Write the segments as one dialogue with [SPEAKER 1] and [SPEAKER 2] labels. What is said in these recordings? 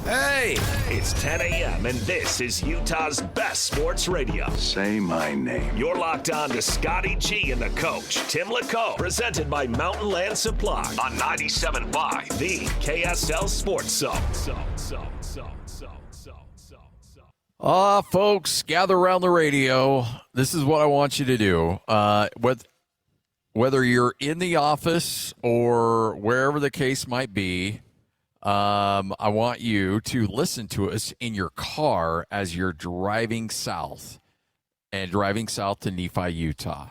[SPEAKER 1] Hey, it's 10 a.m. and this is Utah's best sports radio.
[SPEAKER 2] Say my name.
[SPEAKER 1] You're locked on to Scotty G and the coach, Tim LaComb, presented by Mountain Land Supply on 97.5, the KSL Sports Zone.
[SPEAKER 3] Folks, gather around the radio. This is what I want you to do. Whether you're in the office or wherever the case might be, I want you to listen to us in your car as you're driving south to Nephi, Utah.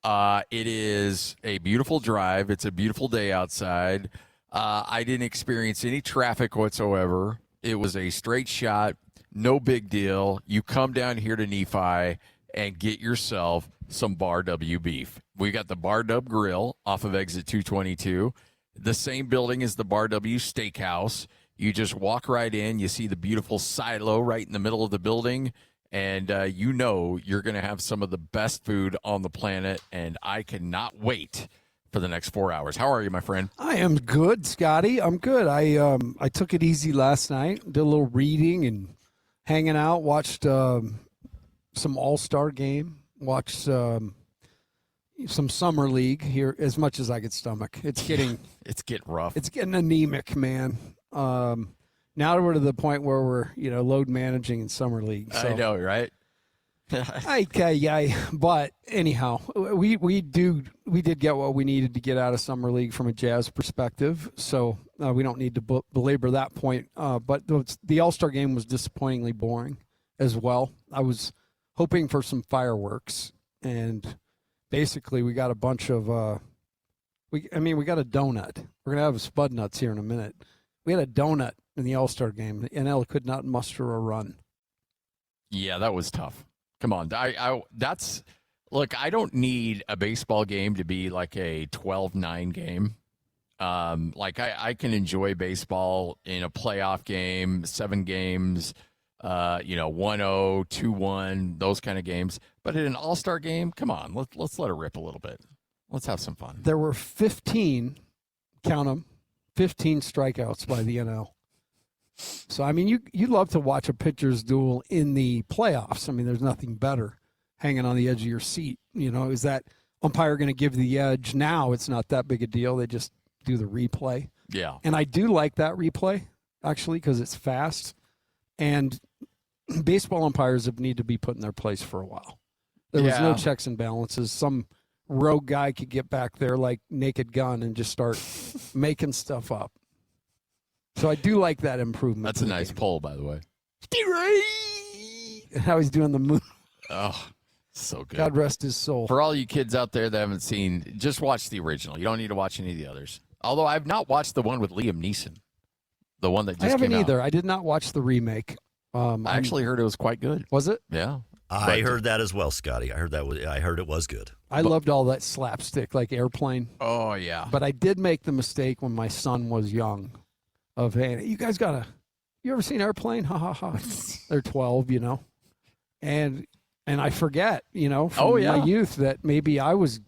[SPEAKER 3] It is a beautiful drive. It's a beautiful day outside. I didn't experience any traffic whatsoever. It was a straight shot, no big deal. You come down here to Nephi and get yourself some Bar W beef. We got the Bar W Grill off of exit 222. The same building as the Bar W Steakhouse. You just walk right in. You see the beautiful silo right in the middle of the building, and you know you're going to have some of the best food on the planet, and I cannot wait for the next 4 hours. How are you, my friend?
[SPEAKER 4] I am good, Scotty. I'm good. I took it easy last night, did a little reading and hanging out, watched some All-Star game, watched some summer league here as much as I could stomach. It's getting
[SPEAKER 3] rough.
[SPEAKER 4] It's getting anemic, man. Now we're to the point where we're load managing in summer league. So.
[SPEAKER 3] I know, right?
[SPEAKER 4] But anyhow, we did get what we needed to get out of summer league from a Jazz perspective. So we don't need to belabor that point. But the All-Star game was disappointingly boring as well. I was hoping for some fireworks, and basically, we got a bunch of we got a donut. We're gonna have Spud Nuts here in a minute. We had a donut in the All-Star game. The NL could not muster a run.
[SPEAKER 3] Yeah, that was tough. Come on, look. I don't need a baseball game to be like a 12-9 game. I can enjoy baseball in a playoff game, 7 games. 1-0, 2-1, those kind of games. But in an all-star game, come on, let's let it rip a little bit. Let's have some fun.
[SPEAKER 4] There were 15, count them, 15 strikeouts by the NL. So, you love to watch a pitcher's duel in the playoffs. There's nothing better hanging on the edge of your seat. Is that umpire going to give the edge? Now it's not that big a deal. They just do the replay.
[SPEAKER 3] Yeah.
[SPEAKER 4] And I do like that replay, actually, because it's fast. And baseball umpires have need to be put in their place for a while. There was no checks and balances. Some rogue guy could get back there like Naked Gun and just start making stuff up. So I do like that improvement.
[SPEAKER 3] That's a nice poll, by the way.
[SPEAKER 4] And how he's doing the move.
[SPEAKER 3] Oh, so good.
[SPEAKER 4] God rest his soul.
[SPEAKER 3] For all you kids out there that haven't seen, just watch the original. You don't need to watch any of the others. Although I've not watched the one with Liam Neeson. The one that just came out.
[SPEAKER 4] I haven't either. I did not watch the remake.
[SPEAKER 3] I actually heard it was quite good.
[SPEAKER 4] Was it?
[SPEAKER 3] Yeah.
[SPEAKER 5] I heard that as well, Scotty. I heard it was good.
[SPEAKER 4] I loved all that slapstick, like Airplane.
[SPEAKER 3] Oh, yeah.
[SPEAKER 4] But I did make the mistake when my son was young of, hey, you guys you ever seen Airplane? Ha, ha, ha. They're 12, And I forget, from my youth that maybe I was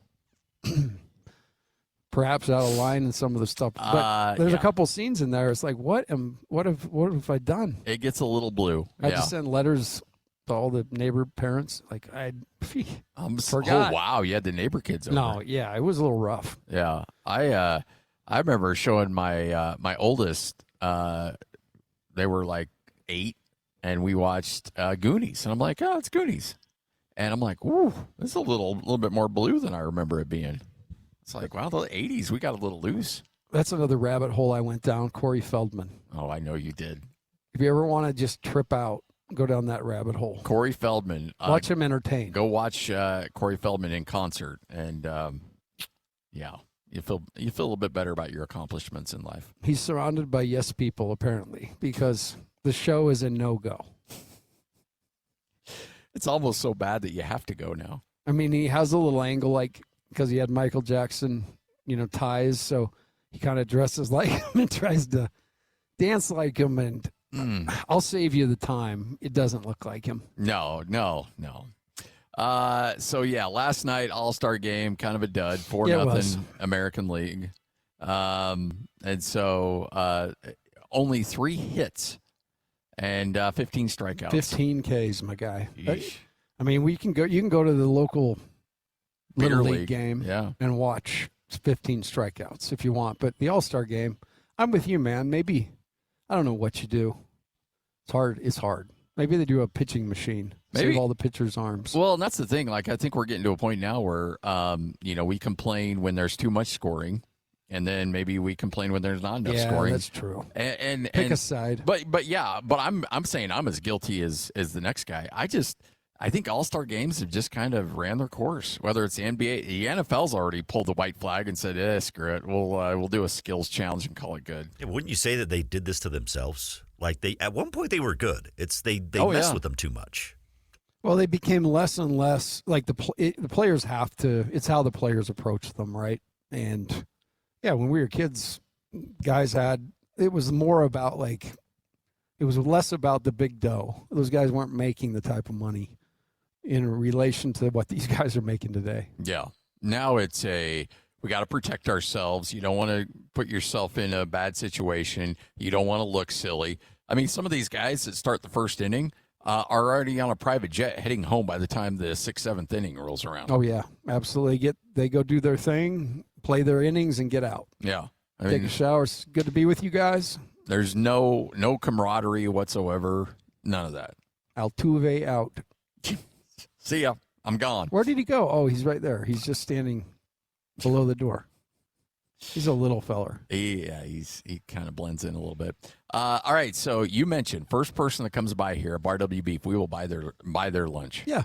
[SPEAKER 4] perhaps out of line in some of the stuff. But there's a couple scenes in there. It's like, what have I done?
[SPEAKER 3] It gets a little blue.
[SPEAKER 4] I had to send letters to all the neighbor parents. Like, I forgot.
[SPEAKER 3] Oh, wow. You had the neighbor kids over.
[SPEAKER 4] No, yeah, it was a little rough.
[SPEAKER 3] Yeah. I remember showing my oldest, they were like 8, and we watched Goonies. And I'm like, oh, it's Goonies. And I'm like, ooh, this is a little bit more blue than I remember it being. It's like, wow, the 80s, we got a little loose.
[SPEAKER 4] That's another rabbit hole I went down, Corey Feldman.
[SPEAKER 3] Oh, I know you did.
[SPEAKER 4] If you ever want to just trip out, go down that rabbit hole.
[SPEAKER 3] Corey Feldman.
[SPEAKER 4] Watch him entertain.
[SPEAKER 3] Go watch Corey Feldman in concert, and you feel a little bit better about your accomplishments in life.
[SPEAKER 4] He's surrounded by yes people, apparently, because the show is a no-go.
[SPEAKER 3] It's almost so bad that you have to go now.
[SPEAKER 4] He has a little angle, because he had Michael Jackson, ties, so he kind of dresses like him and tries to dance like him, and I'll save you the time. It doesn't look like him.
[SPEAKER 3] No. Last night, All-Star game, kind of a dud, 4-0 American League. Only 3 hits and 15 strikeouts.
[SPEAKER 4] 15 Ks, my guy.
[SPEAKER 3] Yeesh.
[SPEAKER 4] I mean, you can go to the local
[SPEAKER 3] Beer
[SPEAKER 4] Little League
[SPEAKER 3] league.
[SPEAKER 4] game
[SPEAKER 3] Yeah.
[SPEAKER 4] and watch 15 strikeouts if you want. But the All-Star game, I'm with you, man. Maybe, I don't know what you do. It's hard. Maybe they do a pitching machine.
[SPEAKER 3] Maybe.
[SPEAKER 4] Save all the pitchers' arms.
[SPEAKER 3] Well, and that's the thing. Like, I think we're getting to a point now where, we complain when there's too much scoring, and then maybe we complain when there's not enough scoring.
[SPEAKER 4] That's true.
[SPEAKER 3] And
[SPEAKER 4] Pick a side.
[SPEAKER 3] But I'm saying I'm as guilty as the next guy. I think All-Star games have just kind of ran their course. Whether it's the NBA, the NFL's already pulled the white flag and said, screw it. We'll do a skills challenge and call it good.
[SPEAKER 5] Yeah, wouldn't you say that they did this to themselves? Like at one point they were good. It's they messed with them too much.
[SPEAKER 4] Well, they became less and less like the players have to. It's how the players approach them, right? And yeah, when we were kids, guys it was more about it was less about the big dough. Those guys weren't making the type of money in relation to what these guys are making today.
[SPEAKER 3] Yeah. Now we got to protect ourselves. You don't want to put yourself in a bad situation. You don't want to look silly. I mean, some of these guys that start the first inning are already on a private jet heading home by the time the 6th, 7th inning rolls around.
[SPEAKER 4] Oh, yeah, absolutely. They go do their thing, play their innings, and get out.
[SPEAKER 3] Yeah.
[SPEAKER 4] Take a shower. It's good to be with you guys.
[SPEAKER 3] There's no camaraderie whatsoever. None of that.
[SPEAKER 4] Altuve out.
[SPEAKER 3] See ya. I'm gone.
[SPEAKER 4] Where did he go? Oh, he's right there. He's just standing below the door. He's a little feller.
[SPEAKER 3] He kind of blends in a little bit. All right, so you mentioned first person that comes by here, Bar W Beef, we will buy their lunch.
[SPEAKER 4] Yeah,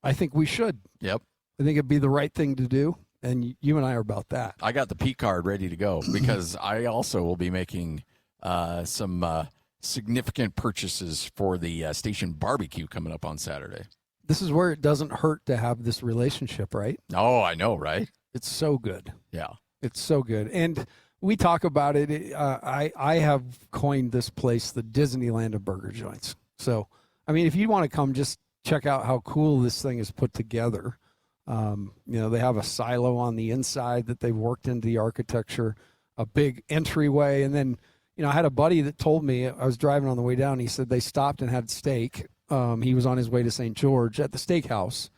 [SPEAKER 4] I think we should.
[SPEAKER 3] Yep.
[SPEAKER 4] I think it'd be the right thing to do, and you and I are about that.
[SPEAKER 3] I got the P card ready to go because I also will be making some significant purchases for the station barbecue coming up on Saturday.
[SPEAKER 4] This is where it doesn't hurt to have this relationship, right?
[SPEAKER 3] Oh, I know, right?
[SPEAKER 4] It's so good.
[SPEAKER 3] Yeah.
[SPEAKER 4] It's so good. And we talk about it. I have coined this place the Disneyland of burger joints. So, I mean, if you want to come, just check out how cool this thing is put together. They have a silo on the inside that they've worked into the architecture, a big entryway. And then, I had a buddy that told me, I was driving on the way down, he said they stopped and had steak. He was on his way to St. George at the steakhouse.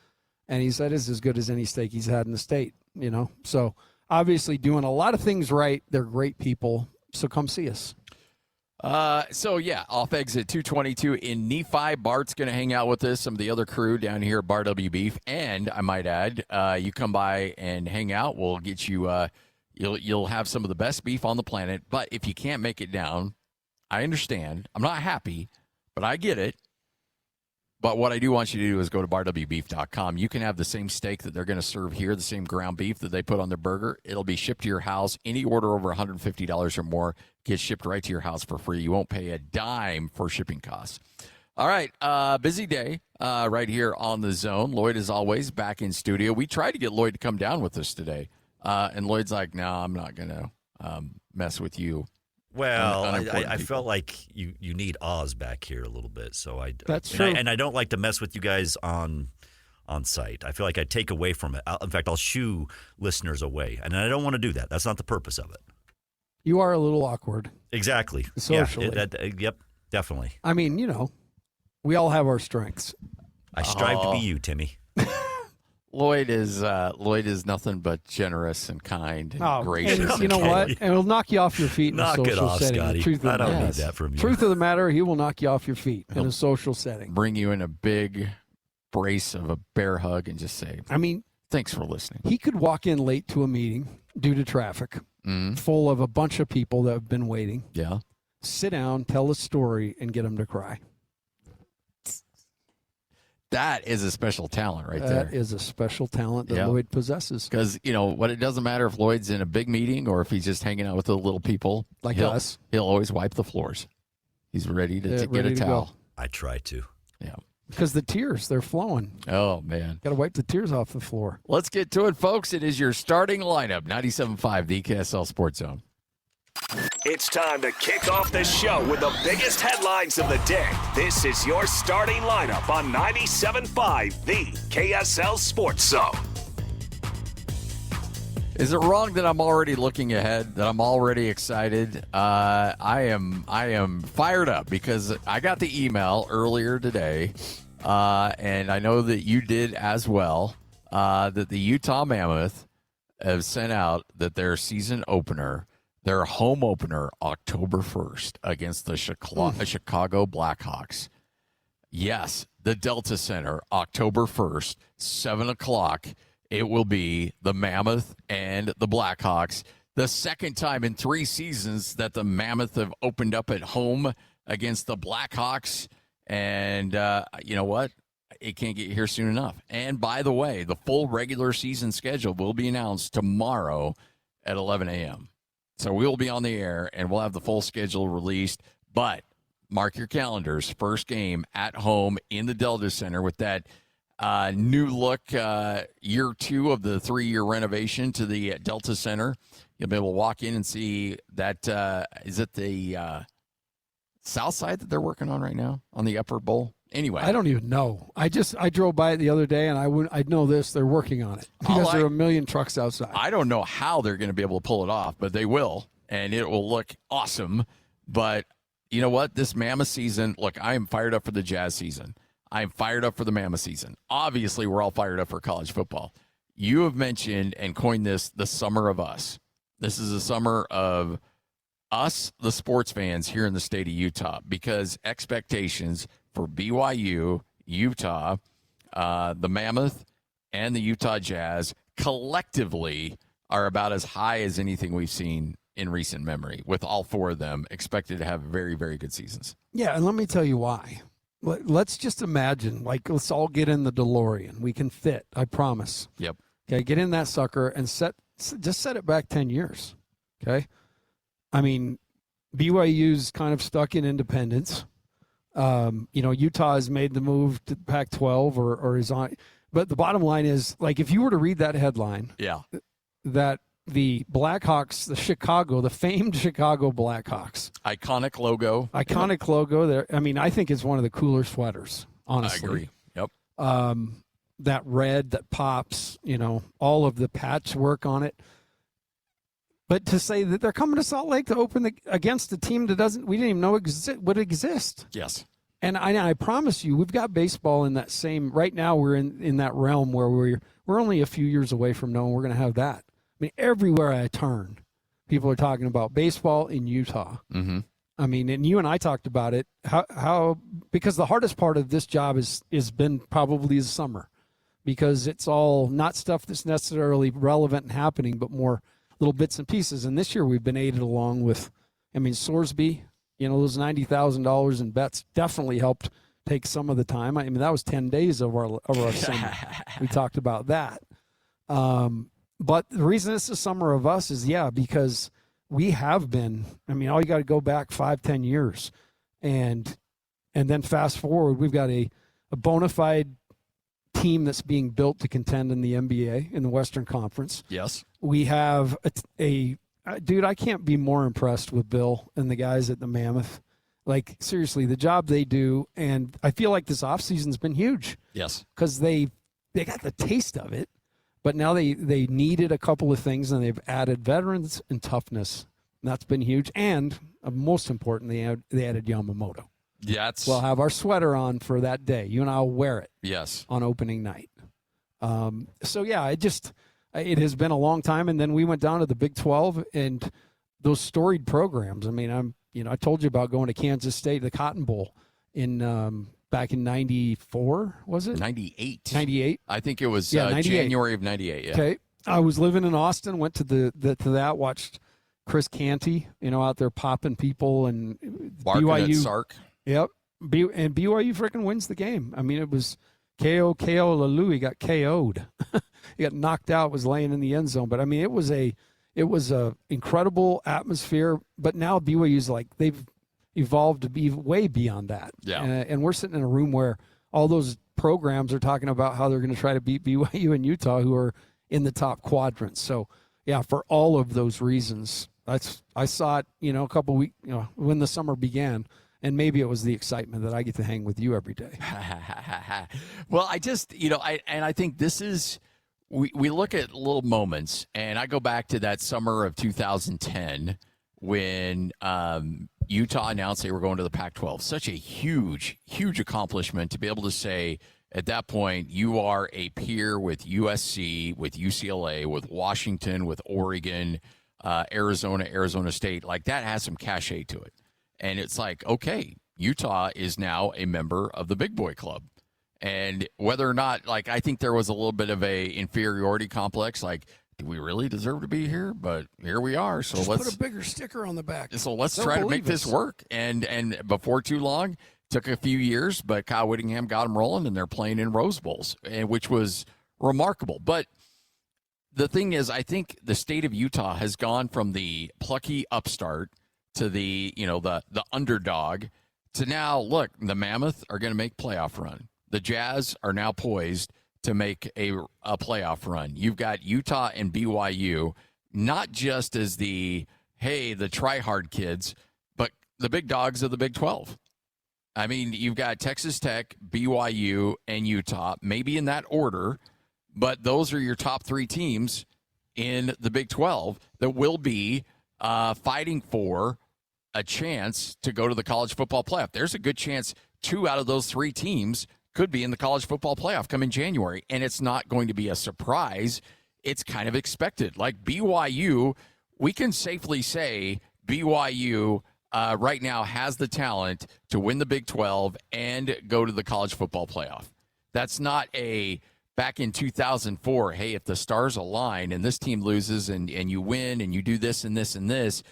[SPEAKER 4] And he said it's as good as any steak he's had in the state, So, obviously doing a lot of things right. They're great people. So come see us.
[SPEAKER 3] Off exit 222 in Nephi. Bart's going to hang out with us, some of the other crew down here at Bar W Beef. And I might add, you come by and hang out. We'll get you, you'll have some of the best beef on the planet. But if you can't make it down, I understand. I'm not happy, but I get it. But what I do want you to do is go to barwbeef.com. You can have the same steak that they're going to serve here, the same ground beef that they put on their burger. It'll be shipped to your house. Any order over $150 or more gets shipped right to your house for free. You won't pay a dime for shipping costs. All right, busy day right here on The Zone. Lloyd, as always, back in studio. We tried to get Lloyd to come down with us today, and Lloyd's like, no, I'm not going to mess with you.
[SPEAKER 5] Well, I felt like you need Oz back here a little bit, so
[SPEAKER 4] That's true.
[SPEAKER 5] And I don't like to mess with you guys on site. I feel like I take away from it. In fact, I'll shoo listeners away, and I don't want to do that. That's not the purpose of it.
[SPEAKER 4] You are a little awkward.
[SPEAKER 5] Exactly.
[SPEAKER 4] Socially.
[SPEAKER 5] Yeah, yep, definitely.
[SPEAKER 4] I mean, we all have our strengths.
[SPEAKER 5] I strive to be you, Timmy.
[SPEAKER 3] Lloyd is nothing but generous and kind and gracious.
[SPEAKER 4] And you know what? And it'll knock you off your feet in
[SPEAKER 5] Knock
[SPEAKER 4] a social
[SPEAKER 5] it off,
[SPEAKER 4] setting.
[SPEAKER 5] Scotty. I don't need that from you.
[SPEAKER 4] Truth of the matter, he will knock you off your feet in a social setting.
[SPEAKER 3] Bring you in a big brace of a bear hug and just say, thanks for listening.
[SPEAKER 4] He could walk in late to a meeting due to traffic, full of a bunch of people that have been waiting.
[SPEAKER 3] Yeah.
[SPEAKER 4] Sit down, tell a story, and get them to cry.
[SPEAKER 3] That is a special talent right there.
[SPEAKER 4] That is a special talent that Lloyd possesses.
[SPEAKER 3] Because, it doesn't matter if Lloyd's in a big meeting or if he's just hanging out with the little people.
[SPEAKER 4] Like us.
[SPEAKER 3] He'll always wipe the floors. He's ready to get a towel.
[SPEAKER 4] Go.
[SPEAKER 5] I try to.
[SPEAKER 3] Yeah.
[SPEAKER 4] Because the tears, they're flowing.
[SPEAKER 3] Oh, man.
[SPEAKER 4] Got to wipe the tears off the floor.
[SPEAKER 3] Let's get to it, folks. It is your starting lineup, 97.5, the KSL Sports Zone.
[SPEAKER 1] It's time to kick off the show with the biggest headlines of the day. This is your starting lineup on 97.5, the KSL Sports Zone.
[SPEAKER 3] Is it wrong that I'm already looking ahead, that I'm already excited? I am fired up because I got the email earlier today, and I know that you did as well, that the Utah Mammoth have sent out that their season opener, their home opener, October 1st against the Chicago Blackhawks. Yes, the Delta Center, October 1st, 7 o'clock. It will be the Mammoth and the Blackhawks. The second time in 3 seasons that the Mammoth have opened up at home against the Blackhawks. And you know what? It can't get here soon enough. And by the way, the full regular season schedule will be announced tomorrow at 11 a.m. So we'll be on the air, and we'll have the full schedule released. But mark your calendars. First game at home in the Delta Center with that new look, year 2 of the 3-year renovation to the Delta Center. You'll be able to walk in and see that. Is it the south side that they're working on right now on the upper bowl? Anyway,
[SPEAKER 4] I don't even know. I drove by it the other day, and I'd know this. They're working on it because there are a million trucks outside.
[SPEAKER 3] I don't know how they're going to be able to pull it off, but they will, and it will look awesome. But you know what? This Mammoth season, look, I am fired up for the Jazz season. I'm fired up for the Mammoth season. Obviously, we're all fired up for college football. You have mentioned and coined this the summer of us. This is the summer of us, the sports fans here in the state of Utah, because expectations for BYU, Utah, the Mammoth, and the Utah Jazz collectively are about as high as anything we've seen in recent memory, with all 4 of them expected to have very, very good seasons.
[SPEAKER 4] Yeah, and let me tell you why. Let's just imagine, let's all get in the DeLorean. We can fit, I promise.
[SPEAKER 3] Yep.
[SPEAKER 4] Okay, get in that sucker and set it back 10 years. Okay? I mean, BYU's kind of stuck in independence. Utah has made the move to Pac-12 or is on. But the bottom line is, if you were to read that headline, that the Blackhawks, the famed Chicago Blackhawks.
[SPEAKER 3] Iconic logo
[SPEAKER 4] there. I mean, I think it's one of the cooler sweaters, honestly.
[SPEAKER 3] I agree. Yep.
[SPEAKER 4] That red that pops, all of the patchwork on it. But to say that they're coming to Salt Lake to open against a team that we didn't even know would exist.
[SPEAKER 3] Yes.
[SPEAKER 4] And I promise you, we've got baseball in that same, right now we're in that realm where we're only a few years away from knowing we're going to have that. I mean, everywhere I turn, people are talking about baseball in Utah.
[SPEAKER 3] Mm-hmm.
[SPEAKER 4] I mean, and you and I talked about it, how because the hardest part of this job has been probably the summer, because it's all not stuff that's necessarily relevant and happening, but more little bits and pieces. And this year we've been aided along with, Sorsby, those $90,000 in bets definitely helped take some of the time. I mean, that was 10 days of our summer. We talked about that. But the reason it's the summer of us is, because we have been, all you got to go back 5-10 years and then fast forward, we've got a bona fide team that's being built to contend in the NBA, in the Western Conference.
[SPEAKER 3] Yes.
[SPEAKER 4] We have dude, I can't be more impressed with Bill and the guys at the Mammoth. Seriously, the job they do, and I feel like this offseason's been huge.
[SPEAKER 3] Yes.
[SPEAKER 4] Because they got the taste of it, but now they needed a couple of things, and they've added veterans and toughness. And that's been huge. And most important, they added Yamamoto. We'll have our sweater on for that day. You and I will wear it.
[SPEAKER 3] Yes.
[SPEAKER 4] On opening night. It has been a long time. And then we went down to the Big 12 and those storied programs. I told you about going to Kansas State, the Cotton Bowl back in 94, was it?
[SPEAKER 3] 98.
[SPEAKER 4] 98.
[SPEAKER 3] I think it was
[SPEAKER 4] 98.
[SPEAKER 3] January of 98. Yeah.
[SPEAKER 4] Okay. I was living in Austin, went to that, watched Chris Canty, out there popping people, and
[SPEAKER 3] Barking
[SPEAKER 4] BYU.
[SPEAKER 3] at Sark.
[SPEAKER 4] Yep. And BYU freaking wins the game. It was KO Lalu. He got KO'd. He got knocked out, was laying in the end zone. But, it was a incredible atmosphere. But now BYU's they've evolved to be way beyond that.
[SPEAKER 3] Yeah.
[SPEAKER 4] And we're sitting in a room where all those programs are talking about how they're going to try to beat BYU and Utah, who are in the top quadrants. So, for all of those reasons, I saw it, a couple weeks, when the summer began. And maybe it was the excitement that I get to hang with you every day.
[SPEAKER 3] Well, I just, I think this is we look at little moments, and I go back to that summer of 2010 when Utah announced they were going to the Pac-12. Such a huge, huge accomplishment to be able to say at that point you are a peer with USC, with UCLA, with Washington, with Oregon, Arizona, Arizona State. Like, that has some cachet to it. And it's like, okay, Utah is now a member of the big boy club. And whether or not, like, I think there was a little bit of a inferiority complex, like, do we really deserve to be here? But here we are. So
[SPEAKER 4] Just
[SPEAKER 3] let's
[SPEAKER 4] put a bigger sticker on the back.
[SPEAKER 3] So let's
[SPEAKER 4] They'll
[SPEAKER 3] try to
[SPEAKER 4] believe
[SPEAKER 3] make this work. And before too long, took a few years, but Kyle Whittingham got them rolling, and they're playing in Rose Bowls, which was remarkable. But the thing is, I think the state of Utah has gone from the plucky upstart to the underdog to now, look, the Mammoth are going to make playoff run. The Jazz are now poised to make a playoff run. You've got Utah and BYU, not just as the try-hard kids, but the big dogs of the Big 12. I mean, you've got Texas Tech, BYU, and Utah, maybe in that order, but those are your top three teams in the Big 12 that will be fighting for a chance to go to the college football playoff. There's a good chance 2 out of those 3 teams could be in the college football playoff come in January, and it's not going to be a surprise. It's kind of expected. Like BYU, we can safely say BYU right now has the talent to win the Big 12 and go to the college football playoff. That's not a back in 2004, hey, if the stars align and this team loses and you win and you do this and this and this,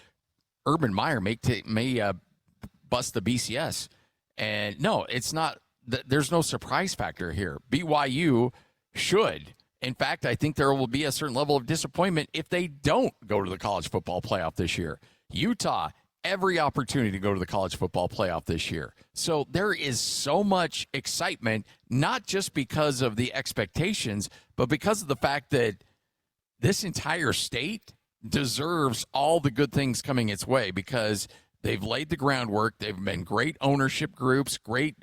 [SPEAKER 3] Urban Meyer may bust the BCS. And no, it's not. There's no surprise factor here. BYU should. In fact, I think there will be a certain level of disappointment if they don't go to the college football playoff this year. Utah, every opportunity to go to the college football playoff this year. So there is so much excitement, not just because of the expectations, but because of the fact that this entire state deserves all the good things coming its way because they've laid the groundwork. They've been great ownership groups, great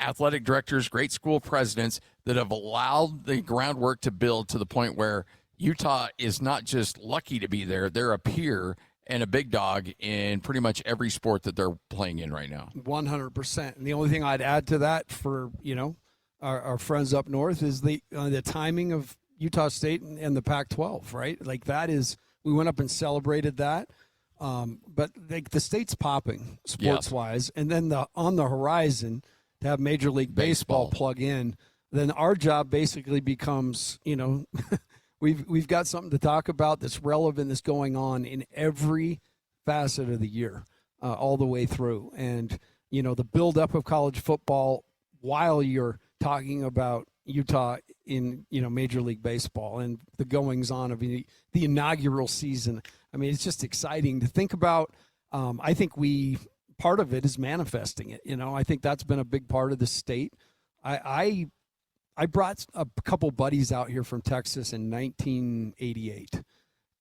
[SPEAKER 3] athletic directors, great school presidents that have allowed the groundwork to build to the point where Utah is not just lucky to be there. They're a peer and a big dog in pretty much every sport that they're playing in right now.
[SPEAKER 4] 100%. And the only thing I'd add to that for, our friends up north is the timing of Utah State and the Pac-12, right? Like that is, we went up and celebrated that. But the state's popping sports-wise. And then on the horizon to have Major League Baseball plug in, then our job basically becomes, we've got something to talk about that's relevant, that's going on in every facet of the year, all the way through. And, the buildup of college football while you're talking about Utah in, Major League Baseball and the goings on of the inaugural season. I mean, it's just exciting to think about. I think part of it is manifesting it. I think that's been a big part of the state. I brought a couple buddies out here from Texas in 1988,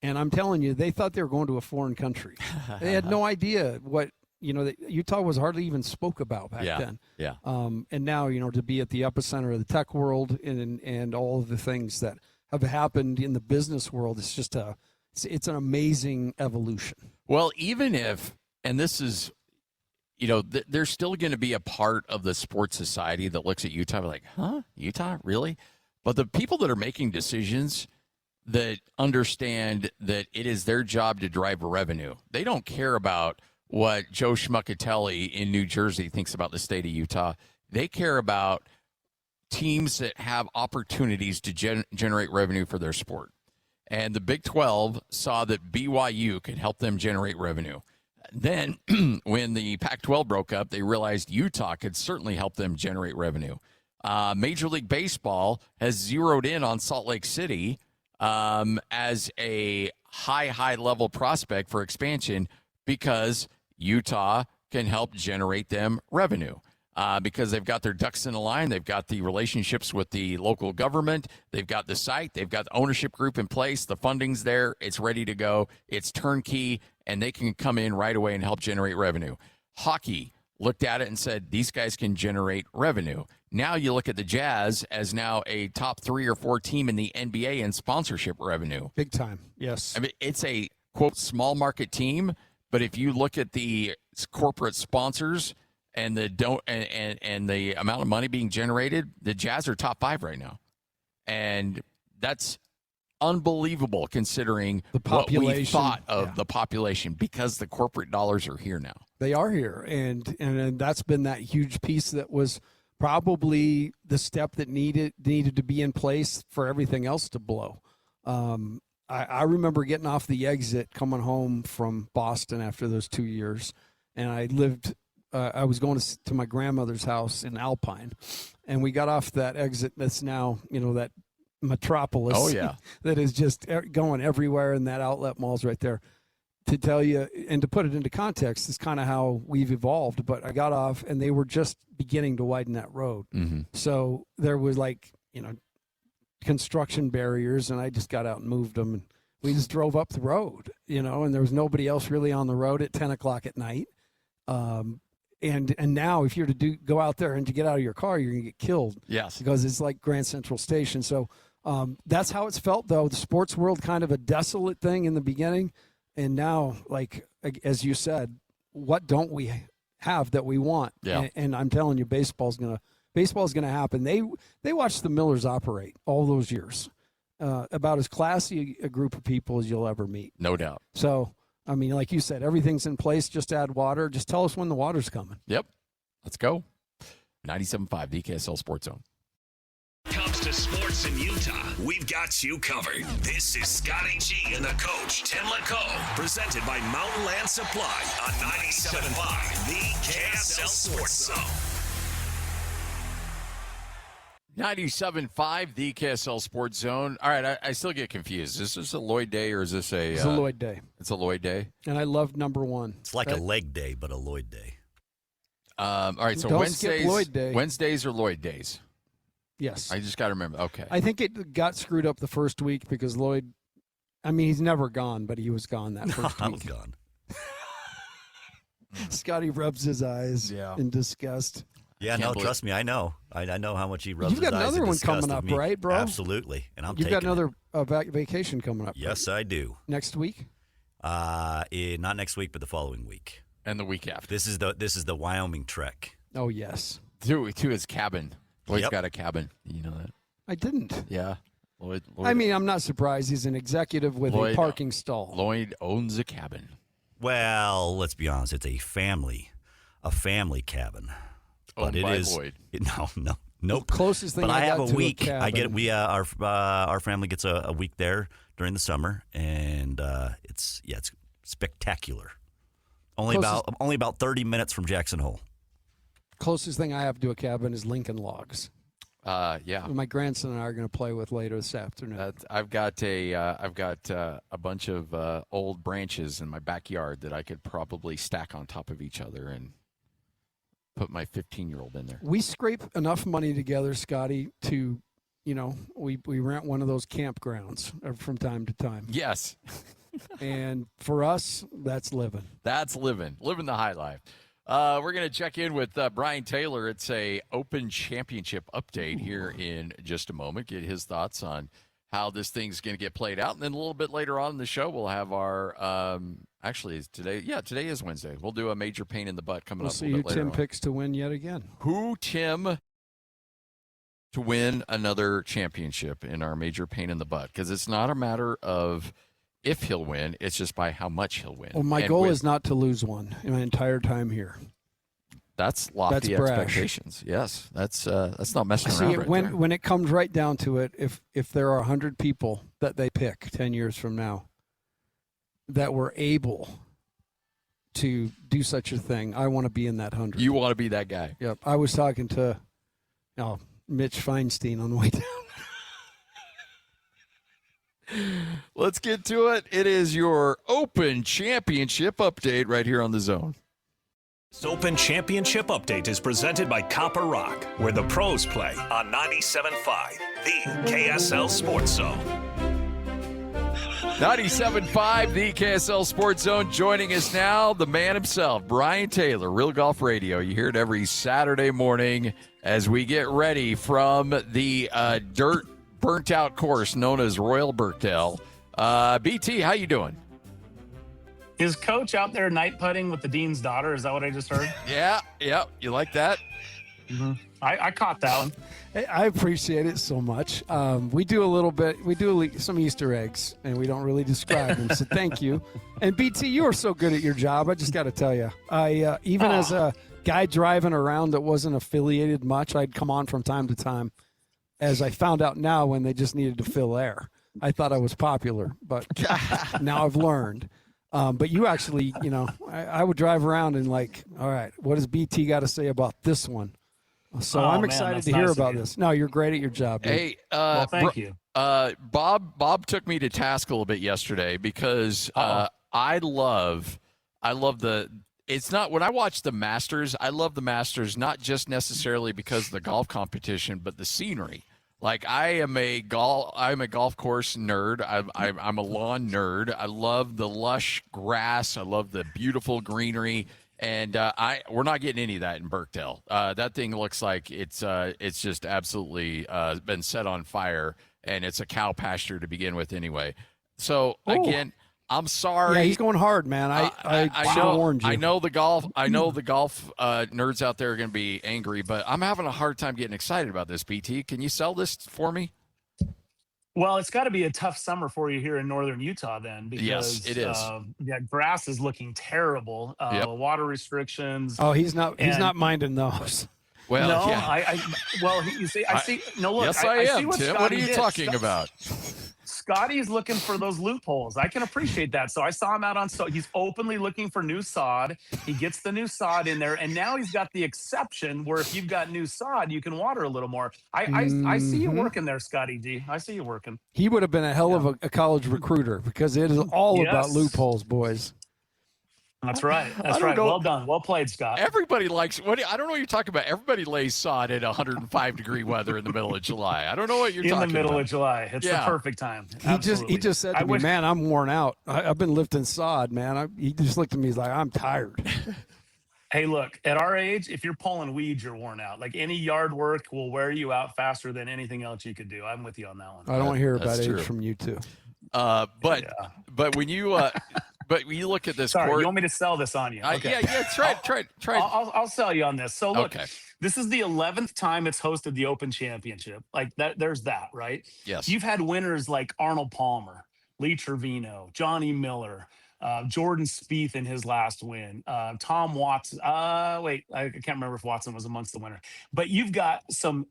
[SPEAKER 4] and I'm telling you, they thought they were going to a foreign country. They had no idea what, that Utah was hardly even spoke about back then.
[SPEAKER 3] Yeah.
[SPEAKER 4] And now, to be at the epicenter of the tech world and all of the things that have happened in the business world, it's just it's an amazing evolution.
[SPEAKER 3] Well, even if, and this is, there's still going to be a part of the sports society that looks at Utah like, huh, Utah, really? But the people that are making decisions that understand that it is their job to drive revenue, they don't care about what Joe Schmuckatelli in New Jersey thinks about the state of Utah. They care about teams that have opportunities to generate revenue for their sport. And the Big 12 saw that BYU could help them generate revenue. Then when the Pac-12 broke up, they realized Utah could certainly help them generate revenue. Major League Baseball has zeroed in on Salt Lake City as a high-level prospect for expansion because Utah can help generate them revenue. Because they've got their ducks in a line. They've got the relationships with the local government. They've got the site. They've got the ownership group in place. The funding's there. It's ready to go. It's turnkey, and they can come in right away and help generate revenue. Hockey looked at it and said, these guys can generate revenue. Now you look at the Jazz as now a top 3 or 4 team in the NBA in sponsorship revenue.
[SPEAKER 4] Big time, yes.
[SPEAKER 3] I mean, it's a, quote, small market team, but if you look at the corporate sponsors and the amount of money being generated, the Jazz are top 5 right now. And that's unbelievable considering
[SPEAKER 4] the population,
[SPEAKER 3] what we thought of the population, because the corporate dollars are here now. They
[SPEAKER 4] are here, and that's been that huge piece that was probably the step that needed to be in place for everything else to blow. I remember getting off the exit coming home from Boston after those 2 years, and I was going to my grandmother's house in Alpine, and we got off that exit that's now, that metropolis.
[SPEAKER 3] Oh, yeah.
[SPEAKER 4] That is just going everywhere, and that outlet mall's right there. To tell you and to put it into context, is kind of how we've evolved. But I got off, and they were just beginning to widen that road.
[SPEAKER 3] Mm-hmm.
[SPEAKER 4] So there was construction barriers, and I just got out and moved them, and we just drove up the road, and there was nobody else really on the road at 10 o'clock at night. And now if you're to go out there and to get out of your car, you're going to get killed.
[SPEAKER 3] Yes.
[SPEAKER 4] Because it's like Grand Central Station. So that's how it's felt, though. The sports world, kind of a desolate thing in the beginning. And now, like, as you said, what don't we have that we want?
[SPEAKER 3] Yeah.
[SPEAKER 4] And I'm telling you, baseball's gonna happen. They watched the Millers operate all those years. About as classy a group of people as you'll ever meet.
[SPEAKER 3] No doubt.
[SPEAKER 4] So, I mean, like you said, everything's in place. Just add water. Just tell us when the water's coming.
[SPEAKER 3] Yep. Let's go. 97.5, the KSL Sports Zone.
[SPEAKER 1] Comes to sports in Utah, we've got you covered. This is Scotty G and the coach, Tim LaComb, presented by Mountain Land Supply on 97.5, the KSL Sports Zone.
[SPEAKER 3] 97.5, the KSL Sports Zone. All right, I still get confused. Is this a Lloyd day or is this a...
[SPEAKER 4] It's a Lloyd day.
[SPEAKER 3] It's a Lloyd day?
[SPEAKER 4] And I love number 1.
[SPEAKER 5] It's like a leg day, but a Lloyd day.
[SPEAKER 3] All right, so
[SPEAKER 4] Don't skip Lloyd day.
[SPEAKER 3] Wednesdays are Lloyd days.
[SPEAKER 4] Yes.
[SPEAKER 3] I just got to remember. Okay.
[SPEAKER 4] I think it got screwed up the first week because Lloyd, I mean, he's never gone, but he was gone that first week.
[SPEAKER 5] I was gone.
[SPEAKER 4] Scotty rubs his eyes in disgust.
[SPEAKER 5] Yeah, no, trust me, I know. I know how much he rubs his eyes.
[SPEAKER 4] You've got another one coming up, right, bro?
[SPEAKER 5] Absolutely, and
[SPEAKER 4] You've got another vacation coming up.
[SPEAKER 5] Yes, I do.
[SPEAKER 4] Next week?
[SPEAKER 5] Not next week, but the following week.
[SPEAKER 3] And the week after.
[SPEAKER 5] This is the Wyoming trek.
[SPEAKER 4] Oh, yes.
[SPEAKER 3] To his cabin. Lloyd's got a cabin. You know that?
[SPEAKER 4] I didn't.
[SPEAKER 3] Yeah. Lloyd,
[SPEAKER 4] I mean, I'm not surprised. He's an executive with a parking stall.
[SPEAKER 3] Lloyd owns a cabin.
[SPEAKER 5] Well, let's be honest. It's a family cabin.
[SPEAKER 3] Owned
[SPEAKER 5] but
[SPEAKER 3] by
[SPEAKER 5] is
[SPEAKER 3] Lloyd.
[SPEAKER 5] Nope.
[SPEAKER 4] The closest thing
[SPEAKER 5] but I have
[SPEAKER 4] got
[SPEAKER 5] a
[SPEAKER 4] to
[SPEAKER 5] week.
[SPEAKER 4] A cabin.
[SPEAKER 5] Our family gets a week there during the summer, and it's spectacular. Only about 30 minutes from Jackson Hole.
[SPEAKER 4] Closest thing I have to a cabin is Lincoln Logs.
[SPEAKER 3] Yeah.
[SPEAKER 4] My grandson and I are going to play with later this afternoon.
[SPEAKER 3] I've got a bunch of old branches in my backyard that I could probably stack on top of each other and put my 15-year-old in there.
[SPEAKER 4] We scrape enough money together, Scotty, to, we rent one of those campgrounds from time to time.
[SPEAKER 3] Yes.
[SPEAKER 4] And for us, that's living.
[SPEAKER 3] That's living the high life. We're going to check in with Brian Taylor. It's a Open Championship update here in just a moment. Get his thoughts on how this thing's going to get played out. And then a little bit later on in the show, we'll have our today is Wednesday. We'll do a major pain in the butt coming up a little bit later.
[SPEAKER 4] Tim picks to win yet again.
[SPEAKER 3] Who, Tim, to win another championship in our major pain in the butt? Because it's not a matter of if he'll win, it's just by how much he'll win.
[SPEAKER 4] Well, my goal is not to lose one in my entire time here.
[SPEAKER 3] That's lofty expectations. Yes, that's not messing around.
[SPEAKER 4] When it comes right down to it, if there are 100 people that they pick 10 years from now that were able to do such a thing, I want to be in that 100.
[SPEAKER 3] You want to be that guy.
[SPEAKER 4] Yep. I was talking to Mitch Feinstein on the way down.
[SPEAKER 3] Let's get to it. It is your Open Championship update right here on the Zone.
[SPEAKER 1] This Open Championship update is presented by Copper Rock, where the pros play on 97.5, the KSL Sports Zone.
[SPEAKER 3] 97.5, the KSL Sports Zone. Joining us now, the man himself, Brian Taylor, Real Golf Radio. You hear it every Saturday morning as we get ready from the dirt burnt-out course known as Royal Birkdale. BT, how you doing?
[SPEAKER 2] Is Coach out there night putting with the dean's daughter? Is that what I just heard?
[SPEAKER 3] Yeah. You like that?
[SPEAKER 2] Mm-hmm. I caught that one.
[SPEAKER 4] I appreciate it so much. We do a little bit. We do some Easter eggs, and we don't really describe them. So thank you. And BT, you are so good at your job. I just got to tell you, even as a guy driving around that wasn't affiliated much, I'd come on from time to time. As I found out now, when they just needed to fill air, I thought I was popular, but now I've learned. But you actually, I would drive around and like, all right, what does BT got to say about this one? So I'm excited to hear about this. No, you're great at your job, dude.
[SPEAKER 3] Hey,
[SPEAKER 2] well, thank you.
[SPEAKER 3] Bob took me to task a little bit yesterday because I love the. It's not when I watch the Masters. I love the Masters not just necessarily because of the golf competition, but the scenery. Like I'm a golf course nerd. I'm a lawn nerd. I love the lush grass. I love the beautiful greenery. And we're not getting any of that in Birkdale. That thing looks like it's just absolutely been set on fire, and it's a cow pasture to begin with anyway. So again, I'm sorry.
[SPEAKER 4] Yeah, he's going hard, man. I should have warned you.
[SPEAKER 3] I know the golf nerds out there are going to be angry, but I'm having a hard time getting excited about this. BT, can you sell this for me?
[SPEAKER 2] Well, it's got to be a tough summer for you here in northern Utah then, because
[SPEAKER 3] yes, it is.
[SPEAKER 2] Grass is looking terrible. Water restrictions.
[SPEAKER 4] Oh, he's not minding those.
[SPEAKER 3] Well,
[SPEAKER 2] no,
[SPEAKER 3] yeah.
[SPEAKER 2] You see, I see. No, look.
[SPEAKER 3] Yes, I am,
[SPEAKER 2] see what
[SPEAKER 3] Tim.
[SPEAKER 2] Scotty
[SPEAKER 3] What are you
[SPEAKER 2] did.
[SPEAKER 3] talking about?
[SPEAKER 2] Scotty's looking for those loopholes. I can appreciate that. So I saw him out on. So he's openly looking for new sod. He gets the new sod in there, and now he's got the exception where if you've got new sod, you can water a little more. I see you working there, Scotty G. I see you working.
[SPEAKER 4] He would have been a hell of a college recruiter because it is all about loopholes, boys.
[SPEAKER 2] That's right. That's right. Well done. Well played, Scott.
[SPEAKER 3] Everybody likes I don't know what you're talking about. Everybody lays sod at 105-degree weather in the middle of July. I don't know what you're talking about.
[SPEAKER 2] In the middle of July. It's the perfect time.
[SPEAKER 4] He just said to me, man, I'm worn out. I've been lifting sod, man. He just looked at me. He's like, I'm tired.
[SPEAKER 2] Hey, look, at our age, if you're pulling weeds, you're worn out. Like any yard work will wear you out faster than anything else you could do. I'm with you on that one.
[SPEAKER 4] I don't want to hear about age from you too.
[SPEAKER 3] But when you but when you look at this
[SPEAKER 2] court, you want me to sell this on you? Okay.
[SPEAKER 3] Try.
[SPEAKER 2] I'll sell you on this. So look, this is the 11th time it's hosted the Open Championship. Like that, there's that, right?
[SPEAKER 3] Yes.
[SPEAKER 2] You've had winners like Arnold Palmer, Lee Trevino, Johnny Miller, Jordan Spieth in his last win, Tom Watson. I can't remember if Watson was amongst the winners, but you've got some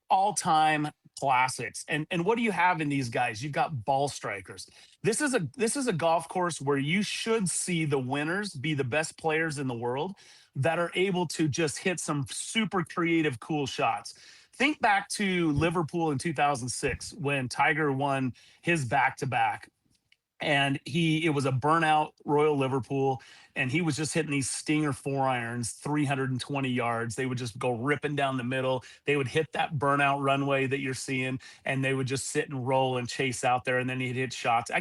[SPEAKER 2] all-time classics. And what do you have in these guys? You've got ball strikers. This is a golf course where you should see the winners be the best players in the world that are able to just hit some super creative, cool shots. Think back to Liverpool in 2006 when Tiger won his back-to-back. And it was a burnout Royal Liverpool, and he was just hitting these stinger 4-irons, 320 yards. They would just go ripping down the middle. They would hit that burnout runway that you're seeing, and they would just sit and roll and chase out there, and then he'd hit shots.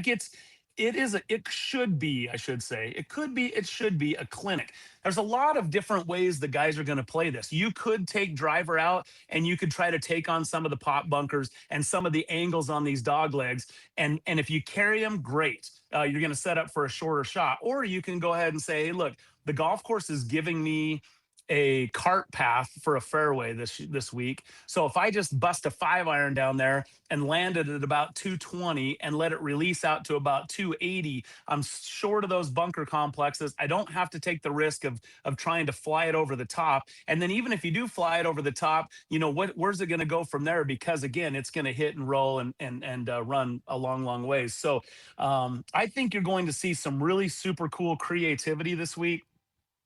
[SPEAKER 2] It should be a clinic. There's a lot of different ways the guys are going to play this. You could take driver out and you could try to take on some of the pop bunkers and some of the angles on these dog legs. And if you carry them, great. You're going to set up for a shorter shot. Or you can go ahead and say, hey, look, the golf course is giving me a cart path for a fairway this week. So if I just bust a 5-iron down there and land it at about 220 and let it release out to about 280, I'm short of those bunker complexes. I don't have to take the risk of trying to fly it over the top. And then even if you do fly it over the top, where's it going to go from there? Because again, it's going to hit and roll and run a long, long ways. So I think you're going to see some really super cool creativity this week.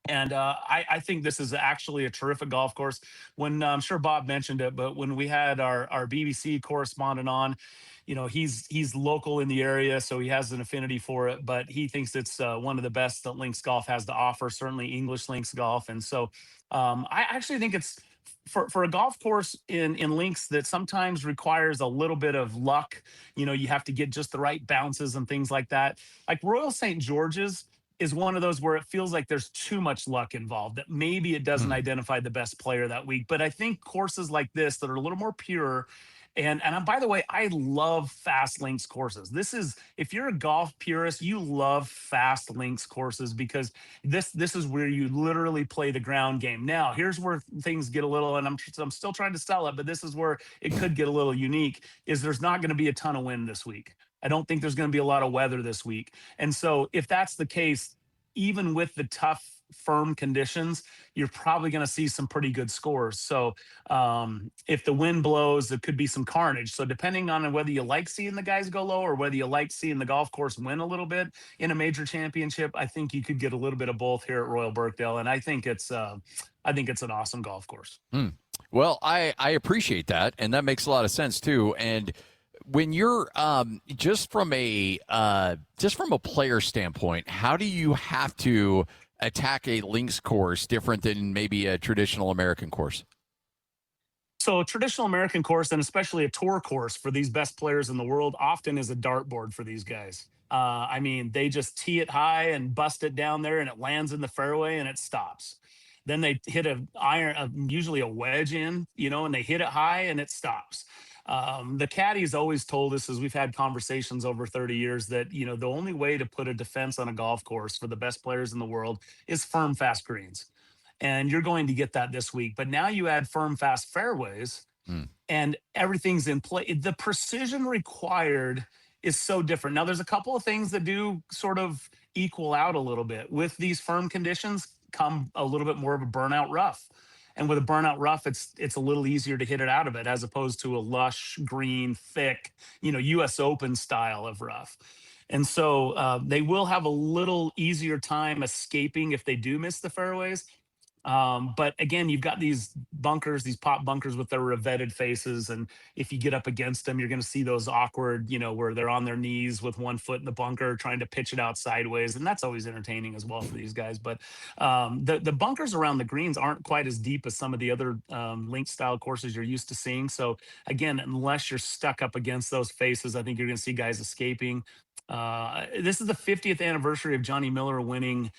[SPEAKER 2] And I think this is actually a terrific golf course. When I'm sure Bob mentioned it, but when we had our BBC correspondent on, he's local in the area, so he has an affinity for it. But he thinks it's one of the best that links golf has to offer. Certainly English links golf, and so I actually think it's for a golf course in links that sometimes requires a little bit of luck, you have to get just the right bounces and things like that. Like Royal St. George's is one of those where it feels like there's too much luck involved, that maybe it doesn't identify the best player that week. But I think courses like this that are a little more pure, and by the way, I love fast links courses. This is, if you're a golf purist, you love fast links courses, because this is where you literally play the ground game. Now, here's where things get a little, and I'm still trying to sell it, but this is where it could get a little unique, is there's not going to be a ton of wind this week. I don't think there's going to be a lot of weather this week. And so if that's the case, even with the tough, firm conditions, you're probably going to see some pretty good scores. So if the wind blows, there could be some carnage. So depending on whether you like seeing the guys go low or whether you like seeing the golf course win a little bit in a major championship, I think you could get a little bit of both here at Royal Birkdale. And I think it's an awesome golf course.
[SPEAKER 3] Well, I appreciate that, and that makes a lot of sense too. And when you're just from a player standpoint, how do you have to attack a links course different than maybe a traditional American course?
[SPEAKER 2] So a traditional American course, and especially a tour course for these best players in the world, often is a dartboard for these guys. I mean, they just tee it high and bust it down there, and it lands in the fairway and it stops. Then they hit usually a wedge in, and they hit it high and it stops. The caddies always told us, as we've had conversations over 30 years, that, the only way to put a defense on a golf course for the best players in the world is firm, fast greens. And you're going to get that this week. But now you add firm, fast fairways and everything's in play. The precision required is so different. Now, there's a couple of things that do sort of equal out a little bit. With these firm conditions come a little bit more of a burnout rough. And with a burnout rough, it's a little easier to hit it out of it, as opposed to a lush, green, thick, US Open style of rough. And so they will have a little easier time escaping if they do miss the fairways. But again, you've got these bunkers, these pop bunkers with their revetted faces. And if you get up against them, you're going to see those awkward, where they're on their knees with one foot in the bunker, trying to pitch it out sideways. And that's always entertaining as well for these guys. But the bunkers around the greens aren't quite as deep as some of the other link style courses you're used to seeing. So again, unless you're stuck up against those faces, I think you're going to see guys escaping. This is the 50th anniversary of Johnny Miller winning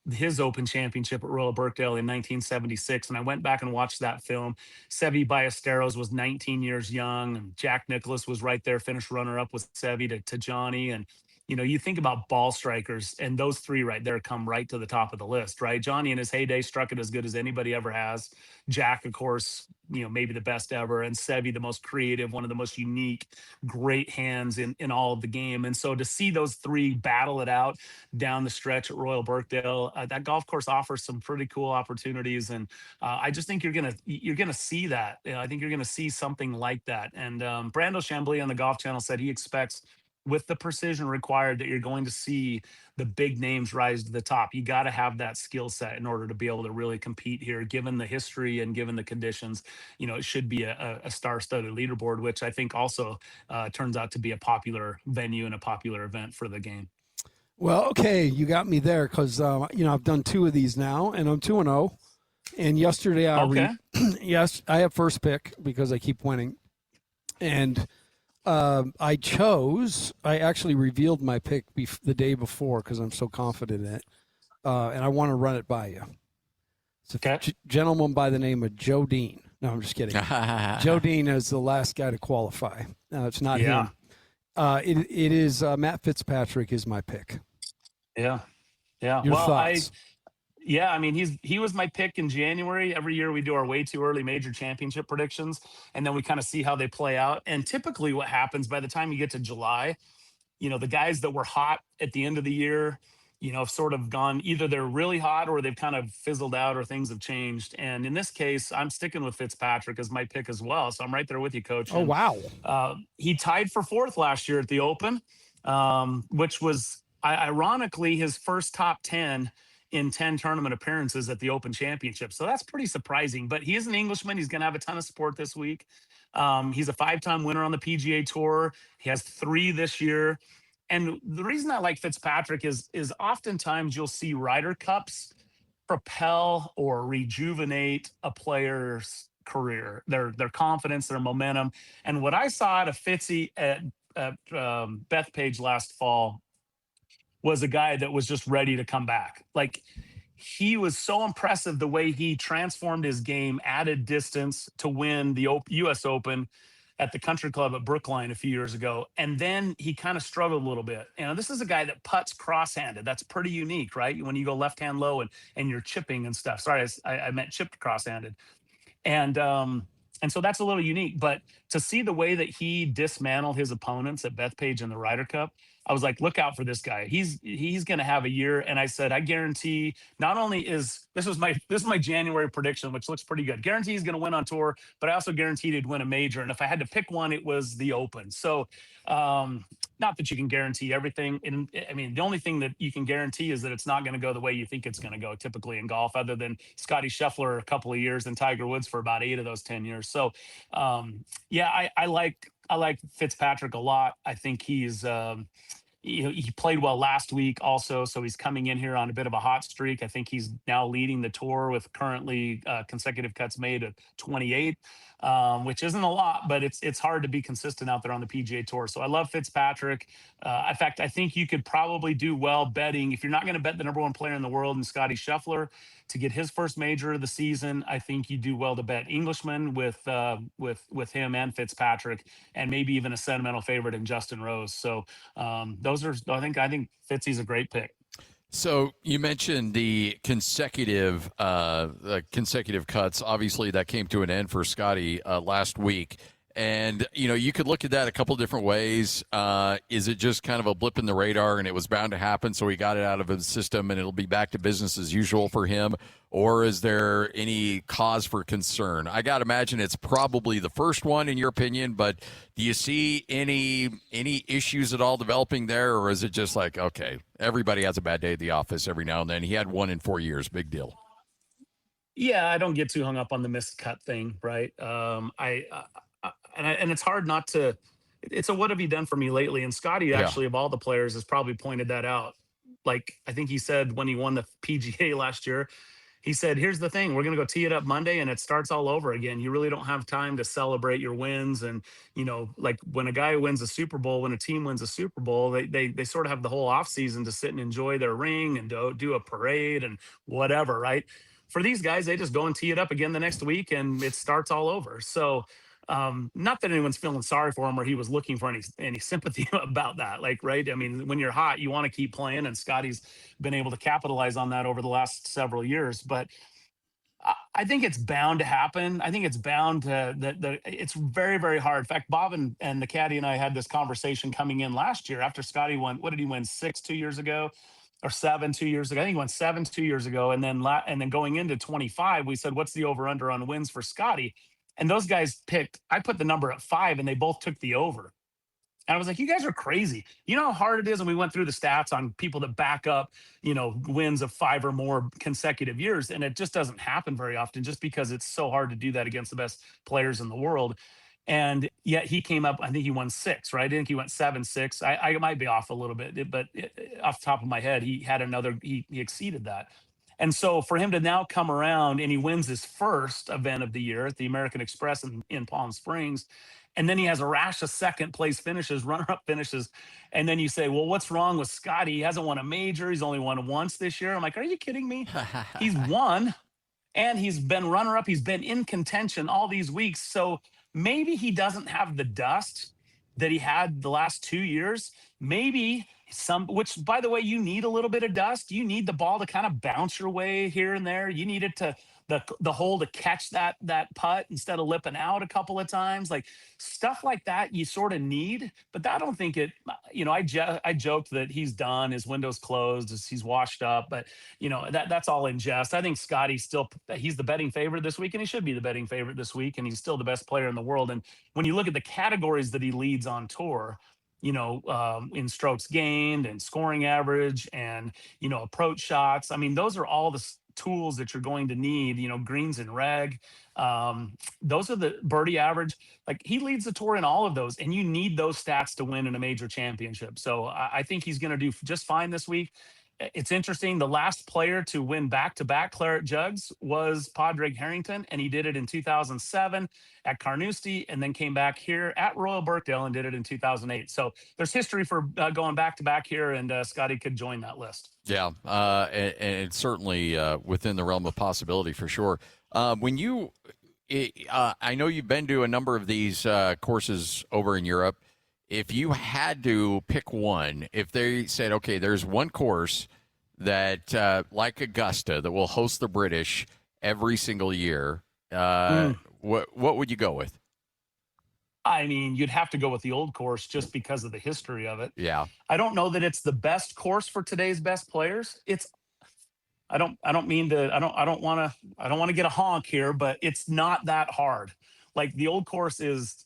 [SPEAKER 2] his Open Championship at Royal Birkdale in 1976. And I went back and watched that film. Seve Ballesteros was 19 years young, and Jack Nicklaus was right there, finished runner-up with Seve to Johnny. And, you think about ball strikers, and those three right there come right to the top of the list, right? Johnny in his heyday struck it as good as anybody ever has. Jack, of course, maybe the best ever. And Seve, the most creative, one of the most unique, great hands in all of the game. And so to see those three battle it out down the stretch at Royal Birkdale, that golf course offers some pretty cool opportunities. And I just think you're gonna see that. I think you're gonna see something like that. And Brando Chambly on the Golf Channel said he expects, with the precision required, that you're going to see the big names rise to the top. You got to have that skill set in order to be able to really compete here, given the history and given the conditions. It should be a star-studded leaderboard, which I think also turns out to be a popular venue and a popular event for the game.
[SPEAKER 4] Well, okay, you got me there, because I've done two of these now, and I'm 2-0. And yesterday yes, I have first pick because I keep winning, and I actually revealed my pick the day before because I'm so confident in it, and I want to run it by you. It's a gentleman by the name of Joe Dean. No, I'm just kidding. Joe Dean is the last guy to qualify. It's not him. It is Matt Fitzpatrick is my pick.
[SPEAKER 2] Yeah.
[SPEAKER 4] Your thoughts?
[SPEAKER 2] I mean, he was my pick in January. Every year we do our way too early major championship predictions, and then we kind of see how they play out. And typically what happens by the time you get to July, the guys that were hot at the end of the year, have sort of gone, either they're really hot or they've kind of fizzled out or things have changed. And in this case, I'm sticking with Fitzpatrick as my pick as well. So I'm right there with you, Coach.
[SPEAKER 4] Oh, wow.
[SPEAKER 2] He tied for fourth last year at the Open, which was ironically his first top 10 in 10 tournament appearances at the Open Championship. So that's pretty surprising. But he is an Englishman. He's going to have a ton of support this week. He's a 5-time winner on the PGA Tour. He has 3 this year. And the reason I like Fitzpatrick is oftentimes you'll see Ryder Cups propel or rejuvenate a player's career, their confidence, their momentum. And what I saw out of Fitzy at Bethpage last fall was a guy that was just ready to come back. Like, he was so impressive the way he transformed his game, added distance to win the U.S. Open at the Country Club at Brookline a few years ago. And then he kind of struggled a little bit. You know, this is a guy that putts cross-handed. That's pretty unique, right? When you go left-hand low and you're chipping and stuff. Sorry, I meant chipped cross-handed. And so that's a little unique. But to see the way that he dismantled his opponents at Bethpage in the Ryder Cup, I was like, look out for this guy. He's going to have a year. And I said, I guarantee not only is this is my January prediction, which looks pretty good. Guarantee he's going to win on tour, but I also guaranteed he'd win a major. And if I had to pick one, it was the Open. So not that you can guarantee everything. And I mean, the only thing that you can guarantee is that it's not going to go the way you think it's going to go typically in golf, other than Scotty Scheffler a couple of years and Tiger Woods for about 8 of those 10 years. So yeah, I like Fitzpatrick a lot. I think he's he played well last week also, so he's coming in here on a bit of a hot streak. I think he's now leading the tour with currently consecutive cuts made at 28, which isn't a lot, but it's hard to be consistent out there on the PGA Tour. So I love Fitzpatrick. In fact, I think you could probably do well betting, if you're not going to bet the #1 player in the world in Scotty Scheffler to get his first major of the season, I think you do well to bet Englishman with him and Fitzpatrick, and maybe even a sentimental favorite in Justin Rose. So those are, I think Fitzy's a great pick.
[SPEAKER 3] So you mentioned the consecutive cuts. Obviously, that came to an end for Scotty last week. And, you know, you could look at that a couple different ways. Is it just kind of a blip in the radar and it was bound to happen, so he got it out of his system and it'll be back to business as usual for him? Or is there any cause for concern? I got to imagine it's probably the first one in your opinion, but do you see any issues at all developing there? Or is it just like, okay, everybody has a bad day at the office every now and then. He had one in 4 years. Big deal.
[SPEAKER 2] Yeah, I don't get too hung up on the missed cut thing, right? And it's hard not to. It's a what have you done for me lately? And Scotty, actually, of all the players, has probably pointed that out. Like, I think he said when he won the PGA last year, he said, here's the thing, we're going to go tee it up Monday and it starts all over again. You really don't have time to celebrate your wins. And, you know, like when a guy wins a Super Bowl, when a team wins a Super Bowl, they sort of have the whole off season to sit and enjoy their ring and do a parade and whatever, right? For these guys, they just go and tee it up again the next week and it starts all over. So not that anyone's feeling sorry for him or he was looking for any sympathy about that. Like, right. I mean, when you're hot, you want to keep playing, and Scotty's been able to capitalize on that over the last several years. But I think it's bound to happen. I think it's bound to it's very, very hard. In fact, Bob and the caddy and I had this conversation coming in last year after Scotty won. What did he win? 6 2 years ago? Or 7 2 years ago? I think he won 7 2 years ago. And then going into 25, we said, what's the over under on wins for Scotty? And those guys I put the number at 5 and they both took the over. And I was like, you guys are crazy. You know how hard it is? And we went through the stats on people that back up, you know, wins of 5 or more consecutive years. And it just doesn't happen very often, just because it's so hard to do that against the best players in the world. And yet he came up, I think he won 6, right? I think he went 7-6. I might be off a little bit, but off the top of my head, he had he exceeded that. And so for him to now come around and he wins his first event of the year at the American Express in Palm Springs, and then he has a rash of second place finishes, runner-up finishes, and then you say, well, what's wrong with Scotty? He hasn't won a major. He's only won once this year. I'm like, are you kidding me? He's won, and he's been runner-up. He's been in contention all these weeks. So maybe he doesn't have the dust that he had the last 2 years. Maybe which, by the way, you need a little bit of dust. You need the ball to kind of bounce your way here and there. You need it to the hole to catch that putt instead of lipping out a couple of times. Like stuff like that you sort of need, but I don't think it, you know, I joked that he's done, his window's closed, he's washed up, but you know, that's all in jest. I think Scotty's he's the betting favorite this week, and he should be the betting favorite this week, and he's still the best player in the world. And when you look at the categories that he leads on tour, you know, in strokes gained and scoring average and, you know, approach shots. I mean, those are all the tools that you're going to need, you know, greens and reg. Those are the birdie average. Like he leads the tour in all of those, and you need those stats to win in a major championship. So I think he's going to do just fine this week. it's interesting. The last player to win back-to-back claret jugs was Padraig Harrington, and he did it in 2007 at Carnoustie, and then came back here at Royal Birkdale and did it in 2008. So there's history for going back-to-back here, and Scotty could join that list.
[SPEAKER 3] Yeah, and it's certainly within the realm of possibility for sure. I know you've been to a number of these courses over in Europe. If you had to pick one, if they said, okay, there's one course that, like Augusta, that will host the British every single year, what would you go with?
[SPEAKER 2] I mean, you'd have to go with the old course just because of the history of it.
[SPEAKER 3] Yeah.
[SPEAKER 2] I don't know that it's the best course for today's best players. I don't want to get a honk here, but it's not that hard. Like the old course is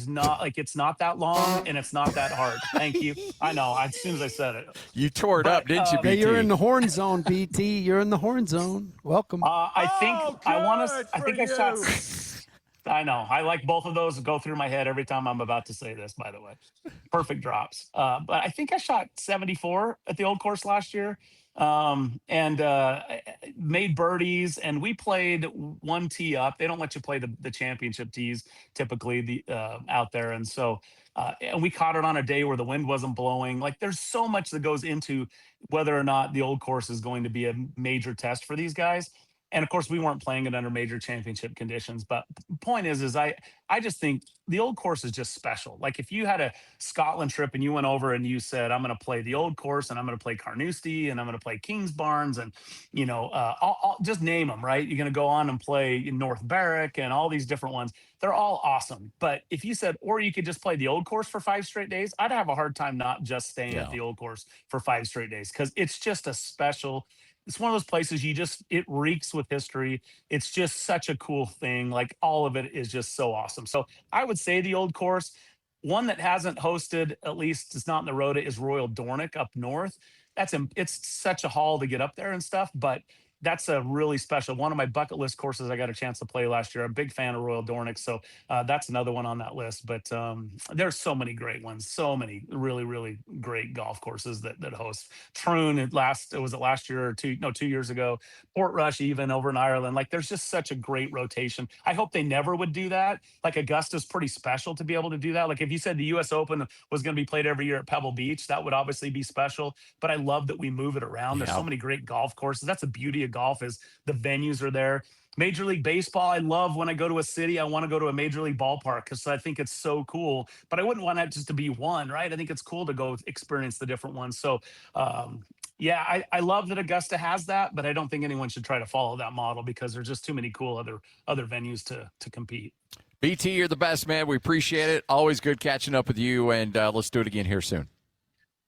[SPEAKER 2] not like, it's not that long and it's not that hard. Thank you. I know. As soon as I said it,
[SPEAKER 3] you tore it up, didn't you, BT?
[SPEAKER 4] You're in the horn zone, BT. You're in the horn zone. Welcome.
[SPEAKER 2] I know. I like both of those go through my head every time I'm about to say this, by the way. Perfect drops. But I think I shot 74 at the old course last year. And made birdies, and we played one tee up. They don't let you play the championship tees typically out there. And so, and we caught it on a day where the wind wasn't blowing. Like there's so much that goes into whether or not the old course is going to be a major test for these guys. And of course, we weren't playing it under major championship conditions. But the point is I just think the old course is just special. Like if you had a Scotland trip and you went over and you said, I'm going to play the old course and I'm going to play Carnoustie and I'm going to play Kingsbarns and, I'll just name them, right? You're going to go on and play North Berwick and all these different ones. They're all awesome. But if you said, or you could just play the old course for 5 straight days, I'd have a hard time not just staying at the old course for 5 straight days because it's just it's one of those places it reeks with history. It's just such a cool thing. Like all of it is just so awesome. So I would say the old course. One that hasn't hosted, at least it's not in the Rota, is Royal Dornoch up north. It's such a haul to get up there and stuff, but that's a really special one of my bucket list courses I got a chance to play last year. I'm a big fan of Royal Dornoch, so that's another one on that list. But there's so many great ones, so many really, really great golf courses that host. Troon, was it last year or 2 years ago? Portrush, even over in Ireland. Like there's just such a great rotation. I hope they never would do that. Like Augusta's pretty special to be able to do that. Like if you said the U.S. Open was going to be played every year at Pebble Beach, that would obviously be special. But I love that we move it around. There's so many great golf courses. That's the beauty of golf is the venues are there. Major League Baseball, I love when I go to a city, I want to go to a Major League ballpark because I think it's so cool. But I wouldn't want that just to be one, right? I think it's cool to go experience the different ones. So, I love that Augusta has that, but I don't think anyone should try to follow that model because there's just too many cool other venues to compete.
[SPEAKER 3] BT, you're the best, man. We appreciate it. Always good catching up with you, and let's do it again here soon.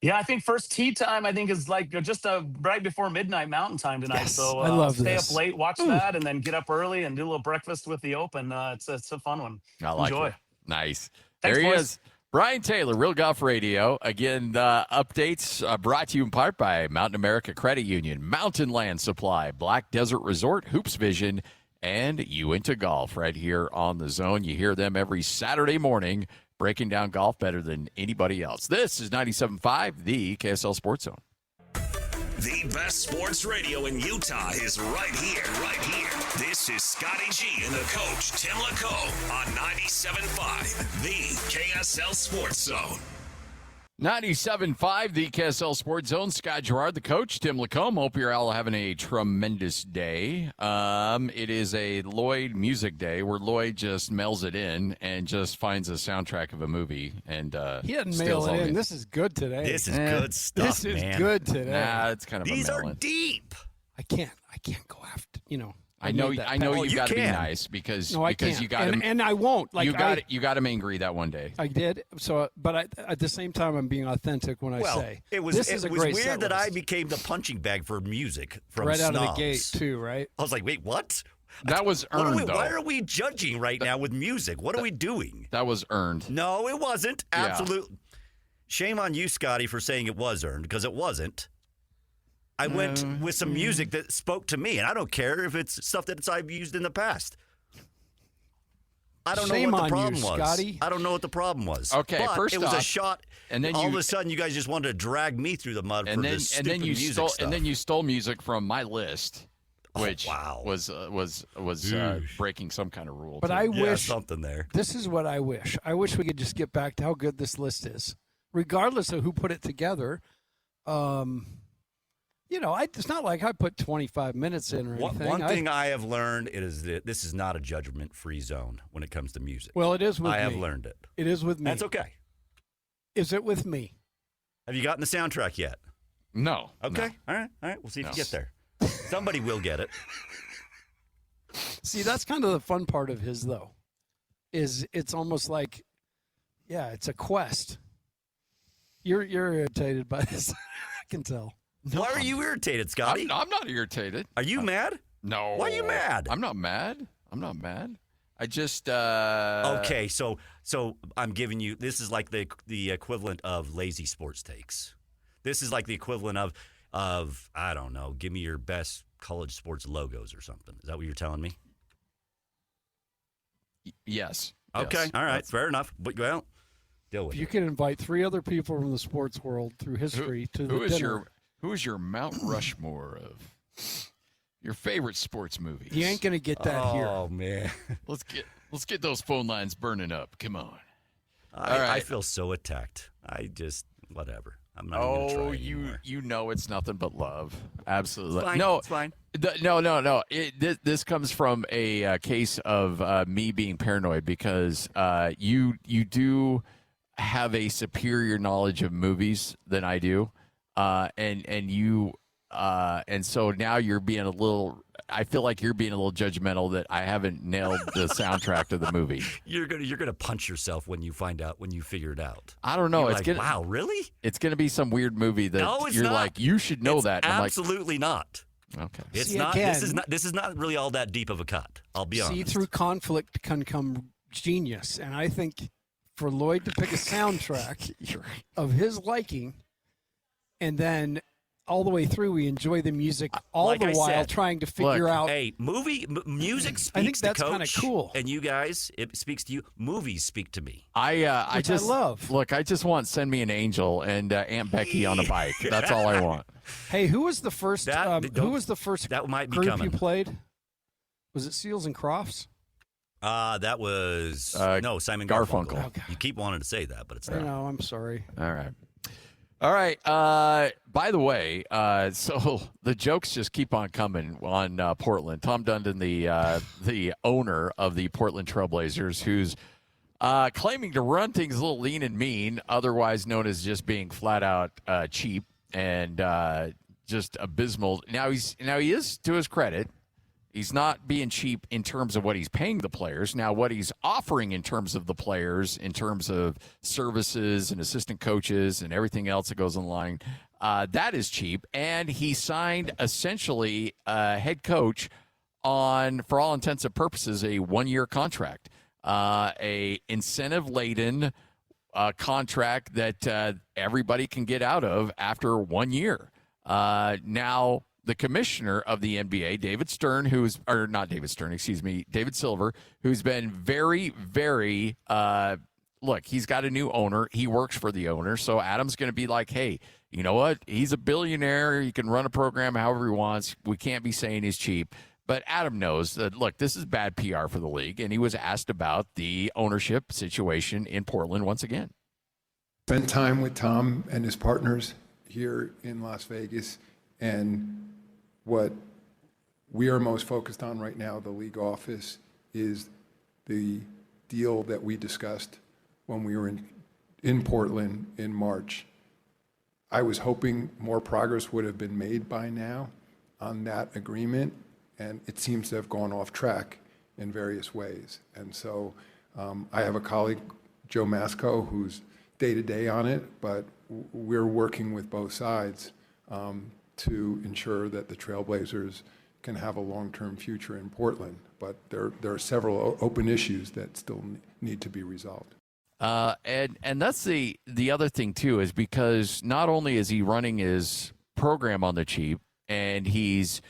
[SPEAKER 2] Yeah, I think first tee time, I think, is like just right before midnight Mountain Time tonight.
[SPEAKER 4] Yes,
[SPEAKER 2] so
[SPEAKER 4] I love
[SPEAKER 2] stay
[SPEAKER 4] this.
[SPEAKER 2] up late, watch that, and then get up early and do a little breakfast with the Open. It's a fun one.
[SPEAKER 3] I like
[SPEAKER 2] Enjoy.
[SPEAKER 3] it. Nice.
[SPEAKER 2] Thanks,
[SPEAKER 3] there he
[SPEAKER 2] boys.
[SPEAKER 3] is. Brian Taylor, Real Golf Radio. Again, updates brought to you in part by Mountain America Credit Union, Mountain Land Supply, Black Desert Resort, Hoops Vision, and Uinta Golf right here on the Zone. You hear them every Saturday morning breaking down golf better than anybody else. This is 97.5, the KSL Sports Zone.
[SPEAKER 1] The best sports radio in Utah is right here, right here. This is Scotty G and the coach, Tim LaComb, on 97.5, the KSL Sports Zone.
[SPEAKER 3] 97.5, the KSL Sports Zone. Scott Garrard, the coach. Tim LaComb. Hope you're all having a tremendous day. It is a Lloyd music day where Lloyd just mails it in and just finds a soundtrack of a movie. And
[SPEAKER 4] he didn't mail it in. This is good today.
[SPEAKER 5] This is good stuff,
[SPEAKER 4] This is
[SPEAKER 5] man.
[SPEAKER 4] good today.
[SPEAKER 3] Nah, it's kind of
[SPEAKER 5] These
[SPEAKER 3] a
[SPEAKER 5] are
[SPEAKER 3] melon.
[SPEAKER 5] deep.
[SPEAKER 4] I can't go after,
[SPEAKER 3] I know
[SPEAKER 5] you
[SPEAKER 3] you got to be
[SPEAKER 5] can.
[SPEAKER 3] nice because
[SPEAKER 4] No, I can't.
[SPEAKER 3] you got him.
[SPEAKER 4] And I won't. Like
[SPEAKER 3] you got him angry that one day.
[SPEAKER 4] I did. So, but at the same time, I'm being authentic when I say
[SPEAKER 5] it was
[SPEAKER 4] this is a great
[SPEAKER 5] weird
[SPEAKER 4] set
[SPEAKER 5] that I
[SPEAKER 4] list.
[SPEAKER 5] became the punching bag for music from
[SPEAKER 4] right out of the
[SPEAKER 5] snobs.
[SPEAKER 4] gate too, right?
[SPEAKER 5] I was like, wait, what?
[SPEAKER 3] That was earned, though.
[SPEAKER 5] Why are we judging right now with music? What are we doing?
[SPEAKER 3] That was earned.
[SPEAKER 5] No, it wasn't.
[SPEAKER 3] Yeah.
[SPEAKER 5] Absolutely. Shame on you, Scotty, for saying it was earned, because it wasn't. I went with some music that spoke to me, and I don't care if it's stuff that I've used in the past. I don't
[SPEAKER 4] Shame
[SPEAKER 5] know what
[SPEAKER 4] on
[SPEAKER 5] the problem
[SPEAKER 4] you,
[SPEAKER 5] was.
[SPEAKER 4] Scotty.
[SPEAKER 5] I don't know what the problem was.
[SPEAKER 3] Okay,
[SPEAKER 5] but
[SPEAKER 3] first
[SPEAKER 5] it was
[SPEAKER 3] off,
[SPEAKER 5] a shot,
[SPEAKER 3] and then
[SPEAKER 5] all of a sudden you guys just wanted to drag me through the mud for this stupid music stuff.
[SPEAKER 3] And then you stole music from my list, which was breaking some kind of rule.
[SPEAKER 4] But
[SPEAKER 3] too.
[SPEAKER 4] I wish
[SPEAKER 5] something there.
[SPEAKER 4] This is what I wish. I wish we could just get back to how good this list is, regardless of who put it together. It's not like I put 25 minutes in or anything.
[SPEAKER 5] One thing I have learned is that this is not a judgment-free zone when it comes to music.
[SPEAKER 4] Well, it is with me.
[SPEAKER 5] I have learned it.
[SPEAKER 4] It is with me.
[SPEAKER 5] That's okay.
[SPEAKER 4] Is it with me?
[SPEAKER 5] Have you gotten the soundtrack yet?
[SPEAKER 3] No.
[SPEAKER 5] Okay.
[SPEAKER 3] No.
[SPEAKER 5] All right. We'll see if you get there. Somebody will get it.
[SPEAKER 4] See, that's kind of the fun part of his, though, is it's almost like, it's a quest. You're irritated by this. I can tell.
[SPEAKER 5] No, why are you irritated, Scotty?
[SPEAKER 3] I'm not irritated.
[SPEAKER 5] Are you mad?
[SPEAKER 3] No.
[SPEAKER 5] Why are you mad?
[SPEAKER 3] I'm not mad. I just
[SPEAKER 5] Okay, so I'm giving you, this is like the equivalent of lazy sports takes. This is like the equivalent of I don't know, give me your best college sports logos or something. Is that what you're telling me?
[SPEAKER 3] Yes.
[SPEAKER 5] Okay.
[SPEAKER 3] Yes.
[SPEAKER 5] All right. Fair enough. But deal with
[SPEAKER 4] If you
[SPEAKER 5] it.
[SPEAKER 4] could invite 3 other people from the sports world through history to the dinner.
[SPEAKER 3] Who is your Mount Rushmore of your favorite sports movies?
[SPEAKER 4] You ain't gonna get that here.
[SPEAKER 5] Oh man.
[SPEAKER 3] Let's get those phone lines burning up. Come on.
[SPEAKER 5] I feel so attacked. I just whatever. I'm not even gonna try anymore.
[SPEAKER 3] you know it's nothing but love. Absolutely.
[SPEAKER 5] It's fine.
[SPEAKER 3] No,
[SPEAKER 5] It's fine.
[SPEAKER 3] No. This comes from a case of me being paranoid because you do have a superior knowledge of movies than I do, and so now you're being a little. I feel like you're being a little judgmental that I haven't nailed the soundtrack to the movie.
[SPEAKER 5] You're gonna punch yourself when you figure it out.
[SPEAKER 3] I don't know.
[SPEAKER 5] You're
[SPEAKER 3] It's
[SPEAKER 5] like,
[SPEAKER 3] gonna,
[SPEAKER 5] wow, really?
[SPEAKER 3] It's gonna be some weird movie that
[SPEAKER 5] No, it's
[SPEAKER 3] you're
[SPEAKER 5] not.
[SPEAKER 3] like you should know that. And I'm
[SPEAKER 5] Absolutely not.
[SPEAKER 3] like, okay.
[SPEAKER 5] It's
[SPEAKER 4] See,
[SPEAKER 5] not.
[SPEAKER 4] again-
[SPEAKER 5] This is not really all that deep of a cut. I'll be honest.
[SPEAKER 4] See, through conflict can come genius. And I think for Lloyd to pick a soundtrack of his liking, and then all the way through we enjoy the music all
[SPEAKER 5] Like
[SPEAKER 4] the
[SPEAKER 5] I
[SPEAKER 4] while
[SPEAKER 5] said,
[SPEAKER 4] trying to figure out.
[SPEAKER 5] Hey, music speaks
[SPEAKER 4] I think
[SPEAKER 5] to
[SPEAKER 4] that's
[SPEAKER 5] Coach,
[SPEAKER 4] kinda cool.
[SPEAKER 5] and you guys, it speaks to you. Movies speak to me.
[SPEAKER 3] I
[SPEAKER 4] Which I
[SPEAKER 3] just
[SPEAKER 4] love.
[SPEAKER 3] Look, I just want Send Me an Angel and Aunt Becky on a bike. That's all I want.
[SPEAKER 4] Hey, who was the first? Who was the first
[SPEAKER 5] that might be
[SPEAKER 4] group
[SPEAKER 5] coming.
[SPEAKER 4] you played? Was it Seals and Crofts?
[SPEAKER 5] That was no Simon
[SPEAKER 3] Garfunkel.
[SPEAKER 5] Garfunkel.
[SPEAKER 4] Okay.
[SPEAKER 5] You keep wanting to say that, but it's
[SPEAKER 4] I
[SPEAKER 5] not.
[SPEAKER 4] know. I'm sorry.
[SPEAKER 3] All right. By the way, so the jokes just keep on coming on Portland. Tom Dundon, the owner of the Portland Trailblazers, who's claiming to run things a little lean and mean, otherwise known as just being flat out cheap and just abysmal. Now he is, to his credit, he's not being cheap in terms of what he's paying the players. Now, what he's offering in terms of the players, in terms of services and assistant coaches and everything else that goes online, that is cheap. And he signed essentially a head coach on, for all intents and purposes, a 1-year contract, a incentive-laden contract that everybody can get out of after 1 year. Now, the commissioner of the NBA, David Silver, who's been very, very, look, he's got a new owner. He works for the owner. So Adam's going to be like, hey, you know what? He's a billionaire. He can run a program however he wants. We can't be saying he's cheap. But Adam knows that, look, this is bad PR for the league. And he was asked about the ownership situation in Portland once again.
[SPEAKER 6] Spent time with Tom and his partners here in Las Vegas, and what we are most focused on right now, the league office, is the deal that we discussed when we were in Portland in March. I was hoping more progress would have been made by now on that agreement, and it seems to have gone off track in various ways. And so I have a colleague, Joe Masco, who's day-to-day on it, but we're working with both sides to ensure that the Trailblazers can have a long-term future in Portland. But there are several open issues that still need to be resolved.
[SPEAKER 3] And that's the other thing, too, is because not only is he running his program on the cheap, and he's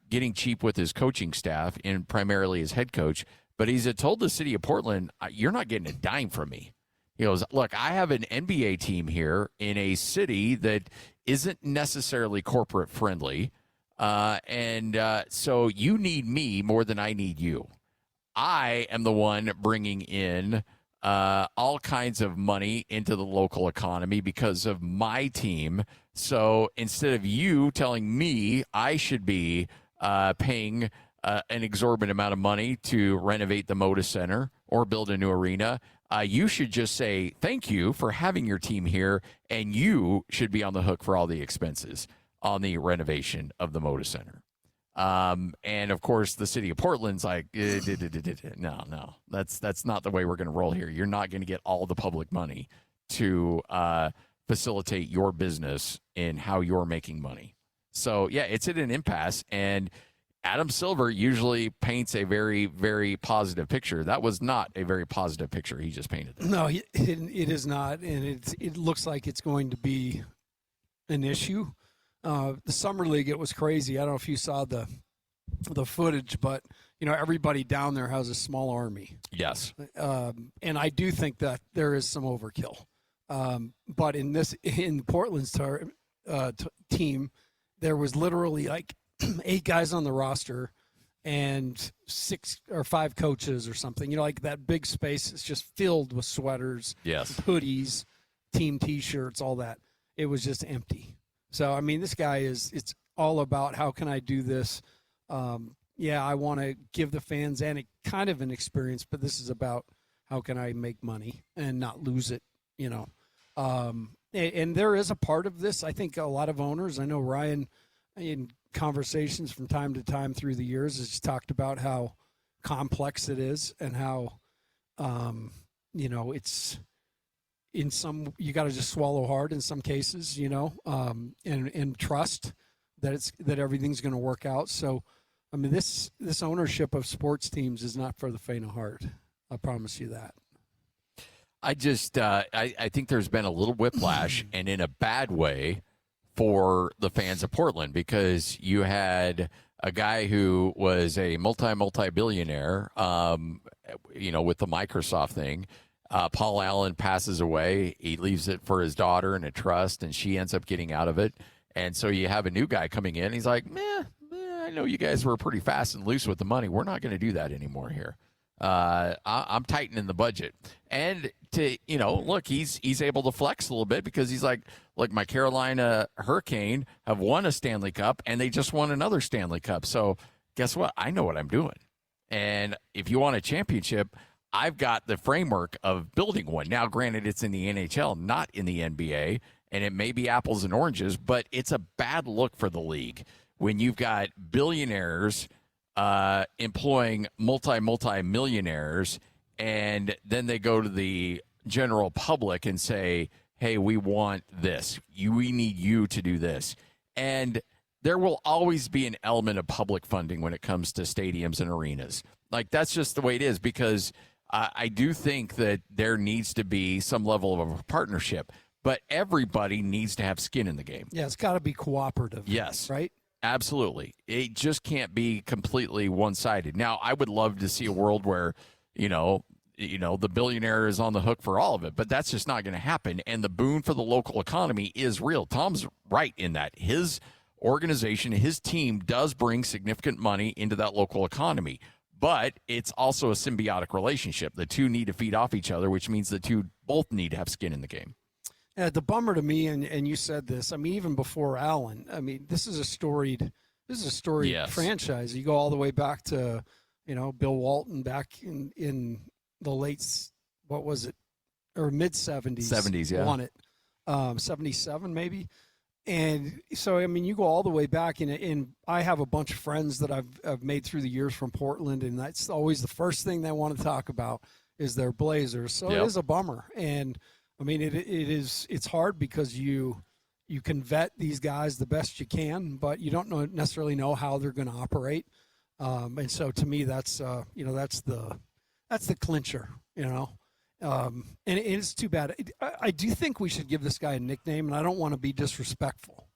[SPEAKER 3] getting cheap with his coaching staff and primarily his head coach, But he's told the city of Portland, you're not getting a dime from me. He goes, look, I have an NBA team here in a city that isn't necessarily corporate friendly. So you need me more than I need you. I am the one bringing in all kinds of money into the local economy because of my team. So instead of you telling me I should be paying an exorbitant amount of money to renovate the Moda Center or build a new arena, you should just say thank you for having your team here, and you should be on the hook for all the expenses on the renovation of the Moda Center. And of course, the city of Portland's like, no, that's not the way we're going to roll here. You're not going to get all the public money to facilitate your business in how you're making money. So yeah, it's at an impasse, and Adam Silver usually paints a very, very positive picture. That was not a very positive picture he just painted there.
[SPEAKER 4] No, it is not, and it looks like it's going to be an issue. The summer league, it was crazy. I don't know if you saw the footage, but everybody down there has a small army.
[SPEAKER 3] Yes,
[SPEAKER 4] and I do think that there is some overkill. But in Portland's team, there was literally like 8 guys on the roster and 6 or 5 coaches or something. Like that big space is just filled with sweaters,
[SPEAKER 3] yes,
[SPEAKER 4] hoodies, team T-shirts, all that. It was just empty. So, I mean, this guy it's all about how can I do this? I want to give the fans kind of an experience, but this is about how can I make money and not lose it, And there is a part of this. I think a lot of owners, I know Ryan, in conversations from time to time through the years, has talked about how complex it is and how, it's in some, you got to just swallow hard in some cases, and trust that everything's going to work out. So, I mean, this ownership of sports teams is not for the faint of heart. I promise you that.
[SPEAKER 3] I just I think there's been a little whiplash, and in a bad way, for the fans of Portland, because you had a guy who was a multi-billionaire, with the Microsoft thing. Paul Allen passes away. He leaves it for his daughter in a trust, and she ends up getting out of it. And so you have a new guy coming in. He's like, I know you guys were pretty fast and loose with the money. We're not going to do that anymore here. I'm tightening the budget. And look, he's able to flex a little bit because he's like, look, my Carolina Hurricane have won a Stanley Cup, and they just won another Stanley Cup. So guess what? I know what I'm doing. And if you want a championship, I've got the framework of building one. Now, granted, it's in the NHL, not in the NBA, and it may be apples and oranges, but it's a bad look for the league when you've got billionaires employing multi-millionaires, and then they go to the general public and say, hey, we want this. We need you to do this. And there will always be an element of public funding when it comes to stadiums and arenas. Like, that's just the way it is, because I do think that there needs to be some level of a partnership, but everybody needs to have skin in the game.
[SPEAKER 4] Yeah, it's got to be cooperative.
[SPEAKER 3] Yes.
[SPEAKER 4] Right?
[SPEAKER 3] Absolutely. It just can't be completely one-sided. Now, I would love to see a world where, the billionaire is on the hook for all of it, but that's just not going to happen. And the boon for the local economy is real. Tom's right in that. His organization, his team does bring significant money into that local economy, but it's also a symbiotic relationship. The two need to feed off each other, which means the two both need to have skin in the game.
[SPEAKER 4] The bummer to me, and you said this, I mean, even before Allen, I mean, this is a storied yes. franchise. You go all the way back to, Bill Walton back in the late, what was it, or mid-'70s.
[SPEAKER 3] 70s, yeah.
[SPEAKER 4] Won it. 77 maybe. And so, I mean, you go all the way back, and I have a bunch of friends that I've made through the years from Portland, and that's always the first thing they want to talk about is their Blazers. So It is a bummer. And I mean, it's hard because you can vet these guys the best you can, but you don't necessarily know how they're going to operate. And so to me, that's the clincher, and it's too bad. I do think we should give this guy a nickname, and I don't want to be disrespectful.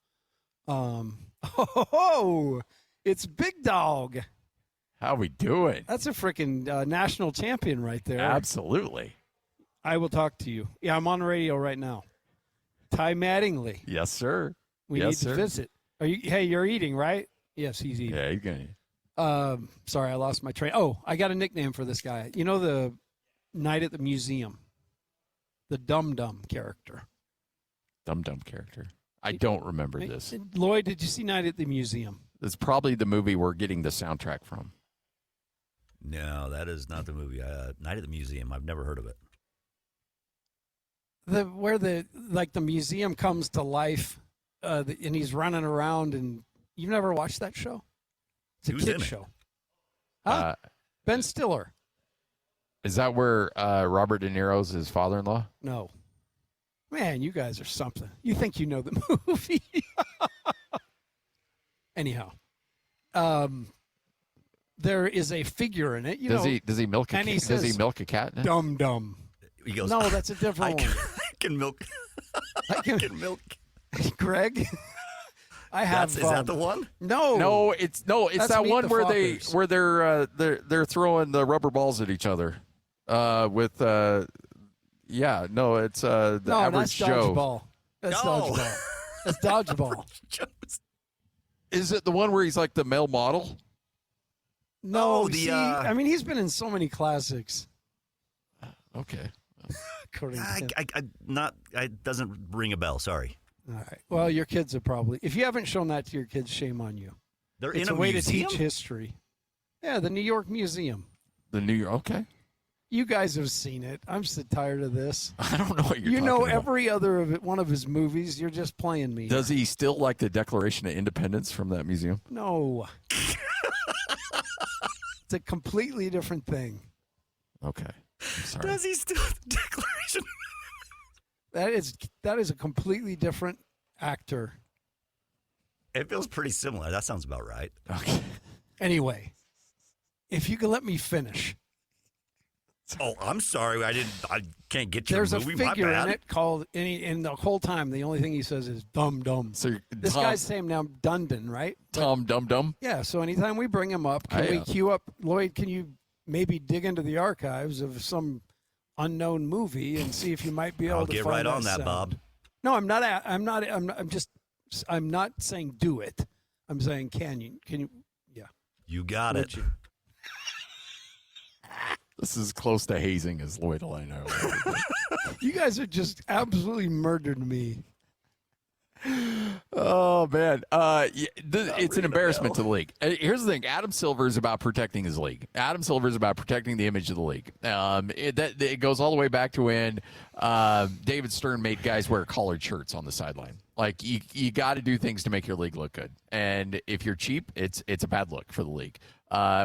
[SPEAKER 4] It's Big Dog.
[SPEAKER 3] How we doing?
[SPEAKER 4] That's a freaking national champion right there.
[SPEAKER 3] Absolutely.
[SPEAKER 4] I will talk to you. Yeah, I'm on the radio right now. Ty Mattingly.
[SPEAKER 3] Yes, sir.
[SPEAKER 4] We
[SPEAKER 3] Yes,
[SPEAKER 4] need
[SPEAKER 3] sir.
[SPEAKER 4] to visit. Hey, you're eating, right? Yes, he's eating.
[SPEAKER 3] Yeah, you're going
[SPEAKER 4] Sorry, I lost my train. Oh, I got a nickname for this guy. You know the Night at the Museum? The Dum Dum character.
[SPEAKER 3] Dum character. I don't remember this.
[SPEAKER 4] Lloyd, did you see Night at the Museum?
[SPEAKER 3] It's probably the movie we're getting the soundtrack from.
[SPEAKER 5] No, that is not the movie. Night at the Museum. I've never heard of it.
[SPEAKER 4] Where the museum comes to life, and he's running around, and you've never watched that show? It's a
[SPEAKER 5] Who's
[SPEAKER 4] kid
[SPEAKER 5] in it?
[SPEAKER 4] show. Huh? Ben Stiller.
[SPEAKER 3] Is that where Robert De Niro's his father-in-law?
[SPEAKER 4] No. Man, you guys are something. You think you know the movie. Anyhow, there is a figure in it.
[SPEAKER 3] Does he milk a
[SPEAKER 4] and he
[SPEAKER 3] cat? Does he
[SPEAKER 4] says,
[SPEAKER 3] milk a cat? in it?
[SPEAKER 4] Dum Dum.
[SPEAKER 5] He goes,
[SPEAKER 4] No, that's a different one.
[SPEAKER 5] I can milk. I can milk.
[SPEAKER 4] Greg, I have.
[SPEAKER 5] Is that the one?
[SPEAKER 3] No, it's
[SPEAKER 4] That's
[SPEAKER 3] that
[SPEAKER 4] Meet
[SPEAKER 3] one
[SPEAKER 4] the
[SPEAKER 3] where
[SPEAKER 4] Fockers.
[SPEAKER 3] they're throwing the rubber balls at each other. It's the average
[SPEAKER 4] that's
[SPEAKER 3] Joe.
[SPEAKER 4] dodgeball. That's
[SPEAKER 5] No.
[SPEAKER 4] dodgeball. That's dodgeball.
[SPEAKER 3] Is it the one where he's like the male model?
[SPEAKER 4] No,
[SPEAKER 5] Oh, the,
[SPEAKER 4] I mean, he's been in so many classics.
[SPEAKER 3] Okay.
[SPEAKER 4] According to him.
[SPEAKER 5] It doesn't ring a bell. Sorry.
[SPEAKER 4] All right. Well, your kids are probably. If you haven't shown that to your kids, shame on you.
[SPEAKER 5] They're
[SPEAKER 4] It's
[SPEAKER 5] in
[SPEAKER 4] a way
[SPEAKER 5] museum?
[SPEAKER 4] to teach history. Yeah, the New York Museum.
[SPEAKER 3] The New York. Okay.
[SPEAKER 4] You guys have seen it. I'm so tired of this.
[SPEAKER 3] I don't know what you're
[SPEAKER 4] You
[SPEAKER 3] talking
[SPEAKER 4] know
[SPEAKER 3] about.
[SPEAKER 4] every other one of his movies. You're just playing me.
[SPEAKER 3] Does he still like the Declaration of Independence from that museum?
[SPEAKER 4] No. It's a completely different thing.
[SPEAKER 3] Okay. I'm sorry.
[SPEAKER 5] Does he still have the Declaration?
[SPEAKER 4] That is a completely different actor.
[SPEAKER 5] It feels pretty similar. That sounds about right.
[SPEAKER 3] Okay.
[SPEAKER 4] Anyway, if you can let me finish.
[SPEAKER 5] Oh, I'm sorry. I can't get your
[SPEAKER 4] There's a
[SPEAKER 5] movie. My
[SPEAKER 4] figure
[SPEAKER 5] bad.
[SPEAKER 4] in it called, and the whole time, the only thing he says is dum dum.
[SPEAKER 3] So
[SPEAKER 4] This guy's saying now Dundon, right?
[SPEAKER 3] Tom Dum Dum.
[SPEAKER 4] Yeah, so anytime we bring him up, can we queue up, Lloyd, can you maybe dig into the archives of some unknown movie and see if you might be able
[SPEAKER 5] I'll
[SPEAKER 4] to
[SPEAKER 5] get
[SPEAKER 4] find
[SPEAKER 5] right on
[SPEAKER 4] us,
[SPEAKER 5] that, Bob.
[SPEAKER 4] No, I'm not saying do it. I'm saying can you, yeah.
[SPEAKER 5] You got
[SPEAKER 4] Would
[SPEAKER 5] it.
[SPEAKER 4] you?
[SPEAKER 3] This is close to hazing as Lloyd will I know.
[SPEAKER 4] You guys have just absolutely murdered me.
[SPEAKER 3] Oh man, it's an embarrassment to the league. Here's the thing: Adam Silver is about protecting his league. Adam Silver is about protecting the image of the league. It goes all the way back to when David Stern made guys wear collared shirts on the sideline. Like you got to do things to make your league look good. And if you're cheap, it's a bad look for the league.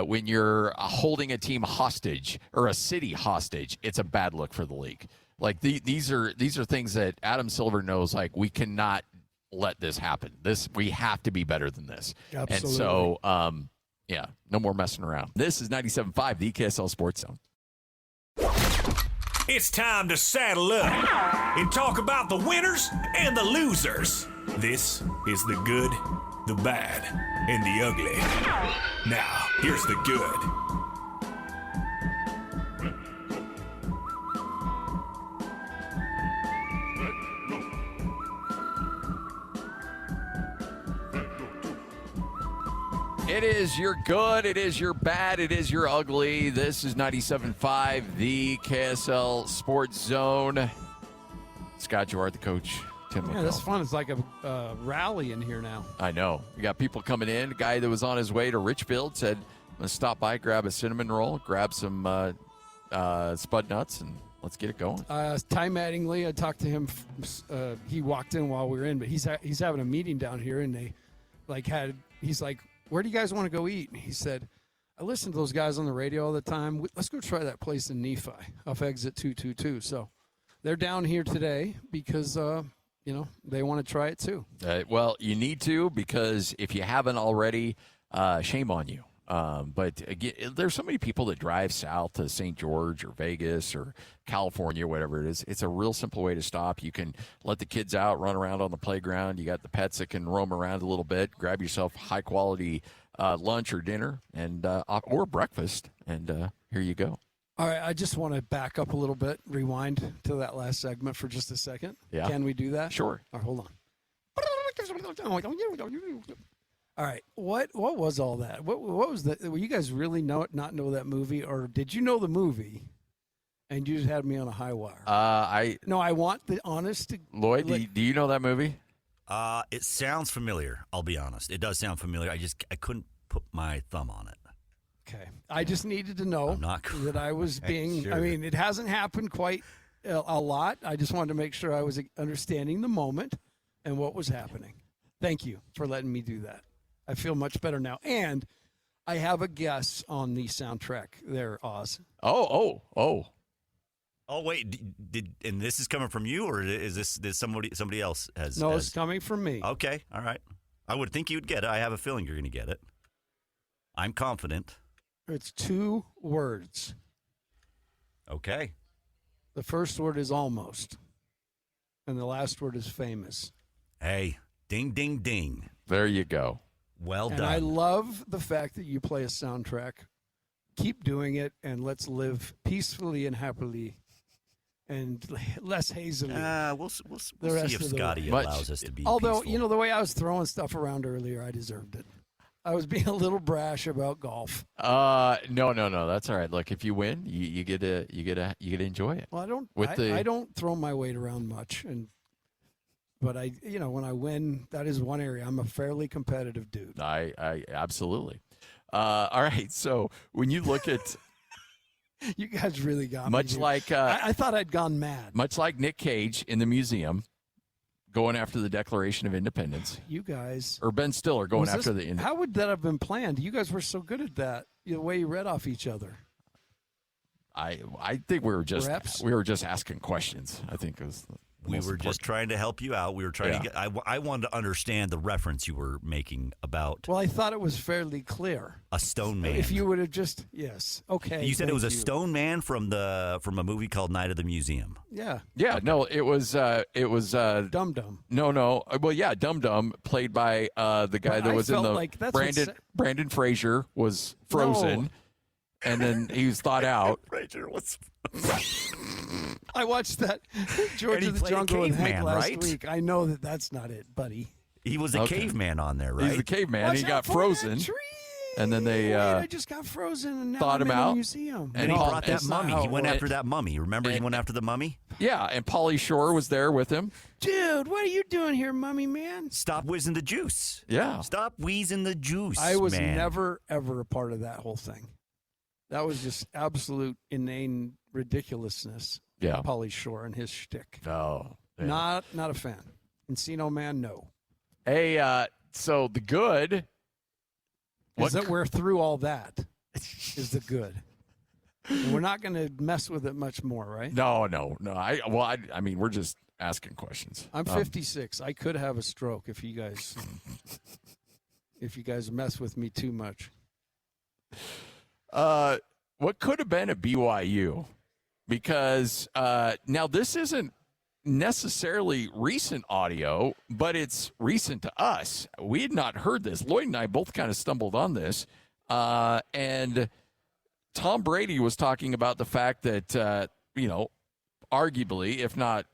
[SPEAKER 3] When you're holding a team hostage or a city hostage, it's a bad look for the league. Like these are things that Adam Silver knows. Like we cannot let this happen. We have to be better than this.
[SPEAKER 4] Absolutely.
[SPEAKER 3] And so, no more messing around. This is 97.5, the KSL Sports Zone.
[SPEAKER 1] It's time to saddle up and talk about the winners and the losers. This is the good, the bad, and the ugly. Now, here's the good.
[SPEAKER 3] It is your good, it is your bad, it is your ugly. This is 97.5, the KSL Sports Zone. Scott Garrard, the coach. Tim
[SPEAKER 4] Yeah,
[SPEAKER 3] LaComb.
[SPEAKER 4] that's fun. It's like a rally in here now.
[SPEAKER 3] I know. We got people coming in. A guy that was on his way to Richfield said, I'm going to stop by, grab a cinnamon roll, grab some spud nuts, and let's get it going.
[SPEAKER 4] Ty Mattingly, I talked to him. He walked in while we were in, but he's having a meeting down here, and they he's like, where do you guys want to go eat? And he said, I listen to those guys on the radio all the time. Let's go try that place in Nephi off exit 222. So they're down here today because, they want to try it too.
[SPEAKER 3] Well, you need to, because if you haven't already, shame on you. But again, there's so many people that drive south to St. George or Vegas or California, whatever it is. It's a real simple way to stop. You can let the kids out, run around on the playground. You got the pets that can roam around a little bit. Grab yourself high quality lunch or dinner and or breakfast. And here you go.
[SPEAKER 4] All right, I just want to back up a little bit, rewind to that last segment for just a second.
[SPEAKER 3] Yeah.
[SPEAKER 4] Can we do that?
[SPEAKER 3] Sure.
[SPEAKER 4] All right, hold on. All right, what was all that? What was that? Were you guys really not know that movie, or did you know the movie, and you just had me on a high wire? I want the honest.
[SPEAKER 3] Lloyd, do you know that movie?
[SPEAKER 5] It sounds familiar. I'll be honest. It does sound familiar. I couldn't put my thumb on it.
[SPEAKER 4] Okay, I just needed to know that I was being.
[SPEAKER 5] Sure.
[SPEAKER 4] I mean, it hasn't happened quite a lot. I just wanted to make sure I was understanding the moment and what was happening. Thank you for letting me do that. I feel much better now, and I have a guess on the soundtrack there, Oz.
[SPEAKER 3] Oh!
[SPEAKER 5] Oh wait, and this is coming from you, or is this somebody else has?
[SPEAKER 4] No, it's coming from me.
[SPEAKER 5] Okay, all right. I would think you'd get it. I have a feeling you're going to get it. I'm confident.
[SPEAKER 4] It's 2 words.
[SPEAKER 5] Okay.
[SPEAKER 4] The first word is almost, and the last word is famous.
[SPEAKER 5] Hey, ding, ding, ding.
[SPEAKER 3] There you go.
[SPEAKER 5] Well
[SPEAKER 4] and
[SPEAKER 5] done.
[SPEAKER 4] I love the fact that you play a soundtrack. Keep doing it, and let's live peacefully and happily, and less hazily.
[SPEAKER 5] We'll see if Scotty allows us to be.
[SPEAKER 4] Although,
[SPEAKER 5] peaceful.
[SPEAKER 4] the way I was throwing stuff around earlier, I deserved it. I was being a little brash about golf.
[SPEAKER 3] No. That's all right. Look, if you win, you get to enjoy it.
[SPEAKER 4] Well, I don't throw my weight around much, but when I win, that is one area. I'm a fairly competitive dude.
[SPEAKER 3] I absolutely. All right. So when you look at,
[SPEAKER 4] you guys really got
[SPEAKER 3] much
[SPEAKER 4] me.
[SPEAKER 3] like
[SPEAKER 4] I thought I'd gone mad.
[SPEAKER 3] Much like Nick Cage in the museum, going after the Declaration of Independence.
[SPEAKER 4] You guys,
[SPEAKER 3] or Ben Stiller going after the.
[SPEAKER 4] How would that have been planned? You guys were so good at that. The way you read off each other.
[SPEAKER 3] I think we were just asking questions. I think it was.
[SPEAKER 5] We were just trying to help you out. We were trying to get. I wanted to understand the reference you were making about.
[SPEAKER 4] Well, I thought it was fairly clear.
[SPEAKER 5] A stone man.
[SPEAKER 4] If you would have just okay.
[SPEAKER 5] You said it was a stone man from a movie called Night of the Museum.
[SPEAKER 4] Yeah.
[SPEAKER 3] Yeah. Okay. No, it was
[SPEAKER 4] Dum Dum.
[SPEAKER 3] No. Well, yeah, Dum Dum, played by the guy that was in the Brandon Fraser was Frozen. No. And then he was thought out.
[SPEAKER 5] Fraser was.
[SPEAKER 4] I watched that George of the Jungle and Hank last week. I know that's not it, buddy.
[SPEAKER 5] He was a caveman on there, right?
[SPEAKER 3] He's the caveman. He got frozen. And then they
[SPEAKER 4] I just got frozen and now
[SPEAKER 3] thought
[SPEAKER 4] I'm
[SPEAKER 3] him
[SPEAKER 4] in
[SPEAKER 3] out.
[SPEAKER 4] a museum.
[SPEAKER 5] And he brought that mummy. He went after that mummy. Remember he went after the mummy?
[SPEAKER 3] Yeah, and Pauly Shore was there with him.
[SPEAKER 4] Dude, what are you doing here, mummy man?
[SPEAKER 5] Stop whizzing the juice.
[SPEAKER 3] Yeah.
[SPEAKER 5] Stop wheezing the juice,
[SPEAKER 4] I was never, ever a part of that whole thing. That was just absolute inane ridiculousness.
[SPEAKER 3] Yeah.
[SPEAKER 4] Pauly Shore and his shtick.
[SPEAKER 3] Oh. Yeah.
[SPEAKER 4] Not a fan. Encino Man, no.
[SPEAKER 3] Hey, so the good
[SPEAKER 4] is that we're through all that is the good. And we're not going to mess with it much more, right?
[SPEAKER 3] No. I mean, we're just asking questions.
[SPEAKER 4] I'm 56. I could have a stroke if you guys mess with me too much.
[SPEAKER 3] What could have been a BYU? Because now this isn't necessarily recent audio, but it's recent to us. We had not heard this. Lloyd and I both kind of stumbled on this. And Tom Brady was talking about the fact that, arguably, if not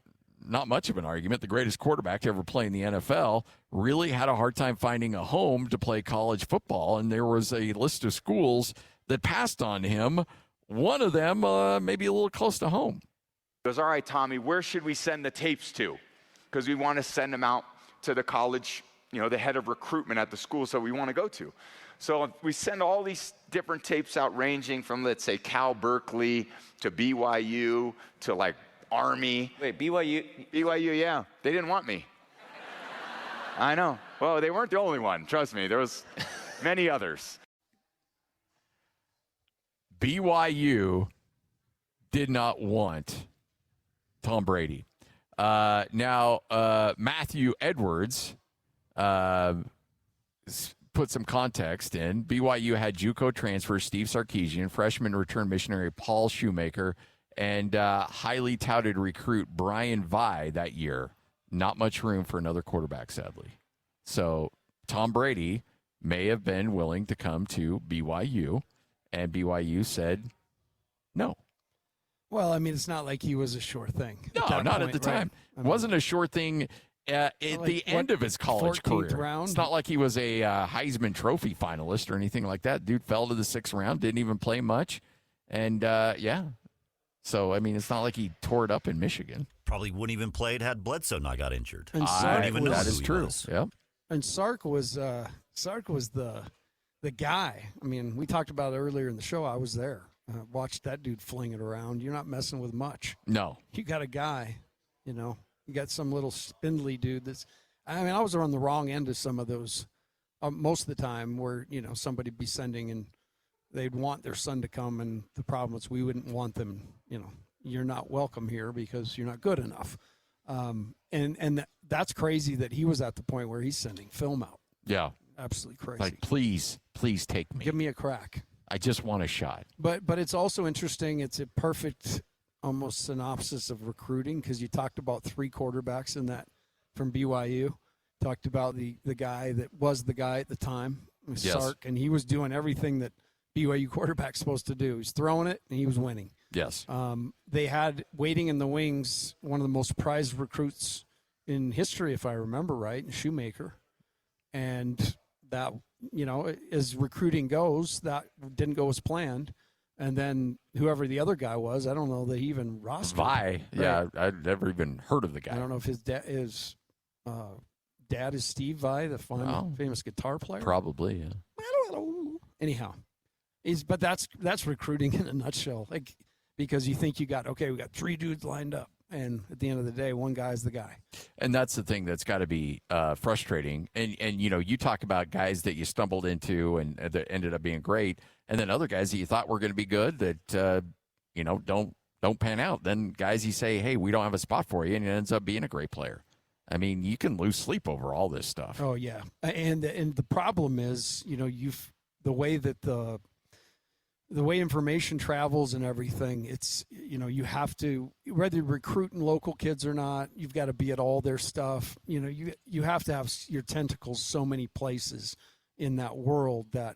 [SPEAKER 3] much of an argument, the greatest quarterback to ever play in the NFL really had a hard time finding a home to play college football. And there was a list of schools that passed on him. One of them maybe a little close to home.
[SPEAKER 7] He goes, all right, Tommy, where should we send the tapes to? Because we want to send them out to the college, the head of recruitment at the schools that we want to go to. So we send all these different tapes out ranging from, let's say, Cal Berkeley to BYU to, like, Army.
[SPEAKER 8] Wait, BYU?
[SPEAKER 7] BYU, yeah. They didn't want me. I know. Well, they weren't the only one. Trust me. There was many others.
[SPEAKER 3] BYU did not want Tom Brady. Now, Matthew Edwards put some context in. BYU had JUCO transfer Steve Sarkisian, freshman return missionary Paul Shoemaker, and highly touted recruit Brian Vi that year. Not much room for another quarterback, sadly. So Tom Brady may have been willing to come to BYU, and BYU said no.
[SPEAKER 4] Well, I mean, it's not like he was a sure thing.
[SPEAKER 3] No, not at the time. It wasn't a sure thing at the end of his college career.
[SPEAKER 4] Round?
[SPEAKER 3] It's not like he was a Heisman Trophy finalist or anything like that. Dude fell to the 6th round, didn't even play much. And, yeah. So, I mean, it's not like he tore it up in Michigan.
[SPEAKER 5] Probably wouldn't even played had Bledsoe not got injured.
[SPEAKER 4] And
[SPEAKER 3] That is true. Yep.
[SPEAKER 4] And Sark was the guy. I mean, we talked about it earlier in the show. I was there. Watched that dude fling it around. You're not messing with much.
[SPEAKER 3] No.
[SPEAKER 4] You got a guy, you got some little spindly dude that's – I mean, I was on the wrong end of some of those most of the time where, somebody'd be sending and they'd want their son to come, and the problem is we wouldn't want them, you're not welcome here because you're not good enough. And that's crazy that he was at the point where he's sending film out.
[SPEAKER 3] Yeah.
[SPEAKER 4] Absolutely crazy.
[SPEAKER 3] Like, please take me.
[SPEAKER 4] Give me a crack.
[SPEAKER 3] I just want a shot.
[SPEAKER 4] But it's also interesting. It's a perfect almost synopsis of recruiting because you talked about 3 quarterbacks in that from BYU. Talked about the guy that was the guy at the time, Sark, and he was doing everything that BYU quarterback's supposed to do. He's throwing it, and he was winning.
[SPEAKER 3] Yes.
[SPEAKER 4] They had waiting in the wings one of the most prized recruits in history, if I remember right, Shoemaker. And that, as recruiting goes, that didn't go as planned. And then whoever the other guy was, I don't know that he even rostered.
[SPEAKER 3] Vi. Yeah, I'd never even heard of the guy.
[SPEAKER 4] I don't know if his dad is Steve Vai, the famous guitar player.
[SPEAKER 3] Probably, yeah.
[SPEAKER 4] Anyhow, but that's recruiting in a nutshell. Like, because you think we got 3 dudes lined up, and at the end of the day, one guy's the guy.
[SPEAKER 3] And that's the thing that's got to be frustrating. And you talk about guys that you stumbled into and that ended up being great, and then other guys that you thought were going to be good that don't pan out. Then guys you say, hey, we don't have a spot for you, and it ends up being a great player. I mean, you can lose sleep over all this stuff.
[SPEAKER 4] Oh yeah, and the problem is, the way that the way information travels and everything, it's, you have to, whether you're recruiting local kids or not, you've got to be at all their stuff. You have to have your tentacles so many places in that world that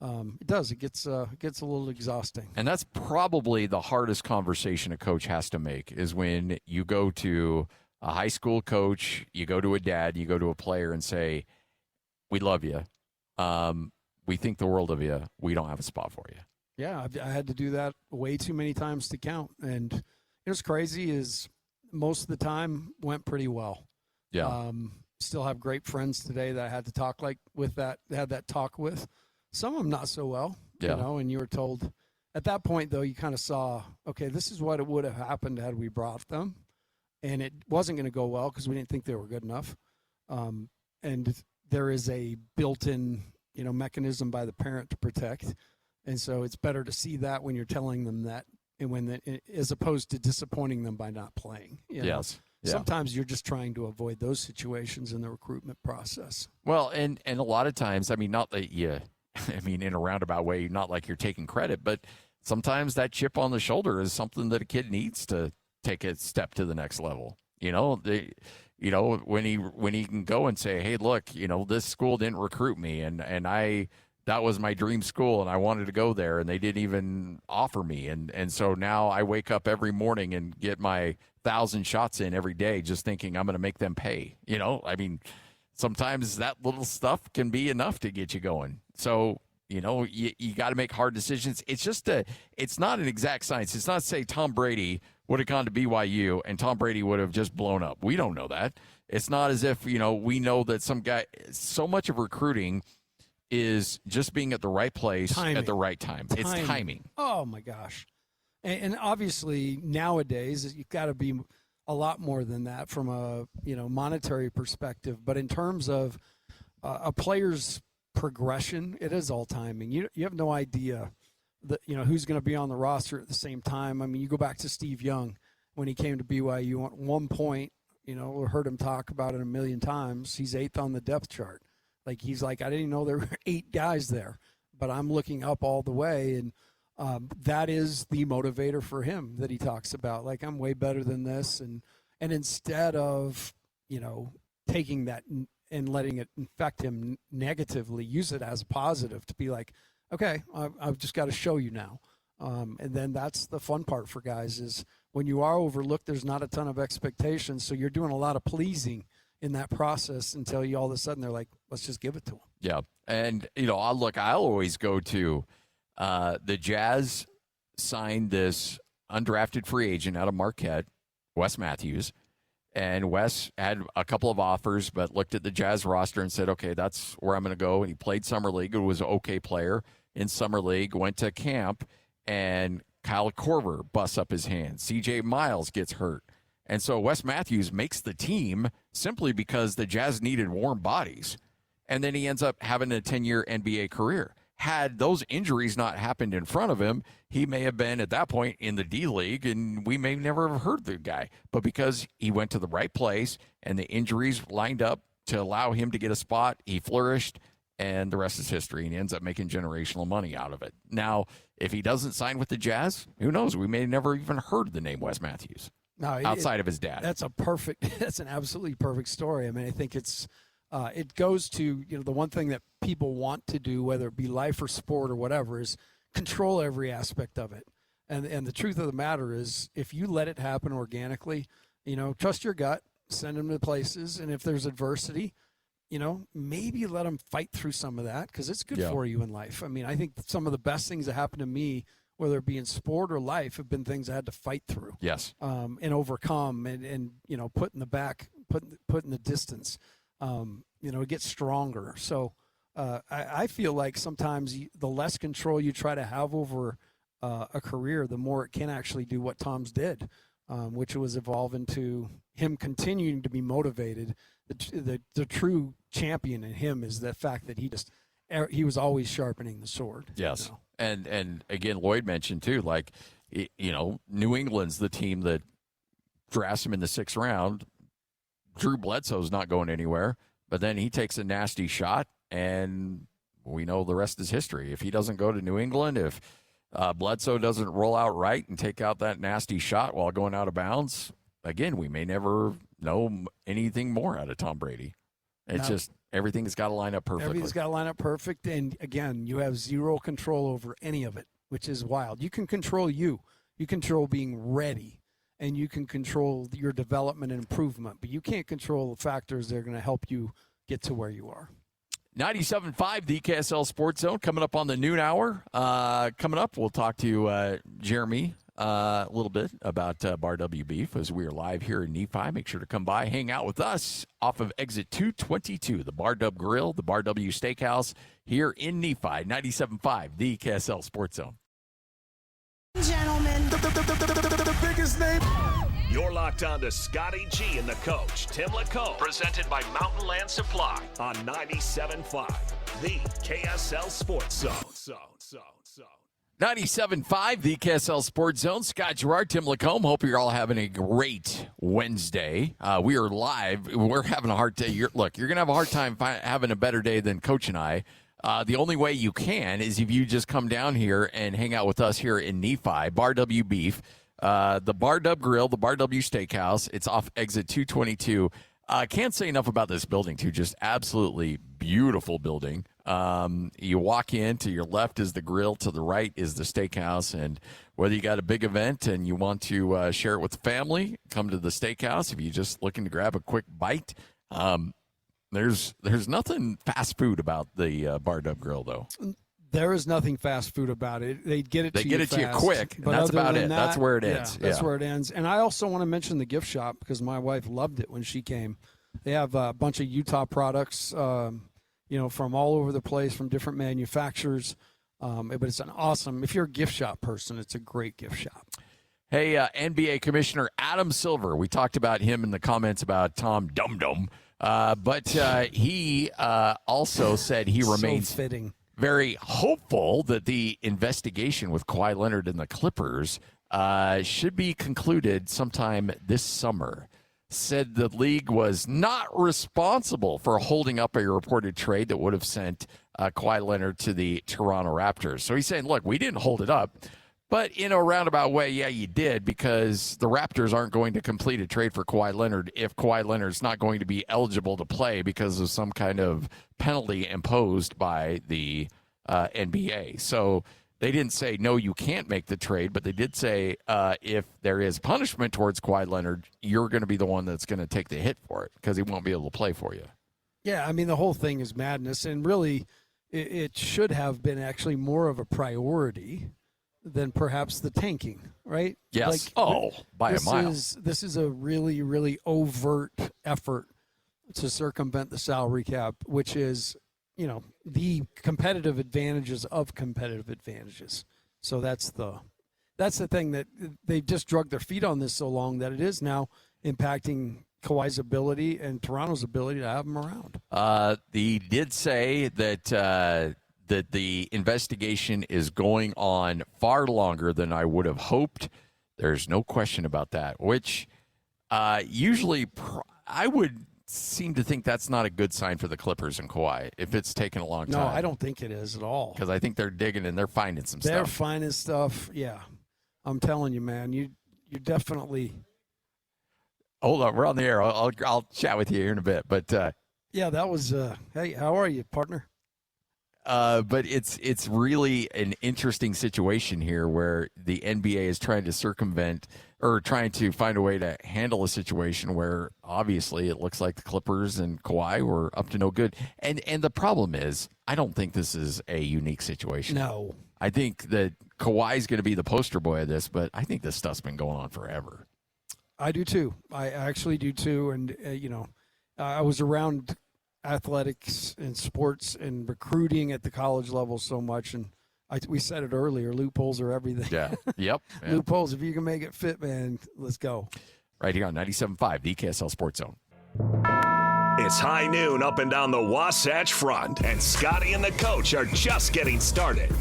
[SPEAKER 4] it gets a little exhausting.
[SPEAKER 3] And that's probably the hardest conversation a coach has to make is when you go to a high school coach, you go to a dad, you go to a player and say, we love you. We think the world of you. We don't have a spot for you.
[SPEAKER 4] Yeah, I had to do that way too many times to count. And what's crazy is most of the time went pretty well.
[SPEAKER 3] Yeah.
[SPEAKER 4] Still have great friends today that I had to talk had that talk with. Some of them not so well, and you were told at that point, though, you kind of saw, okay, this is what it would have happened had we brought them. And it wasn't going to go well because we didn't think they were good enough. And there is a built-in, mechanism by the parent to protect. And so it's better to see that when you're telling them that, and as opposed to disappointing them by not playing.
[SPEAKER 3] Yes. Yeah.
[SPEAKER 4] Sometimes you're just trying to avoid those situations in the recruitment process.
[SPEAKER 3] Well, and a lot of times, I mean, not that in a roundabout way, not like you're taking credit, but sometimes that chip on the shoulder is something that a kid needs to take a step to the next level. When he can go and say, hey, look, this school didn't recruit me, and that was my dream school, and I wanted to go there, and they didn't even offer me. And so now I wake up every morning and get my 1,000 shots in every day just thinking I'm going to make them pay. I mean, sometimes that little stuff can be enough to get you going. So, you got to make hard decisions. It's just it's not an exact science. It's not to say Tom Brady would have gone to BYU and Tom Brady would have just blown up. We don't know that. It's not as if, we know that some guy, so much of recruiting is just being at the right place at the right time. It's timing.
[SPEAKER 4] Oh my gosh. And obviously nowadays you've got to be a lot more than that from a, monetary perspective. But in terms of a player's progression, it is all timing. You have no idea that, who's going to be on the roster at the same time. I mean, you go back to Steve Young when he came to BYU at one point, heard him talk about it a million times. He's 8th on the depth chart. Like, he's like, I didn't know there were 8 guys there, but I'm looking up all the way. And that is the motivator for him that he talks about. Like, I'm way better than this. And instead of, taking that and letting it infect him negatively, use it as a positive to be like, okay, I've just got to show you now. And then that's the fun part for guys is when you are overlooked, there's not a ton of expectations. So you're doing a lot of pleasing in that process until you all of a sudden they're like, let's just give it to them.
[SPEAKER 2] Yeah.
[SPEAKER 3] And, I always go to the Jazz signed this undrafted free agent out of Marquette, Wes Matthews. And Wes had a couple of offers, but looked at the Jazz roster and said, okay, that's where I'm going to go. And he played Summer League. It was an okay player in Summer League, went to camp, and Kyle Korver busts up his hand. C.J. Miles gets hurt. And so Wes Matthews makes the team simply because the Jazz needed warm bodies. And then he ends up having a 10-year NBA career. Had those injuries not happened in front of him, he may have been at that point in the D League, and we may never have heard the guy. But because he went to the right place and the injuries lined up to allow him to get a spot, he flourished, and the rest is history, and he ends up making generational money out of it. Now, if he doesn't sign with the Jazz, who knows? We may have never even heard the name Wes Matthews outside of his dad.
[SPEAKER 4] That's an absolutely perfect story. I mean, I think it goes to, the one thing that people want to do, whether it be life or sport or whatever, is control every aspect of it. And the truth of the matter is, if you let it happen organically, trust your gut, send them to places. And if there's adversity, maybe let them fight through some of that because it's good for you in life. I mean, I think some of the best things that happened to me, whether it be in sport or life, have been things I had to fight through.
[SPEAKER 3] Yes.
[SPEAKER 4] And overcome and put in the back, put in the distance. It gets stronger. So I feel like sometimes the less control you try to have over a career, the more it can actually do what Tom's did, which was evolve into him continuing to be motivated. The true champion in him is the fact that he was always sharpening the sword.
[SPEAKER 3] Yes. And again, Lloyd mentioned too, like, New England's the team that drafts him in the 6th round. Drew Bledsoe's not going anywhere, but then he takes a nasty shot, and we know the rest is history. If he doesn't go to New England, if Bledsoe doesn't roll out right and take out that nasty shot while going out of bounds, again, we may never know anything more out of Tom Brady. It's just everything's got to line up perfectly.
[SPEAKER 4] Everything's got to line up perfect, and again, you have zero control over any of it, which is wild. You can control you. You control being ready. And you can control your development and improvement, but you can't control the factors that are going to help you get to where you are.
[SPEAKER 3] 97.5, the KSL Sports Zone, coming up on the noon hour. Coming up, we'll talk to Jeremy a little bit about Bar W Beef as we are live here in Nephi. Make sure to come by, hang out with us off of exit 222, the Bar W Grill, the Bar W Steakhouse here in Nephi. 97.5, the KSL Sports Zone.
[SPEAKER 8] Gentlemen, the biggest name.
[SPEAKER 1] You're locked on to Scotty G and the coach, Tim LaComb, presented by Mountain Land Supply on 97.5, the KSL Sports Zone.
[SPEAKER 3] 97.5, the KSL Sports Zone. Scott Garrard, Tim LaComb. Hope you're all having a great Wednesday. We are live. We're having a hard day. You're going to have a hard time having a better day than Coach and I. The only way you can is if you just come down here and hang out with us here in Nephi. Bar W Beef, the Bar W Grill, the Bar W Steakhouse. It's off exit 222. Can't say enough about this building, too. Just absolutely beautiful building. You walk in, to your left is the grill, to the right is the steakhouse. And whether you got a big event and you want to share it with the family, come to the steakhouse. If you're just looking to grab a quick bite, there's nothing fast food about the Bar Dub Grill, though.
[SPEAKER 4] There is nothing fast food about it. They get it to you
[SPEAKER 3] quick, and that's about it. That's where it ends.
[SPEAKER 4] That's where it ends. And I also want to mention the gift shop because my wife loved it when she came. They have a bunch of Utah products, from all over the place, from different manufacturers. But it's an awesome, if you're a gift shop person, it's a great gift shop.
[SPEAKER 3] Hey, NBA Commissioner Adam Silver, we talked about him in the comments about Tom Dum Dum. But he also said he remains very hopeful that the investigation with Kawhi Leonard and the Clippers should be concluded sometime this summer. Said the league was not responsible for holding up a reported trade that would have sent Kawhi Leonard to the Toronto Raptors. So he's saying, look, we didn't hold it up, But in a roundabout way, yeah, you did, because the Raptors aren't going to complete a trade for Kawhi Leonard if Kawhi Leonard's not going to be eligible to play because of some kind of penalty imposed by the NBA. So they didn't say, no, you can't make the trade, but they did say if there is punishment towards Kawhi Leonard, you're going to be the one that's going to take the hit for it because he won't be able to play for you.
[SPEAKER 4] Yeah, I mean, the whole thing is madness, and really it should have been actually more of a priority than perhaps the tanking, right?
[SPEAKER 3] Yes. By a mile.
[SPEAKER 4] This is a really, really overt effort to circumvent the salary cap, which is, the competitive advantages of competitive advantages. So that's the thing that they've just drugged their feet on this so long that it is now impacting Kawhi's ability and Toronto's ability to have him around.
[SPEAKER 3] He did say that that the investigation is going on far longer than I would have hoped. There's no question about that, which usually I would seem to think that's not a good sign for the Clippers and Kawhi if it's taken a long time.
[SPEAKER 4] No, I don't think it is at all.
[SPEAKER 3] Because I think they're digging and they're finding some stuff.
[SPEAKER 4] They're finding stuff, yeah. I'm telling you, man, you definitely...
[SPEAKER 3] Hold on, we're on the air. I'll chat with you here in a bit. But
[SPEAKER 4] yeah, that was. Hey, how are you, partner?
[SPEAKER 3] But it's really an interesting situation here where the NBA is trying to circumvent or trying to find a way to handle a situation where obviously it looks like the Clippers and Kawhi were up to no good. And the problem is, I don't think this is a unique situation.
[SPEAKER 4] No,
[SPEAKER 3] I think that Kawhi's going to be the poster boy of this, but I think this stuff's been going on forever.
[SPEAKER 4] I do too. I actually do too. And, I was around athletics and sports and recruiting at the college level so much. And we said it earlier, loopholes are everything.
[SPEAKER 3] Yeah. Yep. Yeah.
[SPEAKER 4] Loopholes, if you can make it fit, man, let's go.
[SPEAKER 3] Right here on 97.5, the KSL Sports Zone.
[SPEAKER 1] It's high noon up and down the Wasatch Front, and Scotty and the coach are just getting started.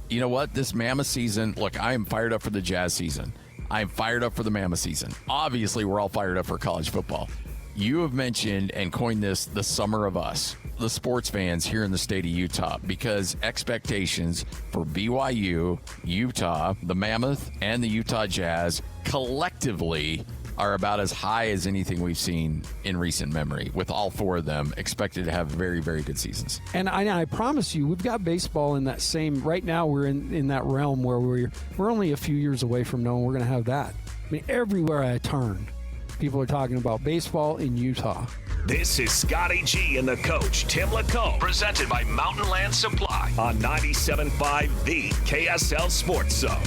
[SPEAKER 3] You know what? This Mammoth season, look, I am fired up for the Jazz season. I'm fired up for the Mammoth season. Obviously, we're all fired up for college football. You have mentioned and coined this the summer of us, the sports fans here in the state of Utah, because expectations for BYU, Utah, the Mammoth, and the Utah Jazz collectively are about as high as anything we've seen in recent memory, with all four of them expected to have very, very good seasons.
[SPEAKER 4] And I promise you, we've got baseball in that same, right now we're in that realm where we're only a few years away from knowing we're going to have that. I mean, everywhere I turn, people are talking about baseball in Utah.
[SPEAKER 1] This is Scotty G and the coach, Tim LaComb, presented by Mountain Land Supply on 97.5, the KSL Sports Zone.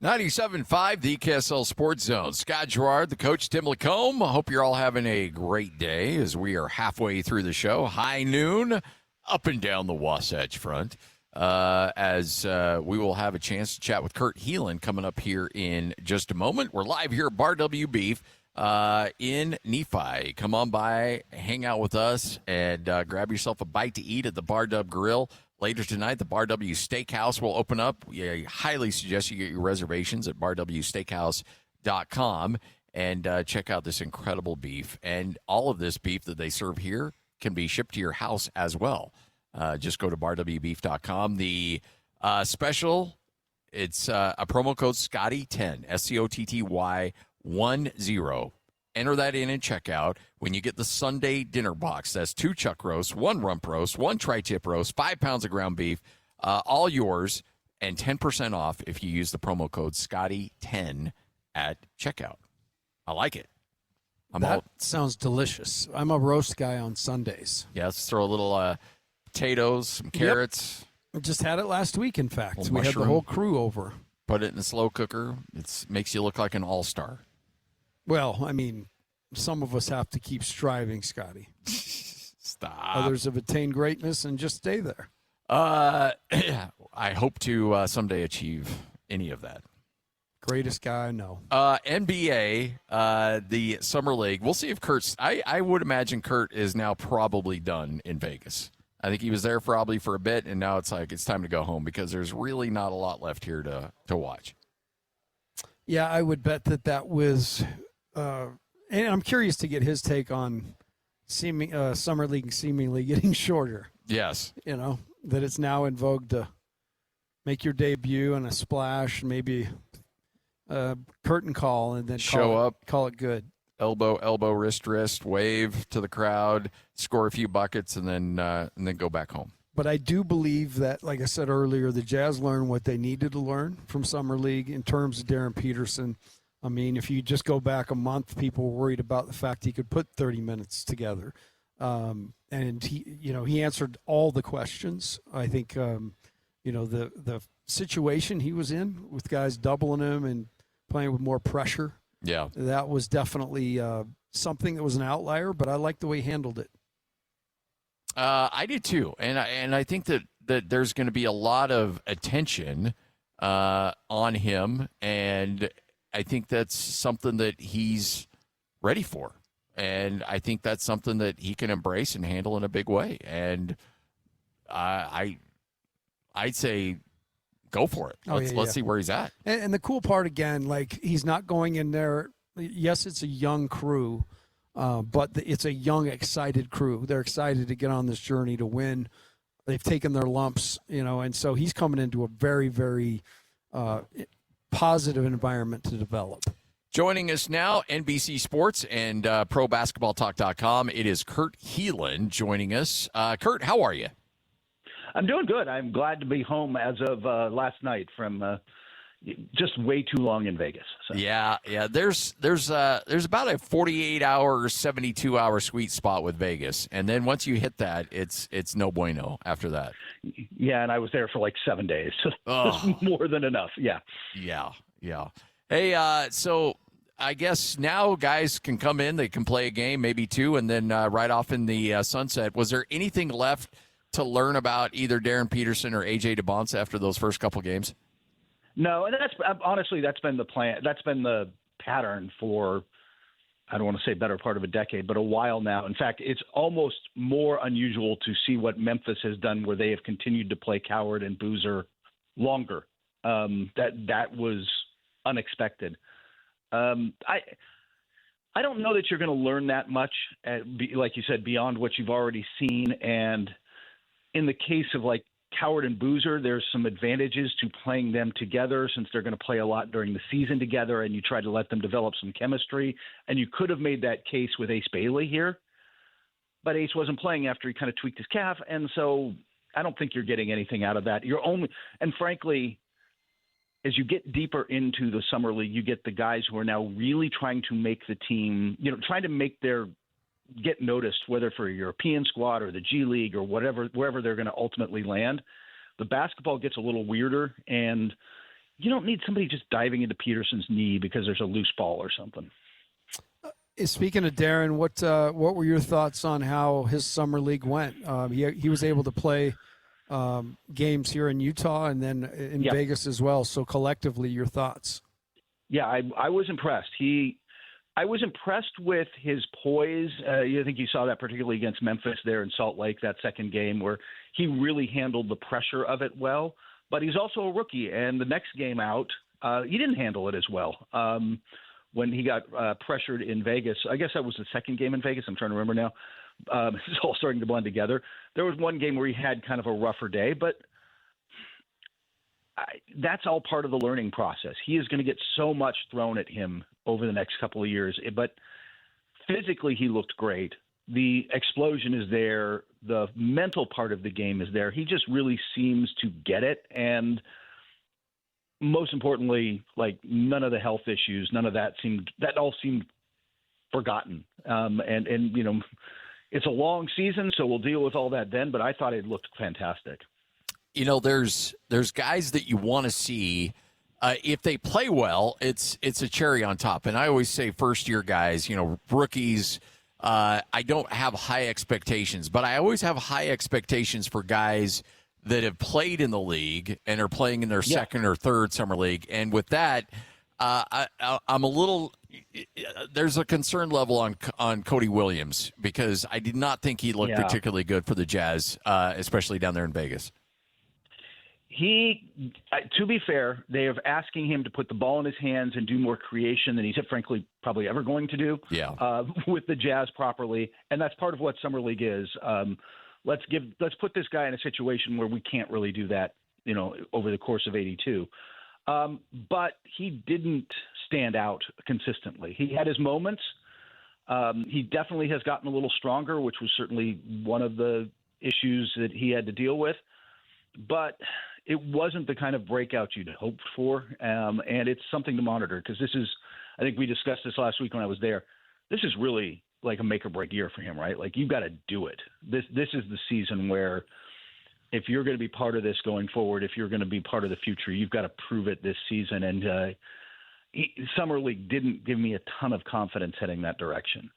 [SPEAKER 3] 97.5, the KSL Sports Zone. Scott Garrard, the coach, Tim LaComb. I hope you're all having a great day as we are halfway through the show. High noon, up and down the Wasatch Front. As we will have a chance to chat with Kurt Helin coming up here in just a moment. We're live here at Bar W Beef in Nephi. Come on by, hang out with us, and grab yourself a bite to eat at the Bar W Grill. Later tonight, the Bar W Steakhouse will open up. I highly suggest you get your reservations at barwsteakhouse.com and check out this incredible beef. And all of this beef that they serve here can be shipped to your house as well. Just go to barwbeef.com. The special, it's a promo code Scotty10, SCOTTY10. Enter that in and check out when you get the Sunday dinner box. That's 2 chuck roasts, 1 rump roast, 1 tri-tip roast, 5 pounds of ground beef, all yours, and 10% off if you use the promo code Scotty10 at checkout. I like it.
[SPEAKER 4] Sounds delicious. I'm a roast guy on Sundays.
[SPEAKER 3] Yeah, let's throw a little potatoes, some carrots.
[SPEAKER 4] Yep. Just had it last week, in fact. We
[SPEAKER 3] mushroom.
[SPEAKER 4] had the whole crew over.
[SPEAKER 3] Put it in a slow cooker. It makes you look like an all-star.
[SPEAKER 4] Well, I mean, some of us have to keep striving, Scotty.
[SPEAKER 3] Stop.
[SPEAKER 4] Others have attained greatness and just stay there.
[SPEAKER 3] I hope to someday achieve any of that.
[SPEAKER 4] Greatest guy I know.
[SPEAKER 3] NBA, the Summer League. We'll see if Kurt's. I would imagine Kurt is now probably done in Vegas. I think he was there probably for a bit, and now it's time to go home because there's really not a lot left here to watch.
[SPEAKER 4] Yeah, I would bet that was. And I'm curious to get his take on Summer League seemingly getting shorter.
[SPEAKER 3] Yes.
[SPEAKER 4] That it's now in vogue to make your debut and a splash, maybe a curtain call, and then call it good.
[SPEAKER 3] Elbow, wrist, wave to the crowd, score a few buckets, and then go back home.
[SPEAKER 4] But I do believe that, like I said earlier, the Jazz learned what they needed to learn from Summer League in terms of Darren Peterson. I mean, if you just go back a month, people were worried about the fact he could put 30 minutes together. And he answered all the questions. I think, the situation he was in with guys doubling him and playing with more pressure.
[SPEAKER 3] Yeah.
[SPEAKER 4] That was definitely something that was an outlier, but I like the way he handled it.
[SPEAKER 3] I do too, and I think that there's going to be a lot of attention on him, and I think that's something that he's ready for, and I think that's something that he can embrace and handle in a big way. And I'd say go for it. Let's see where he's at.
[SPEAKER 4] And the cool part again, like he's not going in there. Yes, it's a young crew. But it's a young, excited crew. They're excited to get on this journey to win. They've taken their lumps, and so he's coming into a very, very positive environment to develop.
[SPEAKER 3] Joining us now, NBC Sports and ProBasketballTalk.com, it is Kurt Helin joining us. Kurt, how are you?
[SPEAKER 9] I'm doing good. I'm glad to be home as of last night from just way too long in Vegas. So.
[SPEAKER 3] Yeah. There's about a 48-hour, 72-hour sweet spot with Vegas, and then once you hit that, it's no bueno after that.
[SPEAKER 9] Yeah, and I was there for like 7 days. Oh. More than enough. Yeah.
[SPEAKER 3] Yeah. Hey, so I guess now guys can come in, they can play a game, maybe two, and then right off in the sunset. Was there anything left to learn about either Darren Peterson or AJ DeBonce after those first couple games?
[SPEAKER 9] No, and that's been the plan. That's been the pattern for, I don't want to say better part of a decade, but a while now. In fact, it's almost more unusual to see what Memphis has done, where they have continued to play Coward and Boozer longer. That was unexpected. I don't know that you're going to learn that much, like you said, beyond what you've already seen. And in the case of like Coward and Boozer, there's some advantages to playing them together since they're going to play a lot during the season together, and you try to let them develop some chemistry. And you could have made that case with Ace Bailey here, but Ace wasn't playing after he kind of tweaked his calf, and so I don't think you're getting anything out of that. And frankly, as you get deeper into the summer league, you get the guys who are now really trying to make the team, trying to get noticed, whether for a European squad or the G League or wherever they're going to ultimately land. The basketball gets a little weirder, and you don't need somebody just diving into Peterson's knee because there's a loose ball or something.
[SPEAKER 4] Speaking of Darren, what were your thoughts on how his summer league went? He was able to play games here in Utah and then in Vegas as well. So collectively, your thoughts?
[SPEAKER 9] Yeah, I was impressed. I was impressed with his poise. I think you saw that particularly against Memphis there in Salt Lake, that second game, where he really handled the pressure of it well. But he's also a rookie, and the next game out, he didn't handle it as well. When he got pressured in Vegas, I guess that was the second game in Vegas. I'm trying to remember now. It's all starting to blend together. There was one game where he had kind of a rougher day, but that's all part of the learning process. He is going to get so much thrown at him over the next couple of years, but physically he looked great. The explosion is there. The mental part of the game is there. He just really seems to get it. And most importantly, like none of the health issues, none of that all seemed forgotten. And it's a long season, so we'll deal with all that then, but I thought it looked fantastic.
[SPEAKER 3] There's guys that you want to see. If they play well, it's a cherry on top. And I always say first-year guys, rookies, I don't have high expectations. But I always have high expectations for guys that have played in the league and are playing in their second or third summer league. And with that, I'm a little – there's a concern level on Cody Williams because I did not think he looked particularly good for the Jazz, especially down there in Vegas.
[SPEAKER 9] To be fair, they are asking him to put the ball in his hands and do more creation than he's frankly probably ever going to do with the Jazz properly. And that's part of what Summer League is. Let's put this guy in a situation where we can't really do that over the course of 82. But he didn't stand out consistently. He had his moments. He definitely has gotten a little stronger, which was certainly one of the issues that he had to deal with. But it wasn't the kind of breakout you'd hoped for, and it's something to monitor because I think we discussed this last week when I was there. This is really like a make or break year for him, right? Like, you've got to do it. This is the season where if you're going to be part of this going forward, if you're going to be part of the future, you've got to prove it this season. And Summer League didn't give me a ton of confidence heading that direction.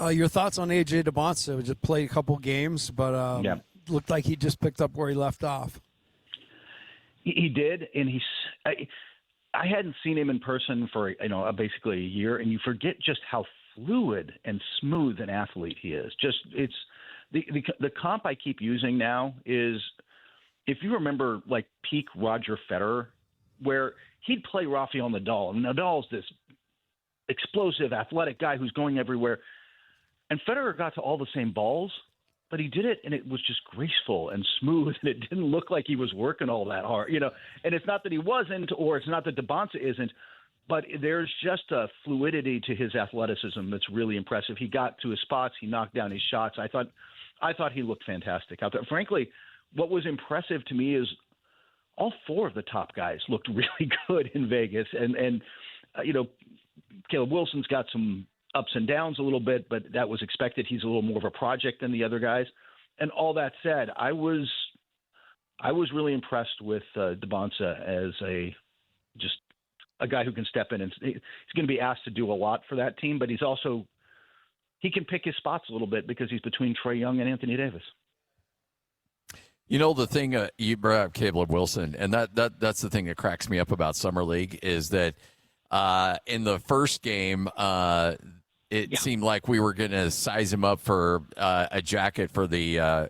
[SPEAKER 4] Your thoughts on A.J. DeBonsa? Just played a couple games, but looked like he just picked up where he left off.
[SPEAKER 9] He did, and I hadn't seen him in person for basically a year, and you forget just how fluid and smooth an athlete he is. It's the comp I keep using now is, if you remember, like peak Roger Federer, where he'd play Rafael Nadal, and Nadal's this explosive, athletic guy who's going everywhere, and Federer got to all the same balls, but he did it, and it was just graceful and smooth, and it didn't look like he was working all that hard, And it's not that he wasn't, or it's not that DeBonsa isn't, but there's just a fluidity to his athleticism that's really impressive. He got to his spots, he knocked down his shots. I thought he looked fantastic out there. Frankly, what was impressive to me is all four of the top guys looked really good in Vegas, and Caleb Wilson's got some ups and downs a little bit, but that was expected. He's a little more of a project than the other guys. And all that said, I was really impressed with DeBonsa as a guy who can step in, and he's going to be asked to do a lot for that team, but he can pick his spots a little bit because he's between Trae Young and Anthony Davis.
[SPEAKER 3] The thing you brought up, Caleb Wilson, and that's the thing that cracks me up about Summer League is that in the first game, it seemed like we were going to size him up for a jacket for the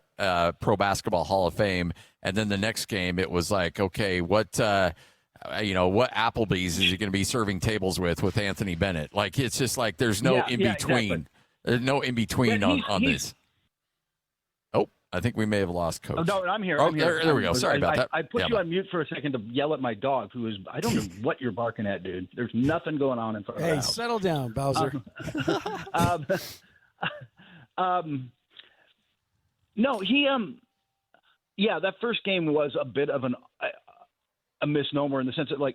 [SPEAKER 3] Pro Basketball Hall of Fame, and then the next game it was like, okay, what Applebee's is he going to be serving tables with Anthony Bennett? Like, it's just like there's no in between. Exactly. There's no in between on this. Oh, I think we may have lost Coach.
[SPEAKER 9] Oh, no, I'm here.
[SPEAKER 3] Oh,
[SPEAKER 9] I'm here.
[SPEAKER 3] There we go. Sorry about that.
[SPEAKER 9] I put you on mute for a second to yell at my dog, who is, I don't know what you're barking at, dude. There's nothing going on in front of the house.
[SPEAKER 4] Hey, settle down, Bowser.
[SPEAKER 9] No, that first game was a bit of a misnomer in the sense that,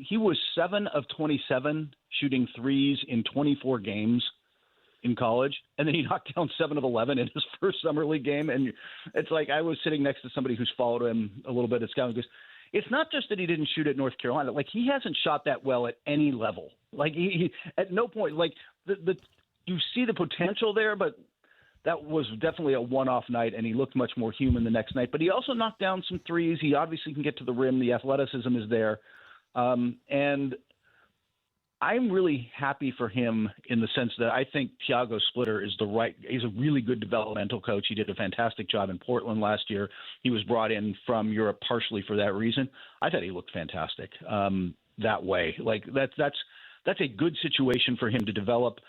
[SPEAKER 9] he was 7 of 27 shooting threes in 24 games in college, and then he knocked down 7 of 11 in his first Summer League game. And it's like I was sitting next to somebody who's followed him a little bit at Scouting, because it's not just that he didn't shoot at North Carolina. Like, he hasn't shot that well at any level. Like, he at no point, like, you see the potential there, but that was definitely a one-off night, and he looked much more human the next night. But he also knocked down some threes. He obviously can get to the rim. The athleticism is there. And I'm really happy for him in the sense that I think Thiago Splitter he's a really good developmental coach. He did a fantastic job in Portland last year. He was brought in from Europe partially for that reason. I thought he looked fantastic that way. Like, that's a good situation for him to develop.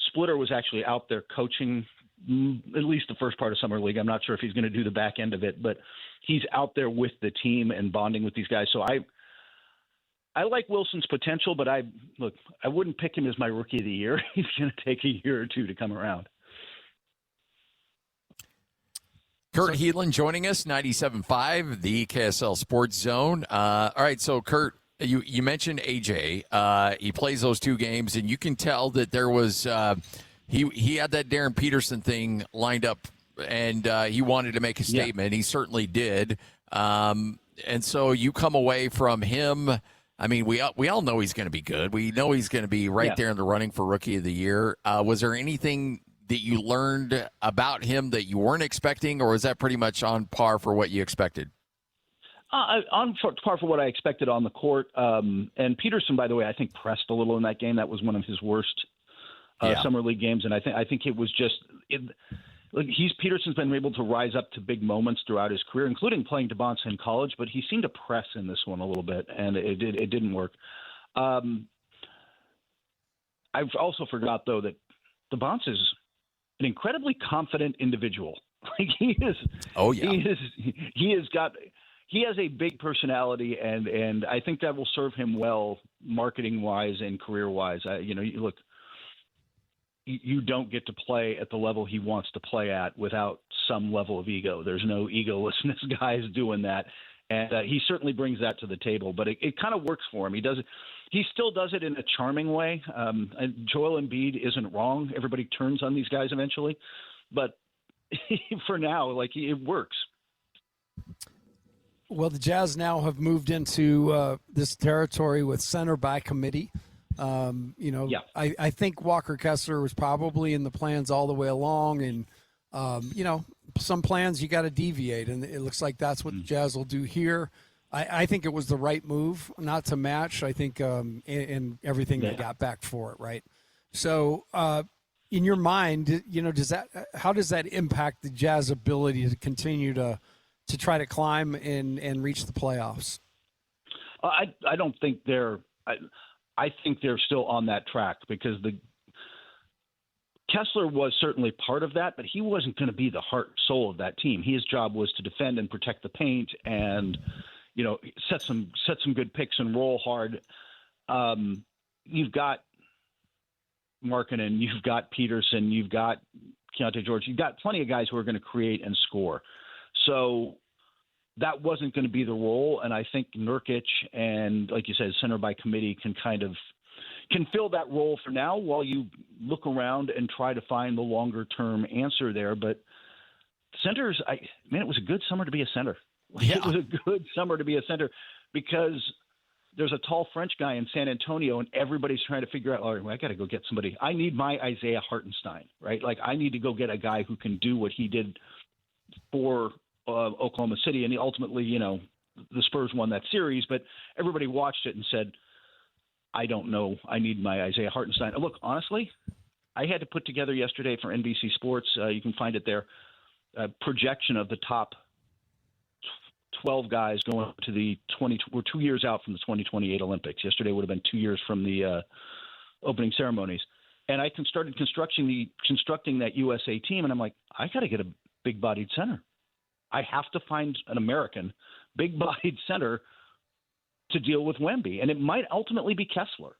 [SPEAKER 9] Splitter was actually out there coaching at least the first part of Summer League. I'm not sure if he's going to do the back end of it, but he's out there with the team and bonding with these guys. So I like Wilson's potential, but I wouldn't pick him as my rookie of the year. He's going to take a year or two to come around.
[SPEAKER 3] Kurt Helin joining us, 97.5, the KSL Sports Zone. All right, so Kurt, you mentioned AJ. He plays those 2 games, and you can tell that there was he had that Darren Peterson thing lined up, and he wanted to make a statement. Yeah. He certainly did. And so you come away from him. I mean, we all know he's going to be good. We know he's going to be right there in the running for Rookie of the Year. Was there anything that you learned about him that you weren't expecting, or was that pretty much on par for what you expected?
[SPEAKER 9] On par for what I expected on the court. And Peterson, by the way, I think pressed a little in that game. That was one of his worst Summer League games, and I think it was just Peterson's been able to rise up to big moments throughout his career, including playing DeBonsa in college, but he seemed to press in this one a little bit, and it didn't work. I also forgot, though, that DeBonsa is an incredibly confident individual. Like, he is. Oh yeah. He he has a big personality, and I think that will serve him well, marketing wise and career wise. Look, you don't get to play at the level he wants to play at without some level of ego. There's no egolessness guys doing that. And he certainly brings that to the table, but it kind of works for him. He does it. He still does it in a charming way. And Joel Embiid isn't wrong. Everybody turns on these guys eventually, but for now, it works.
[SPEAKER 4] Well, the Jazz now have moved into this territory with center by committee. I think Walker Kessler was probably in the plans all the way along, and some plans you got to deviate, and it looks like that's what the Jazz will do here. I think it was the right move, not to match. I think and everything they got back for it, right? So, in your mind, how does that impact the Jazz ability to continue to try to climb and reach the playoffs?
[SPEAKER 9] I don't think they're. I think they're still on that track because Kessler was certainly part of that, but he wasn't going to be the heart and soul of that team. His job was to defend and protect the paint and, set some good picks and roll hard. You've got Markkanen, you've got Peterson, you've got Keontae George, you've got plenty of guys who are going to create and score. So that wasn't going to be the role, and I think Nurkic and, like you said, center by committee can fill that role for now while you look around and try to find the longer-term answer there. But centers, it was a good summer to be a center.
[SPEAKER 3] Yeah.
[SPEAKER 9] It was a good summer to be a center because there's a tall French guy in San Antonio, and everybody's trying to figure out, all right, I got to go get somebody. I need my Isaiah Hartenstein, right? I need to go get a guy who can do what he did for Oklahoma City, and ultimately, the Spurs won that series, but everybody watched it and said, I don't know, I need my Isaiah Hartenstein. Look, honestly, I had to put together yesterday for NBC Sports, you can find it there, a projection of the top 12 guys going to we're 2 years out from the 2028 Olympics. Yesterday would have been 2 years from the opening ceremonies. And I started constructing that USA team, and I'm like, I got to get a big-bodied center. I have to find an American big-bodied center to deal with Wemby, and it might ultimately be Kessler.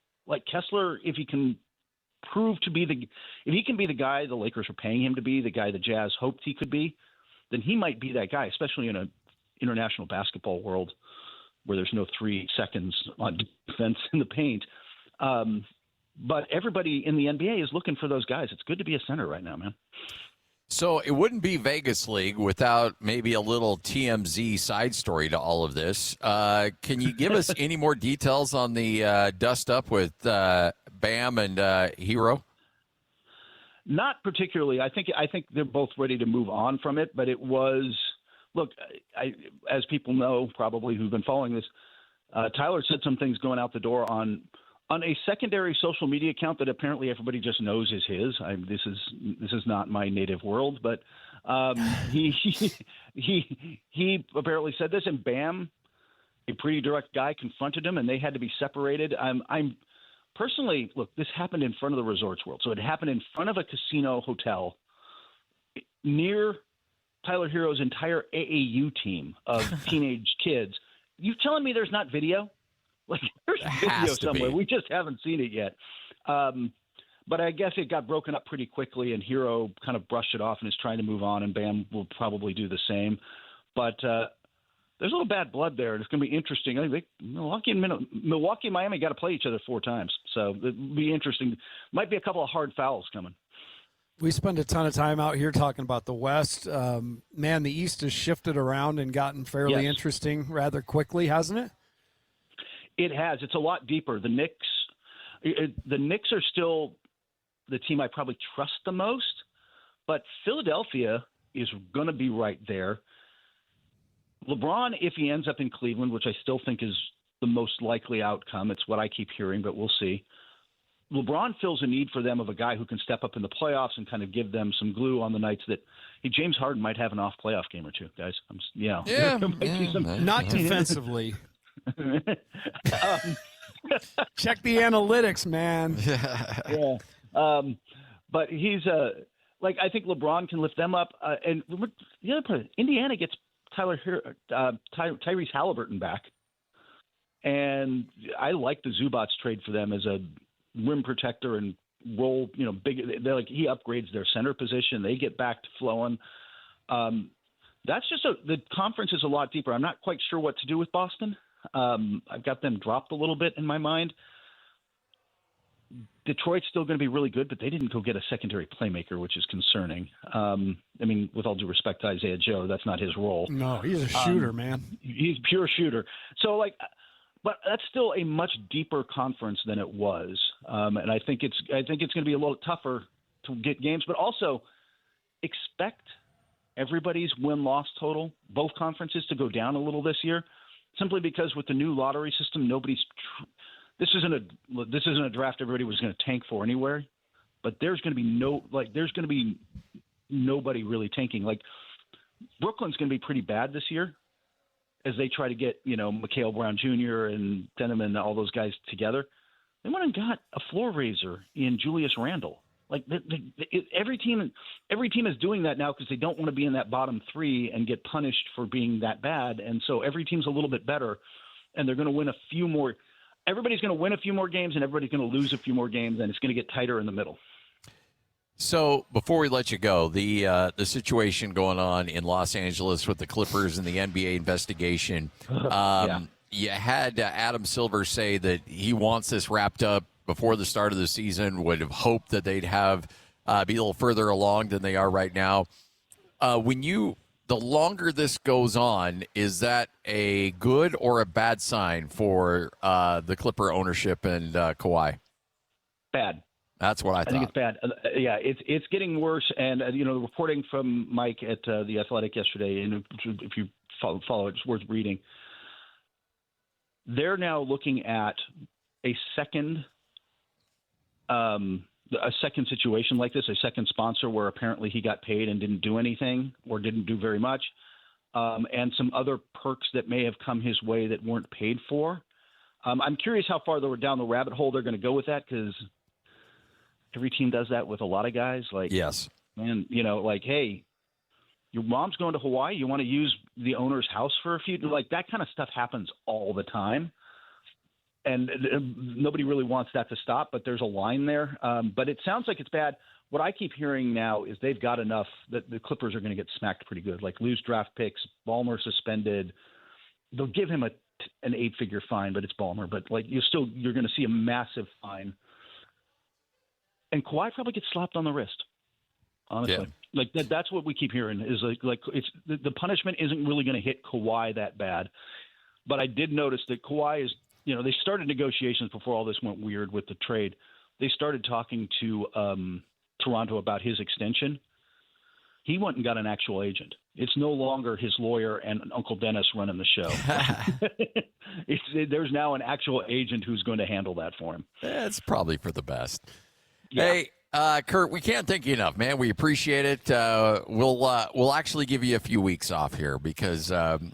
[SPEAKER 9] Kessler, if he can prove to be if he can be the guy the Lakers are paying him to be, the guy the Jazz hoped he could be, then he might be that guy, especially in an international basketball world where there's no 3 seconds on defense in the paint. But everybody in the NBA is looking for those guys. It's good to be a center right now, man.
[SPEAKER 3] So it wouldn't be Vegas League without maybe a little TMZ side story to all of this. Can you give us any more details on the dust up with Bam and Hero?
[SPEAKER 9] Not particularly. I think they're both ready to move on from it, but it was look. As people know, probably who've been following this, Tyler said some things going out the door on a secondary social media account that apparently everybody just knows is his. This is not my native world, but he apparently said this, and Bam, a pretty direct guy, confronted him, and they had to be separated. I'm personally, look, this happened in front of the Resorts World, so it happened in front of a casino hotel near Tyler Hero's entire AAU team of teenage kids. You telling me there's not video? There's video somewhere. We just haven't seen it yet. But I guess it got broken up pretty quickly, and Hero kind of brushed it off and is trying to move on, and Bam will probably do the same. But there's a little bad blood there, and it's going to be interesting. I think Milwaukee and Miami got to play each other 4 times, so it'll be interesting. Might be a couple of hard fouls coming.
[SPEAKER 4] We spend a ton of time out here talking about the West. Man, the East has shifted around and gotten fairly interesting rather quickly, hasn't it?
[SPEAKER 9] It has. It's a lot deeper. The Knicks are still the team I probably trust the most, but Philadelphia is going to be right there. LeBron, if he ends up in Cleveland, which I still think is the most likely outcome, it's what I keep hearing, but we'll see. LeBron fills a need for them of a guy who can step up in the playoffs and kind of give them some glue on the nights that James Harden might have an off playoff game or two, guys.
[SPEAKER 4] Not defensively. Check the analytics, man.
[SPEAKER 9] But he's I think LeBron can lift them up. And the other part, Indiana gets Tyrese Halliburton back, and I like the Zubats trade for them as a rim protector and roll. Big. They're like he upgrades their center position. They get back to flowing. That's just the conference is a lot deeper. I'm not quite sure what to do with Boston. I've got them dropped a little bit in my mind. Detroit's still going to be really good, but they didn't go get a secondary playmaker, which is concerning. With all due respect to Isaiah Joe, that's not his role.
[SPEAKER 4] No, he's a shooter, man.
[SPEAKER 9] He's a pure shooter. So, but that's still a much deeper conference than it was, and I think it's going to be a little tougher to get games. But also, expect everybody's win-loss total, both conferences, to go down a little this year, simply because with the new lottery system, this isn't a draft everybody was going to tank for anywhere, but there's going to be nobody really tanking. Like Brooklyn's going to be pretty bad this year as they try to get Mikhail Brown Jr. and Denham and all those guys together. They went and got a floor raiser in Julius Randle. Like every team is doing that now because they don't want to be in that bottom three and get punished for being that bad, and so every team's a little bit better, and they're going to win a few more. Everybody's going to win a few more games, and everybody's going to lose a few more games, and it's going to get tighter in the middle.
[SPEAKER 3] So before we let you go, the situation going on in Los Angeles with the Clippers and the NBA investigation, you had Adam Silver say that he wants this wrapped up before the start of the season, would have hoped that they'd have be a little further along than they are right now. The longer this goes on, is that a good or a bad sign for the Clipper ownership and Kawhi?
[SPEAKER 9] Bad.
[SPEAKER 3] That's what I thought.
[SPEAKER 9] I think it's bad. It's getting worse. And, the reporting from Mike at The Athletic yesterday, and if you follow it, it's worth reading. They're now looking at a second situation like this, a second sponsor where apparently he got paid and didn't do anything or didn't do very much, and some other perks that may have come his way that weren't paid for. I'm curious how far down the rabbit hole they're going to go with that, because every team does that with a lot of guys. Like,
[SPEAKER 3] yes,
[SPEAKER 9] man, hey, your mom's going to Hawaii. You want to use the owner's house for a few? Like, that kind of stuff happens all the time. And nobody really wants that to stop, but there's a line there. But it sounds like it's bad. What I keep hearing now is they've got enough that the Clippers are going to get smacked pretty good, like lose draft picks, Ballmer suspended. They'll give him an 8-figure fine, but it's Ballmer. But you're going to see a massive fine. And Kawhi probably gets slapped on the wrist, honestly. Yeah. That's what we keep hearing is it's the punishment isn't really going to hit Kawhi that bad. But I did notice that Kawhi is, they started negotiations before all this went weird with the trade. They started talking to Toronto about his extension. He went and got an actual agent. It's no longer his lawyer and Uncle Dennis running the show. There's now an actual agent who's going to handle that for him.
[SPEAKER 3] It's probably for the best.
[SPEAKER 9] Yeah.
[SPEAKER 3] Hey, Kurt, we can't thank you enough, man. We appreciate it. We'll actually give you a few weeks off here because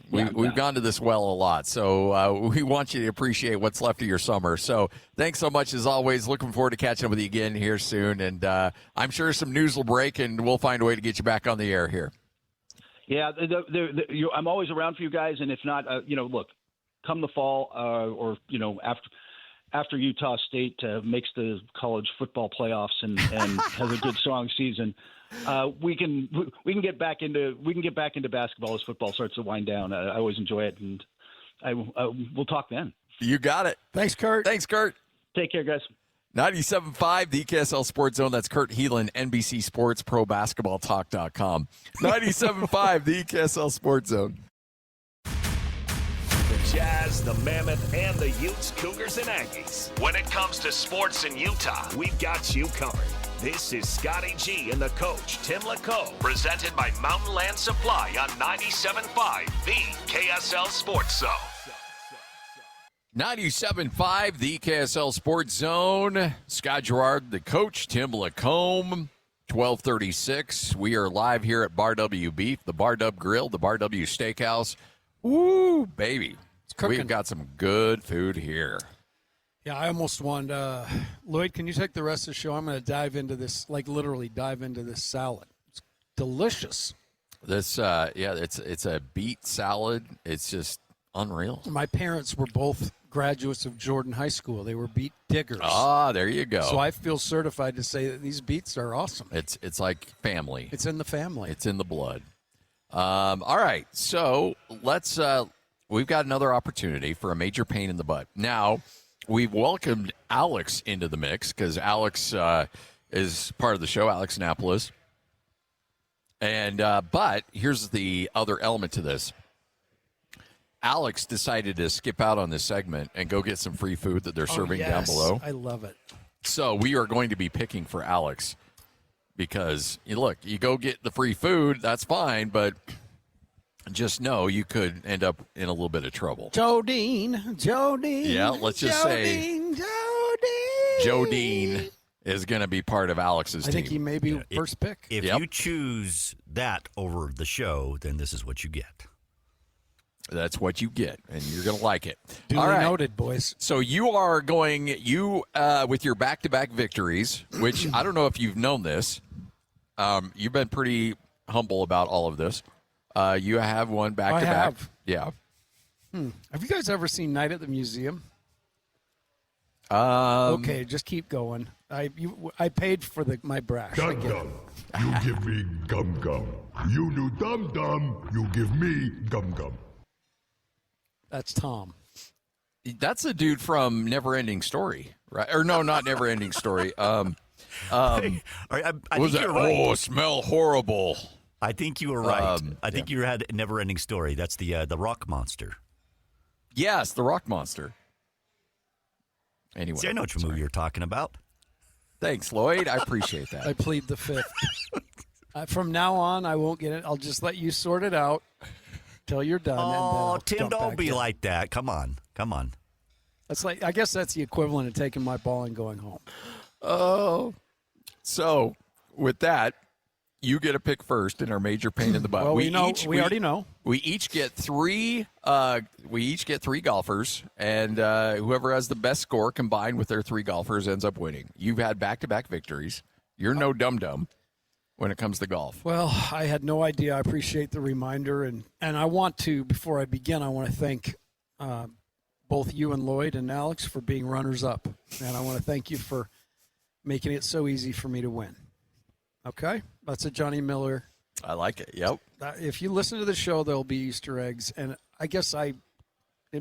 [SPEAKER 3] we've gone to this well a lot. So we want you to appreciate what's left of your summer. So thanks so much as always. Looking forward to catching up with you again here soon. And I'm sure some news will break and we'll find a way to get you back on the air here.
[SPEAKER 9] Yeah, I'm always around for you guys. And if not, look, come the fall or after Utah State makes the college football playoffs and has a good strong season, we can get back into basketball as football starts to wind down. I always enjoy it, and we'll talk then.
[SPEAKER 3] You got it.
[SPEAKER 4] Thanks, Kurt.
[SPEAKER 9] Take care, guys.
[SPEAKER 3] 97.5, the KSL Sports Zone. That's Kurt Helin, NBC Sports, ProBasketballTalk.com. 97.5, the KSL Sports Zone.
[SPEAKER 1] Jazz, the Mammoth, and the Utes, Cougars, and Aggies. When it comes to sports in Utah, we've got you covered. This is Scotty G and the coach, Tim LaComb, presented by Mountain Land Supply on 97.5, the KSL Sports Zone.
[SPEAKER 3] 97.5, the KSL Sports Zone. Scott Garrard, the coach, Tim LaComb. 12:36. We are live here at Bar W Beef, the Bar W Grill, the Bar W Steakhouse. Ooh, baby. We've got some good food here.
[SPEAKER 4] Yeah, I almost wanted Lloyd, can you take the rest of the show? I'm going to dive into this, literally dive into this salad. It's delicious.
[SPEAKER 3] This, it's a beet salad. It's just unreal.
[SPEAKER 4] My parents were both graduates of Jordan High School. They were beet diggers.
[SPEAKER 3] Ah, there you go.
[SPEAKER 4] So I feel certified to say that these beets are awesome.
[SPEAKER 3] It's like family.
[SPEAKER 4] It's in the family.
[SPEAKER 3] It's in the blood. All right, so let's. We've got another opportunity for a major pain in the butt. Now, we've welcomed Alex into the mix because Alex is part of the show, Alex Annapolis. And but here's the other element to this. Alex decided to skip out on this segment and go get some free food that they're serving down below.
[SPEAKER 4] I love it.
[SPEAKER 3] So we are going to be picking for Alex because, look, you go get the free food, that's fine, but just know you could end up in a little bit of trouble.
[SPEAKER 4] Jodine.
[SPEAKER 3] Yeah, let's just say Jodine is going to be part of Alex's team.
[SPEAKER 4] I think he may be first pick.
[SPEAKER 5] If you choose that over the show, then this is what you get.
[SPEAKER 3] That's what you get, and you're going to like it.
[SPEAKER 4] Duly
[SPEAKER 3] All right.
[SPEAKER 4] noted, boys.
[SPEAKER 3] So you are going, with your back-to-back victories, which I don't know if you've known this. You've been pretty humble about all of this. You have one back-to-back.
[SPEAKER 4] I have.
[SPEAKER 3] Yeah.
[SPEAKER 4] Have you guys ever seen Night at the Museum? Okay, just keep going. I paid for my brash. I get it.
[SPEAKER 8] Dum-dum, you give me gum-gum. You do dum-dum, you give me gum-gum.
[SPEAKER 4] That's Tom.
[SPEAKER 3] That's a dude from Neverending Story, right? Or no, not Neverending Story.
[SPEAKER 5] I think you're right.
[SPEAKER 3] Oh, smell horrible.
[SPEAKER 5] I think you were right. I think you had Never-Ending Story. That's the rock monster.
[SPEAKER 3] Yes, the rock monster. Anyway,
[SPEAKER 5] See, I know which movie you're talking about.
[SPEAKER 3] Thanks, Lloyd. I appreciate that.
[SPEAKER 4] I plead the fifth. From now on, I won't get it. I'll just let you sort it out till you're done.
[SPEAKER 5] Oh,
[SPEAKER 4] and then
[SPEAKER 5] Tim, don't be like that. Come on.
[SPEAKER 4] That's like, I guess that's the equivalent of taking my ball and going home.
[SPEAKER 3] Oh, so with that, you get a pick first in our major pain in the butt.
[SPEAKER 4] Well, we already know.
[SPEAKER 3] We each get three. We each get three golfers, and whoever has the best score combined with their three golfers ends up winning. You've had back-to-back victories. You're no dum-dum when it comes to golf.
[SPEAKER 4] Well, I had no idea. I appreciate the reminder, and I want to, before I begin, I want to thank both you and Lloyd and Alex for being runners-up, and I want to thank you for making it so easy for me to win. Okay? That's a Johnny Miller.
[SPEAKER 3] I like it. Yep.
[SPEAKER 4] If you listen to the show, there'll be Easter eggs, and I guess it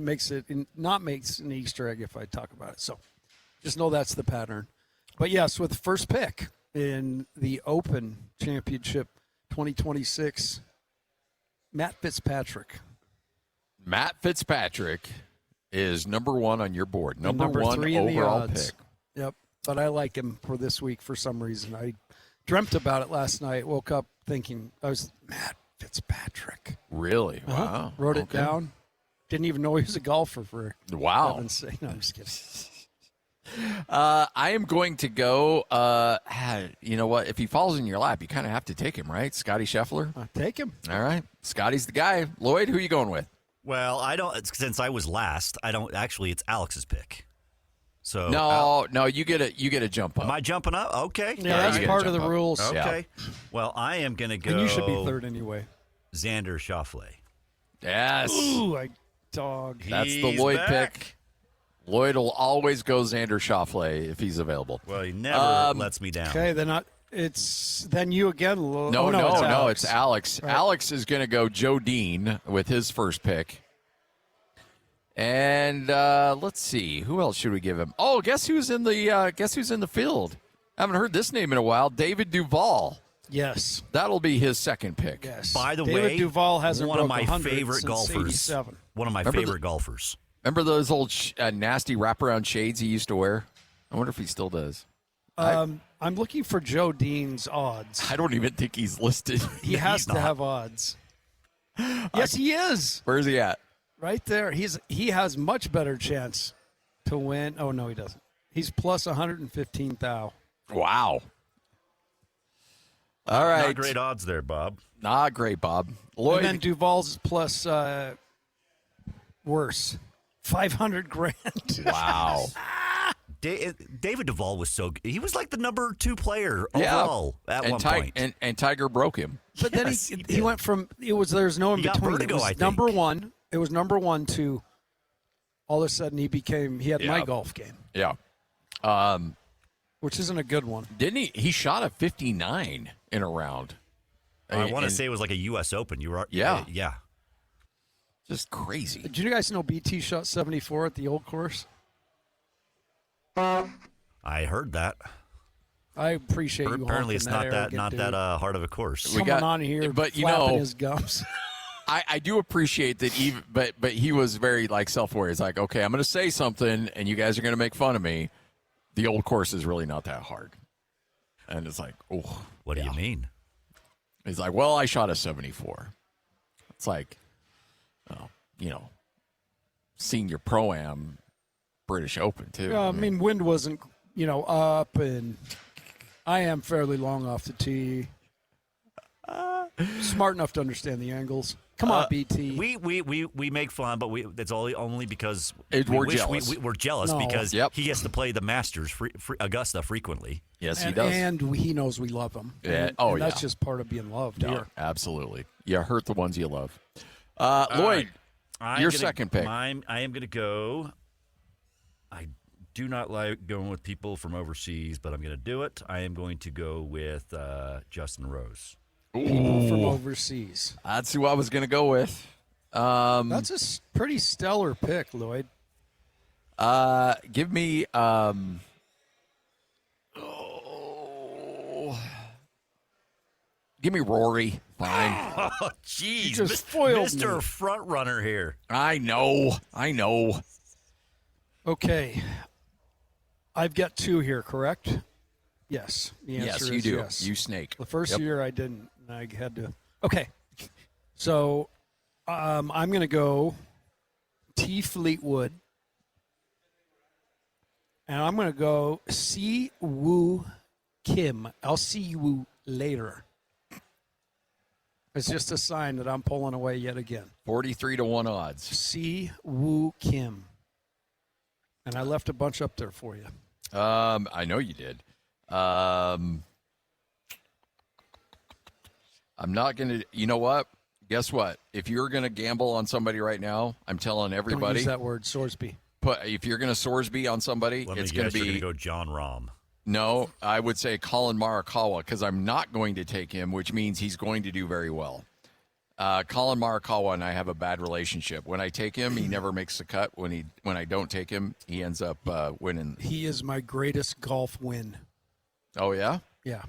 [SPEAKER 4] makes an Easter egg if I talk about it. So just know that's the pattern. But yes, with the first pick in the Open Championship 2026, Matt Fitzpatrick.
[SPEAKER 3] Matt Fitzpatrick is number one on your board. Number one
[SPEAKER 4] 3 in the
[SPEAKER 3] overall
[SPEAKER 4] odds.
[SPEAKER 3] pick.
[SPEAKER 4] Yep. But I like him for this week for some reason. I dreamt about it last night. Woke up thinking I was Matt Fitzpatrick.
[SPEAKER 3] Really? Wow.
[SPEAKER 4] Wrote it down. Didn't even know he was a golfer for heaven's sake. No, I'm just kidding.
[SPEAKER 3] I am going to go. You know what? If he falls in your lap, you kind of have to take him, right? Scotty Scheffler.
[SPEAKER 4] Take him.
[SPEAKER 3] All right. Scotty's the guy. Lloyd, who are you going with?
[SPEAKER 5] Well, I don't. Since I was last, I don't. Actually, it's Alex's pick. So
[SPEAKER 3] no, you get a jump up.
[SPEAKER 5] Am I jumping up? Okay.
[SPEAKER 4] Yeah, that's part of the rules.
[SPEAKER 5] Okay. Yeah. Well, I am going to go.
[SPEAKER 4] And you should be third anyway.
[SPEAKER 5] Xander Schauffele.
[SPEAKER 3] Yes.
[SPEAKER 4] Ooh,
[SPEAKER 3] That's the Lloyd pick. Lloyd will always go Xander Schauffele if he's available.
[SPEAKER 5] Well, he never lets me down.
[SPEAKER 4] Okay, then you again.
[SPEAKER 3] It's Alex. Right. Alex is going to go Joe Dean with his first pick. And let's see, who else should we give him? Oh, guess who's in the field? I haven't heard this name in a while. David Duval.
[SPEAKER 4] Yes,
[SPEAKER 3] that'll be his second pick.
[SPEAKER 4] Yes.
[SPEAKER 5] By the way,
[SPEAKER 4] David Duval hasn't
[SPEAKER 5] one of my
[SPEAKER 4] broke
[SPEAKER 5] favorite golfers.
[SPEAKER 4] 87.
[SPEAKER 5] One of my favorite golfers.
[SPEAKER 3] Remember those old nasty wraparound shades he used to wear? I wonder if he still does.
[SPEAKER 4] I'm looking for Joe Dean's odds.
[SPEAKER 3] I don't even think he's listed.
[SPEAKER 4] He has to have odds. Yes, he is.
[SPEAKER 3] Where is he at?
[SPEAKER 4] Right there. He has much better chance to win. Oh, no, he doesn't. He's plus 115,000.
[SPEAKER 3] Wow. All right.
[SPEAKER 5] Not great odds there, Bob.
[SPEAKER 3] Not great, Bob. Lloyd.
[SPEAKER 4] And then Duval's plus worse. 500 grand.
[SPEAKER 3] Wow.
[SPEAKER 5] David Duvall was so good. He was like the number 2 player overall at one point.
[SPEAKER 3] And Tiger broke him.
[SPEAKER 4] But then he went from there's no in
[SPEAKER 5] He got
[SPEAKER 4] between.
[SPEAKER 5] vertigo,
[SPEAKER 4] It was
[SPEAKER 5] I think.
[SPEAKER 4] number one. It was number 1 to all of a sudden he had my golf game.
[SPEAKER 3] Yeah.
[SPEAKER 4] Which isn't a good one.
[SPEAKER 3] Didn't he? He shot a 59 in a round.
[SPEAKER 5] I want to say it was like a U.S. Open. You were
[SPEAKER 3] Yeah.
[SPEAKER 5] yeah.
[SPEAKER 3] Just crazy.
[SPEAKER 4] Did you guys know BT shot 74 at the old course?
[SPEAKER 5] I heard that.
[SPEAKER 4] I appreciate you.
[SPEAKER 5] Apparently, it's not that
[SPEAKER 4] dude.
[SPEAKER 5] hard of a course.
[SPEAKER 4] Coming on here,
[SPEAKER 3] but
[SPEAKER 4] flapping his gums.
[SPEAKER 3] I do appreciate that. Even but he was very like self-aware. He's like, okay, I'm going to say something, and you guys are going to make fun of me. The old course is really not that hard. And it's like, oh,
[SPEAKER 5] What do you mean?
[SPEAKER 3] He's like, well, I shot a 74. It's like, senior pro-am British Open too.
[SPEAKER 4] I mean, wind wasn't, up, and I am fairly long off the tee. Smart enough to understand the angles. Come on, BT.
[SPEAKER 5] We make fun, but that's only because
[SPEAKER 3] we're jealous.
[SPEAKER 5] We're jealous because he gets to play the Masters, Augusta, frequently.
[SPEAKER 3] Yes, he does.
[SPEAKER 4] And he knows we love him.
[SPEAKER 3] Yeah.
[SPEAKER 4] And that's just part of being loved here.
[SPEAKER 3] Absolutely. You hurt the ones you love. Lloyd, your second pick.
[SPEAKER 5] I am going to go. I do not like going with people from overseas, but I'm going to do it. I am going to go with Justin Rose.
[SPEAKER 4] People from overseas.
[SPEAKER 3] That's who I was going to go with.
[SPEAKER 4] That's a pretty stellar pick, Lloyd.
[SPEAKER 3] Give me give me Rory. Fine.
[SPEAKER 5] Oh, jeez.
[SPEAKER 4] just spoiled
[SPEAKER 5] Mr.
[SPEAKER 4] me.
[SPEAKER 5] Front Runner here.
[SPEAKER 3] I know.
[SPEAKER 4] Okay. I've got 2 here, correct? Yes. The answer
[SPEAKER 3] Yes,
[SPEAKER 4] is
[SPEAKER 3] you do.
[SPEAKER 4] yes.
[SPEAKER 3] You snake.
[SPEAKER 4] The first year I didn't. I had to. Okay. So I'm going to go T. Fleetwood. And I'm going to go Si Woo Kim. I'll see you later. It's just a sign that I'm pulling away yet again.
[SPEAKER 3] 43-1 odds.
[SPEAKER 4] Si Woo Kim. And I left a bunch up there for you.
[SPEAKER 3] I know you did. I'm not going to, you know what? Guess what? If you're going to gamble on somebody right now, I'm telling everybody.
[SPEAKER 4] Don't use that word, Sorsby.
[SPEAKER 3] If you're going to Sorsby on somebody, it's going to be.
[SPEAKER 5] You're going to go John Rahm.
[SPEAKER 3] No, I would say Colin Morikawa because I'm not going to take him, which means he's going to do very well. Colin Morikawa and I have a bad relationship. When I take him, he never makes the cut. When I don't take him, he ends up winning.
[SPEAKER 4] He is my greatest golf win.
[SPEAKER 3] Oh yeah?
[SPEAKER 4] Yeah.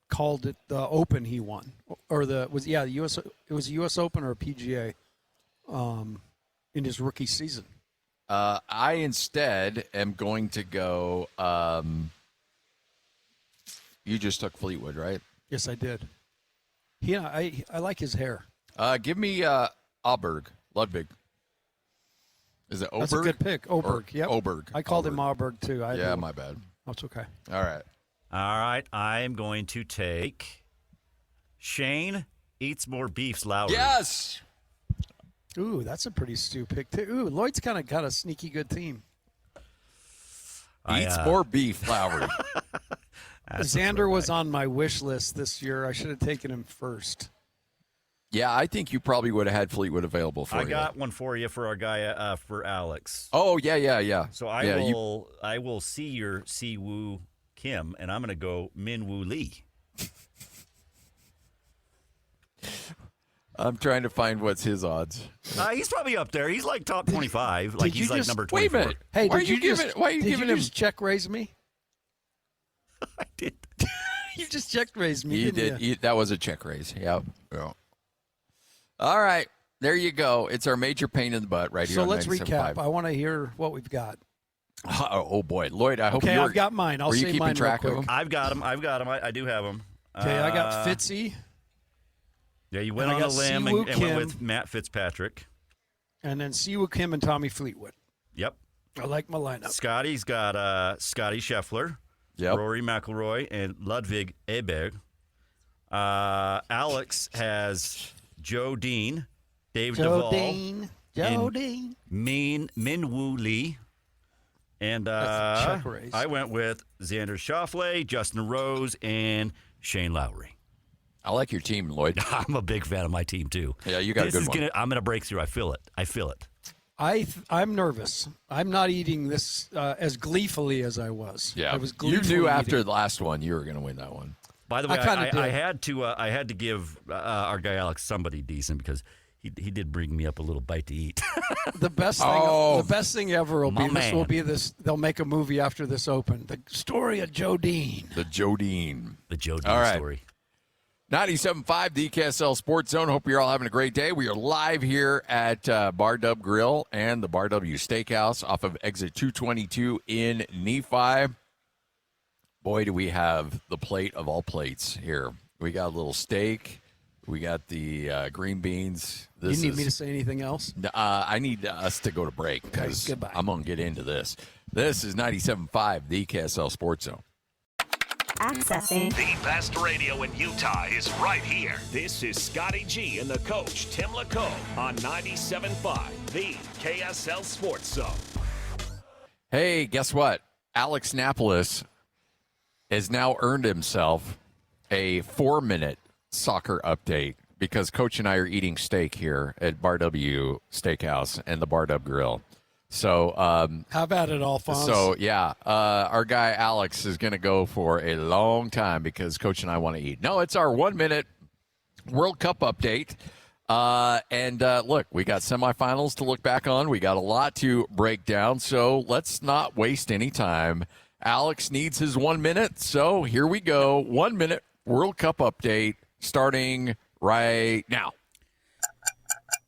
[SPEAKER 4] Called it the Open he won. Or the US it was a US Open or a PGA in his rookie season.
[SPEAKER 3] I instead am going to go you just took Fleetwood, right?
[SPEAKER 4] Yes, I did. Yeah, I like his hair.
[SPEAKER 3] Give me Ludwig. Is it Oberg?
[SPEAKER 4] That's a good pick. Oberg, yep.
[SPEAKER 3] Oberg.
[SPEAKER 4] I called him Auberg too.
[SPEAKER 3] My bad.
[SPEAKER 4] That's okay.
[SPEAKER 3] All right.
[SPEAKER 5] All right, I am going to take Shane Eats More Beefs Lowry.
[SPEAKER 3] Yes.
[SPEAKER 4] Ooh, that's a pretty stupid pick too. Ooh, Lloyd's kind of got a sneaky good team.
[SPEAKER 3] Eats more beef, Lowry.
[SPEAKER 4] Xander was on my wish list this year. I should have taken him first.
[SPEAKER 3] Yeah, I think you probably would have had Fleetwood available for you.
[SPEAKER 5] I got one for you for our guy for Alex.
[SPEAKER 3] Oh yeah.
[SPEAKER 5] So I will see your Si Woo Kim, and I'm going to go Min Woo Lee.
[SPEAKER 3] I'm trying to find what's his odds.
[SPEAKER 5] He's probably up there. He's like top 25. Like he's like number 24.
[SPEAKER 3] Wait a minute.
[SPEAKER 4] Hey,
[SPEAKER 3] why
[SPEAKER 4] did you
[SPEAKER 3] giving him?
[SPEAKER 4] just check raise me?
[SPEAKER 5] I did.
[SPEAKER 4] You just check raised me.
[SPEAKER 3] You
[SPEAKER 4] didn't
[SPEAKER 3] did.
[SPEAKER 4] you?
[SPEAKER 3] That was a check raise. Yeah. All right. There you go. It's our major pain in the butt right here.
[SPEAKER 4] So
[SPEAKER 3] on
[SPEAKER 4] let's
[SPEAKER 3] 97.5.
[SPEAKER 4] recap. I want to hear what we've got.
[SPEAKER 3] Oh boy, Lloyd. I hope
[SPEAKER 4] Okay,
[SPEAKER 3] you're.
[SPEAKER 4] I've got mine. I'll
[SPEAKER 3] were you
[SPEAKER 4] say
[SPEAKER 3] keeping
[SPEAKER 4] mine
[SPEAKER 3] track
[SPEAKER 4] real
[SPEAKER 3] of
[SPEAKER 4] quick.
[SPEAKER 3] them?
[SPEAKER 5] I've got him. I do have him.
[SPEAKER 4] Okay, I got Fitzy.
[SPEAKER 5] Yeah, you went
[SPEAKER 4] And I
[SPEAKER 5] on a
[SPEAKER 4] got
[SPEAKER 5] limb
[SPEAKER 4] Si Woo
[SPEAKER 5] and went
[SPEAKER 4] Kim.
[SPEAKER 5] with Matt Fitzpatrick.
[SPEAKER 4] And then Si Woo Kim and Tommy Fleetwood.
[SPEAKER 5] Yep.
[SPEAKER 4] I like my lineup.
[SPEAKER 5] Scotty's got Scotty Scheffler,
[SPEAKER 3] Yep.
[SPEAKER 5] Rory McIlroy, and Ludwig Aberg. Alex has Joe Dean, Dave Duvall,
[SPEAKER 4] Joe Dean.
[SPEAKER 5] Min Woo Lee, And
[SPEAKER 4] check raise.
[SPEAKER 5] I went with Xander Schauffele, Justin Rose, and Shane Lowry.
[SPEAKER 3] I like your team, Lloyd.
[SPEAKER 5] I'm a big fan of my team, too.
[SPEAKER 3] Yeah, you got a good one.
[SPEAKER 5] I'm going to break through. I feel it.
[SPEAKER 4] I'm nervous. I'm not eating this as gleefully as I was.
[SPEAKER 3] Yeah,
[SPEAKER 4] I was
[SPEAKER 3] you
[SPEAKER 4] gleefully
[SPEAKER 3] knew after
[SPEAKER 4] eating.
[SPEAKER 3] the last one you were going to win that one.
[SPEAKER 5] By the way,
[SPEAKER 4] I
[SPEAKER 5] had to give our guy Alex somebody decent because he did bring me up a little bite to eat.
[SPEAKER 4] The best thing ever will be this. They'll make a movie after this open. The story of Joe Dean.
[SPEAKER 3] The Joe Dean
[SPEAKER 5] All right. Story.
[SPEAKER 3] 97.5, the KSL Sports Zone. Hope you're all having a great day. We are live here at Bar Dub Grill and the Bar W Steakhouse off of exit 222 in Nephi. Boy, do we have the plate of all plates here. We got a little steak. We got the green beans.
[SPEAKER 4] You need me to say anything else?
[SPEAKER 3] I need us to go to break because
[SPEAKER 4] goodbye.
[SPEAKER 3] I'm going to get into this. This is 97.5, the KSL Sports Zone.
[SPEAKER 1] Accessing. The best radio in Utah is right here. This is Scotty G and the coach, Tim LaComb, on 97.5, the KSL Sports Zone.
[SPEAKER 3] Hey, guess what? Alex Napolis has now earned himself a 4-minute soccer update because Coach and I are eating steak here at Bar W Steakhouse and the Bar Dub Grill. So,
[SPEAKER 4] have at it, Alphonse.
[SPEAKER 3] So, yeah, our guy Alex is going to go for a long time because Coach and I want to eat. No, it's our 1-minute World Cup update. Look, we got semifinals to look back on. We got a lot to break down, so let's not waste any time. Alex needs his 1 minute, so here we go. 1 minute World Cup update starting right now.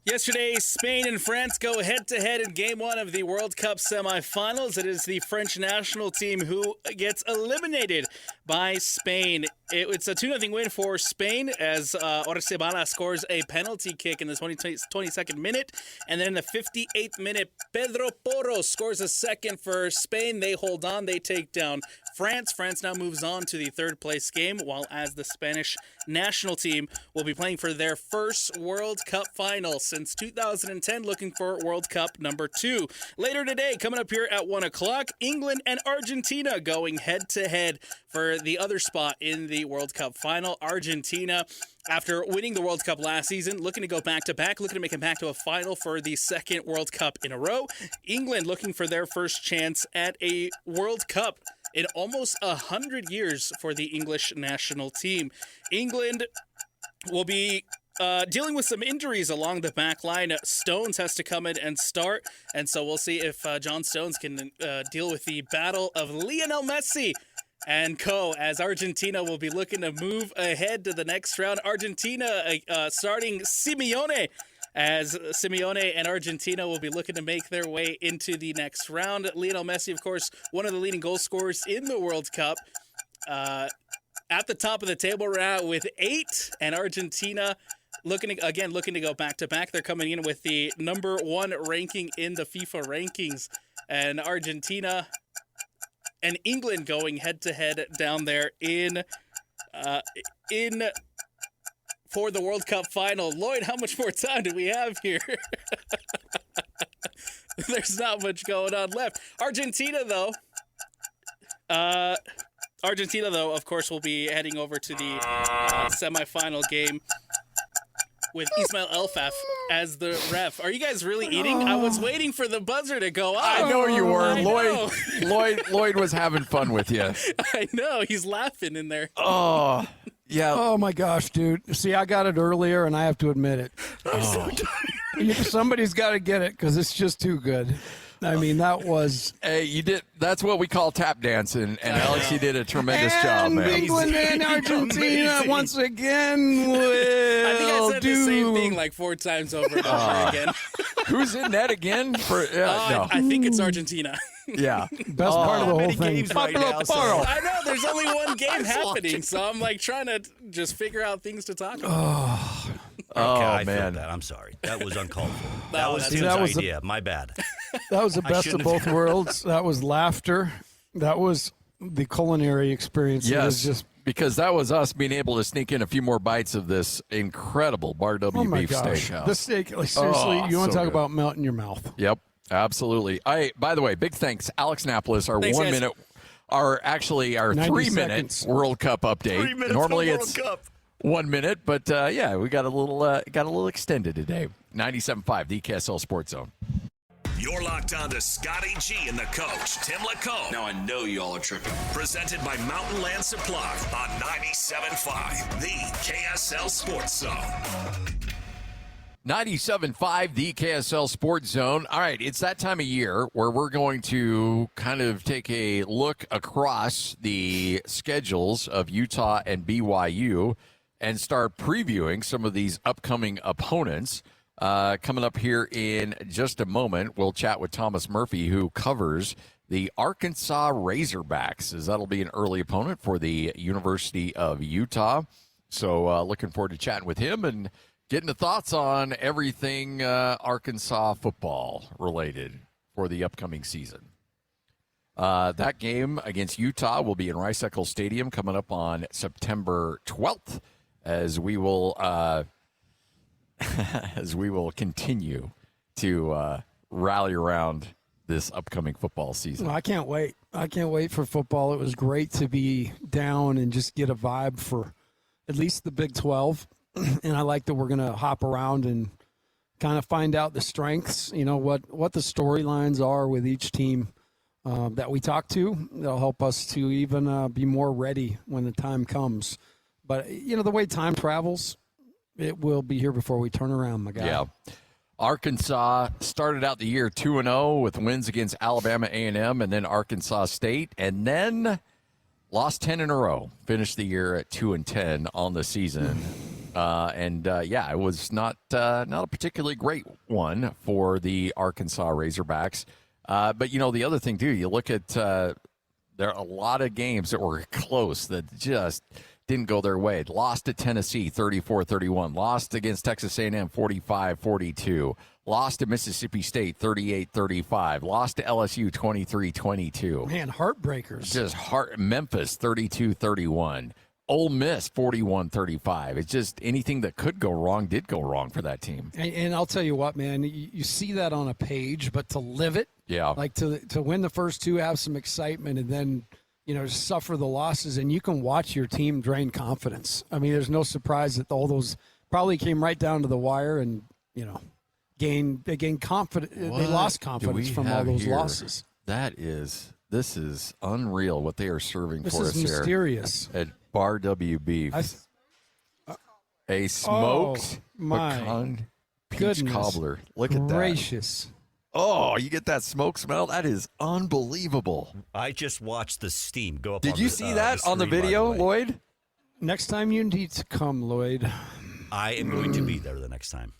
[SPEAKER 10] Yesterday, Spain and France go head-to-head in Game 1 of the World Cup semifinals. It is the French national team who gets eliminated by Spain. It's a 2-0 win for Spain as Orsebana scores a penalty kick in the 22nd minute. And then in the 58th minute, Pedro Porro scores a second for Spain. They hold on. They take down France. France now moves on to the third-place game, while as the Spanish national team will be playing for their first World Cup final since 2010, looking for World Cup number 2. Later today, coming up here at 1 o'clock, England and Argentina going head-to-head for the other spot in the World Cup final. Argentina, after winning the World Cup last season, looking to go back-to-back, looking to make it back to a final for the second World Cup in a row. England looking for their first chance at a World Cup in almost 100 years for the English national team. England will be dealing with some injuries along the back line. Stones has to come in and start, and so we'll see if John Stones can deal with the battle of Lionel Messi and co, as Argentina will be looking to move ahead to the next round. Argentina starting Simeone, as Simeone and Argentina will be looking to make their way into the next round. Lionel Messi, of course, one of the leading goal scorers in the World Cup. At the top of the table right now with 8, and Argentina looking to go back-to-back. They're coming in with the number 1 ranking in the FIFA rankings, and Argentina and England going head-to-head down there in for the World Cup final. Lloyd, how much more time do we have here? There's not much going on left. Argentina, though, of course, will be heading over to the semifinal game with Ismail Elfaf as the ref. Are you guys really eating? I was waiting for the buzzer to go off.
[SPEAKER 3] I know you were. Lloyd was having fun with you.
[SPEAKER 10] I know. He's laughing in there.
[SPEAKER 3] Oh, yeah.
[SPEAKER 4] Oh, my gosh, dude. See, I got it earlier, and I have to admit it. Somebody's got to get it because it's just too good. I mean, that was...
[SPEAKER 3] Hey, you did. That's what we call tap dancing, and Alex, you did a tremendous job, man.
[SPEAKER 4] England and Argentina once again will
[SPEAKER 10] I think I said the same thing like 4 times over and over again.
[SPEAKER 3] Who's in net again? No.
[SPEAKER 10] I think it's Argentina.
[SPEAKER 3] Yeah.
[SPEAKER 4] Best part of the whole thing.
[SPEAKER 5] Right now,
[SPEAKER 10] I know, there's only one game happening, so I'm like trying to just figure out things to talk about.
[SPEAKER 5] I
[SPEAKER 3] man.
[SPEAKER 5] feel that. I'm sorry. That was uncalled for.
[SPEAKER 10] No,
[SPEAKER 5] That was Tim's idea. My bad.
[SPEAKER 4] That was the best of both worlds. That was laughter. That was the culinary experience.
[SPEAKER 3] Yes.
[SPEAKER 4] It was just
[SPEAKER 3] because that was us being able to sneak in a few more bites of this incredible Bar W beef steak.
[SPEAKER 4] The steak, like, seriously, you want to talk about melt in your mouth.
[SPEAKER 3] Yep. Absolutely. By the way, big thanks, Alex Napolis, our
[SPEAKER 10] Thanks,
[SPEAKER 3] 1
[SPEAKER 10] guys.
[SPEAKER 3] minute, our
[SPEAKER 4] 90
[SPEAKER 3] 3-minute
[SPEAKER 4] seconds.
[SPEAKER 3] World Cup update.
[SPEAKER 5] 3 minutes
[SPEAKER 3] Normally
[SPEAKER 5] of World
[SPEAKER 3] it's
[SPEAKER 5] Cup.
[SPEAKER 3] 1 minute, but yeah, we got a little extended today. 97.5, the KSL Sports Zone.
[SPEAKER 1] You're locked on to Scotty G and the coach, Tim LaComb.
[SPEAKER 11] Now I know y'all are tripping.
[SPEAKER 1] Presented by Mountain Land Supply on 97.5, the KSL Sports Zone.
[SPEAKER 3] 97.5, the KSL Sports Zone. All right, it's that time of year where we're going to kind of take a look across the schedules of Utah and BYU and start previewing some of these upcoming opponents. Coming up here in just a moment, we'll chat with Thomas Murphy, who covers the Arkansas Razorbacks, as that'll be an early opponent for the University of Utah. So looking forward to chatting with him and getting the thoughts on everything Arkansas football related for the upcoming season. That game against Utah will be in Rice-Eccles Stadium coming up on September 12th, as we will continue to rally around this upcoming football season.
[SPEAKER 4] Well, I can't wait. I can't wait for football. It was great to be down and just get a vibe for at least the Big 12. And I like that we're going to hop around and kind of find out the strengths, what the storylines are with each team that we talk to. That'll help us to even be more ready when the time comes. But, the way time travels, it will be here before we turn around, my guy.
[SPEAKER 3] Yeah. Arkansas started out the year 2-0 with wins against Alabama A&M and then Arkansas State, and then lost 10 in a row. Finished the year at 2-10 on the season. It was not a particularly great one for the Arkansas Razorbacks. But, the other thing, too, you look at there are a lot of games that were close that just didn't go their way. Lost to Tennessee 34-31. Lost against Texas A&M 45-42. Lost to Mississippi State 38-35. Lost to LSU 23-22.
[SPEAKER 4] Man, heartbreakers.
[SPEAKER 3] Just Memphis 32-31. Ole Miss 41-35. It's just anything that could go wrong did go wrong for that team.
[SPEAKER 4] And I'll tell you what, man, you see that on a page, but to live it, like to win the first two, have some excitement, and then suffer the losses, and you can watch your team drain confidence. I mean, there's no surprise that all those probably came right down to the wire, and they gained confidence. They lost confidence from all those losses.
[SPEAKER 3] This is unreal what they are serving for us
[SPEAKER 4] here. This is mysterious.
[SPEAKER 3] At Bar W Beef. A smoked pecan peach cobbler. Look at that.
[SPEAKER 4] Gracious.
[SPEAKER 3] Oh, you get that smoke smell? That is unbelievable.
[SPEAKER 5] I just watched the steam go up.
[SPEAKER 3] Did you see that on the video, Lloyd?
[SPEAKER 4] Next time you need to come, Lloyd.
[SPEAKER 5] I am going to be there the next time.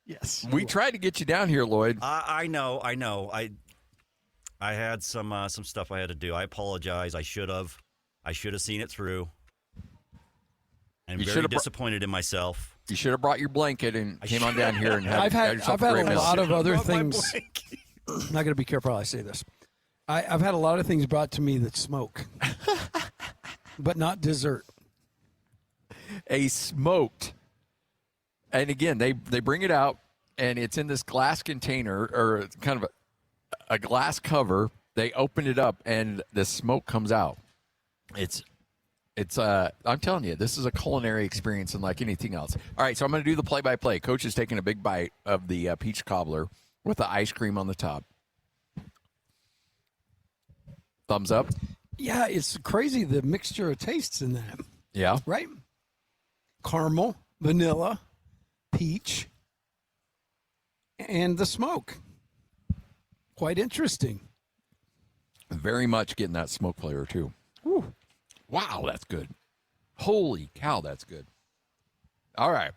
[SPEAKER 4] Yes.
[SPEAKER 3] We tried to get you down here, Lloyd.
[SPEAKER 5] I know. I had some stuff I had to do. I apologize. I should have seen it through. I'm very disappointed in myself.
[SPEAKER 3] You should have brought your blanket and came on down here and had.
[SPEAKER 4] I've had a lot of other things.
[SPEAKER 5] I'm
[SPEAKER 4] not going to be careful how I say this. I've had a lot of things brought to me that smoke, but not dessert.
[SPEAKER 3] A smoked, and again they bring it out, and it's in this glass container or kind of a glass cover. They open it up, and the smoke comes out. It's I'm telling you, this is a culinary experience unlike anything else. All right, so I'm going to do the play-by-play. Coach is taking a big bite of the peach cobbler with the ice cream on the top. Thumbs up?
[SPEAKER 4] Yeah, it's crazy the mixture of tastes in that.
[SPEAKER 3] Yeah.
[SPEAKER 4] Right? Caramel, vanilla, peach, and the smoke. Quite interesting.
[SPEAKER 3] Very much getting that smoke flavor, too. Whew. Wow, that's good. Holy cow, that's good. All right.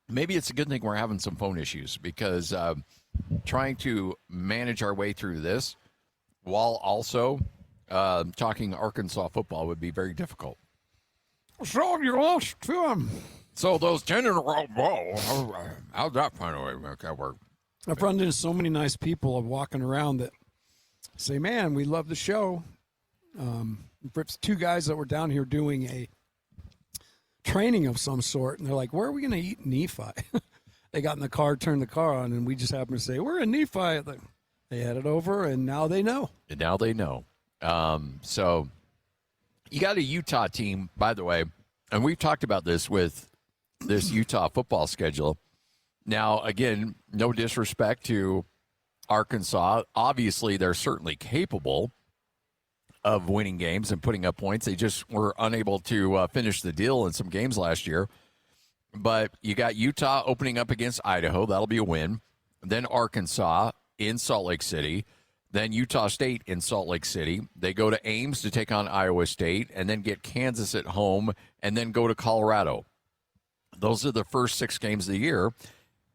[SPEAKER 3] Maybe it's a good thing we're having some phone issues because trying to manage our way through this while also talking Arkansas football would be very difficult.
[SPEAKER 4] So you lost to them.
[SPEAKER 3] So those 10 in a row, whoa, how'd that finally make that work?
[SPEAKER 4] I've run into so many nice people walking around that say, man, we love the show. It's two guys that were down here doing a training of some sort, and they're like, where are we going to eat Nephi? they got in the car, turned the car on, and we just happened to say, we're in Nephi. They headed over, and now they know.
[SPEAKER 3] And now they know. So you got a Utah team, by the way, and we've talked about this with this Utah football schedule. Now, again, no disrespect to Arkansas. Obviously, they're certainly capable of winning games and putting up points. They just were unable to finish the deal in some games last year. But you got Utah opening up against Idaho. That'll be a win. Then Arkansas in Salt Lake City. Then Utah State in Salt Lake City. They go to Ames to take on Iowa State and then get Kansas at home and then go to Colorado. Those are the first 6 games of the year.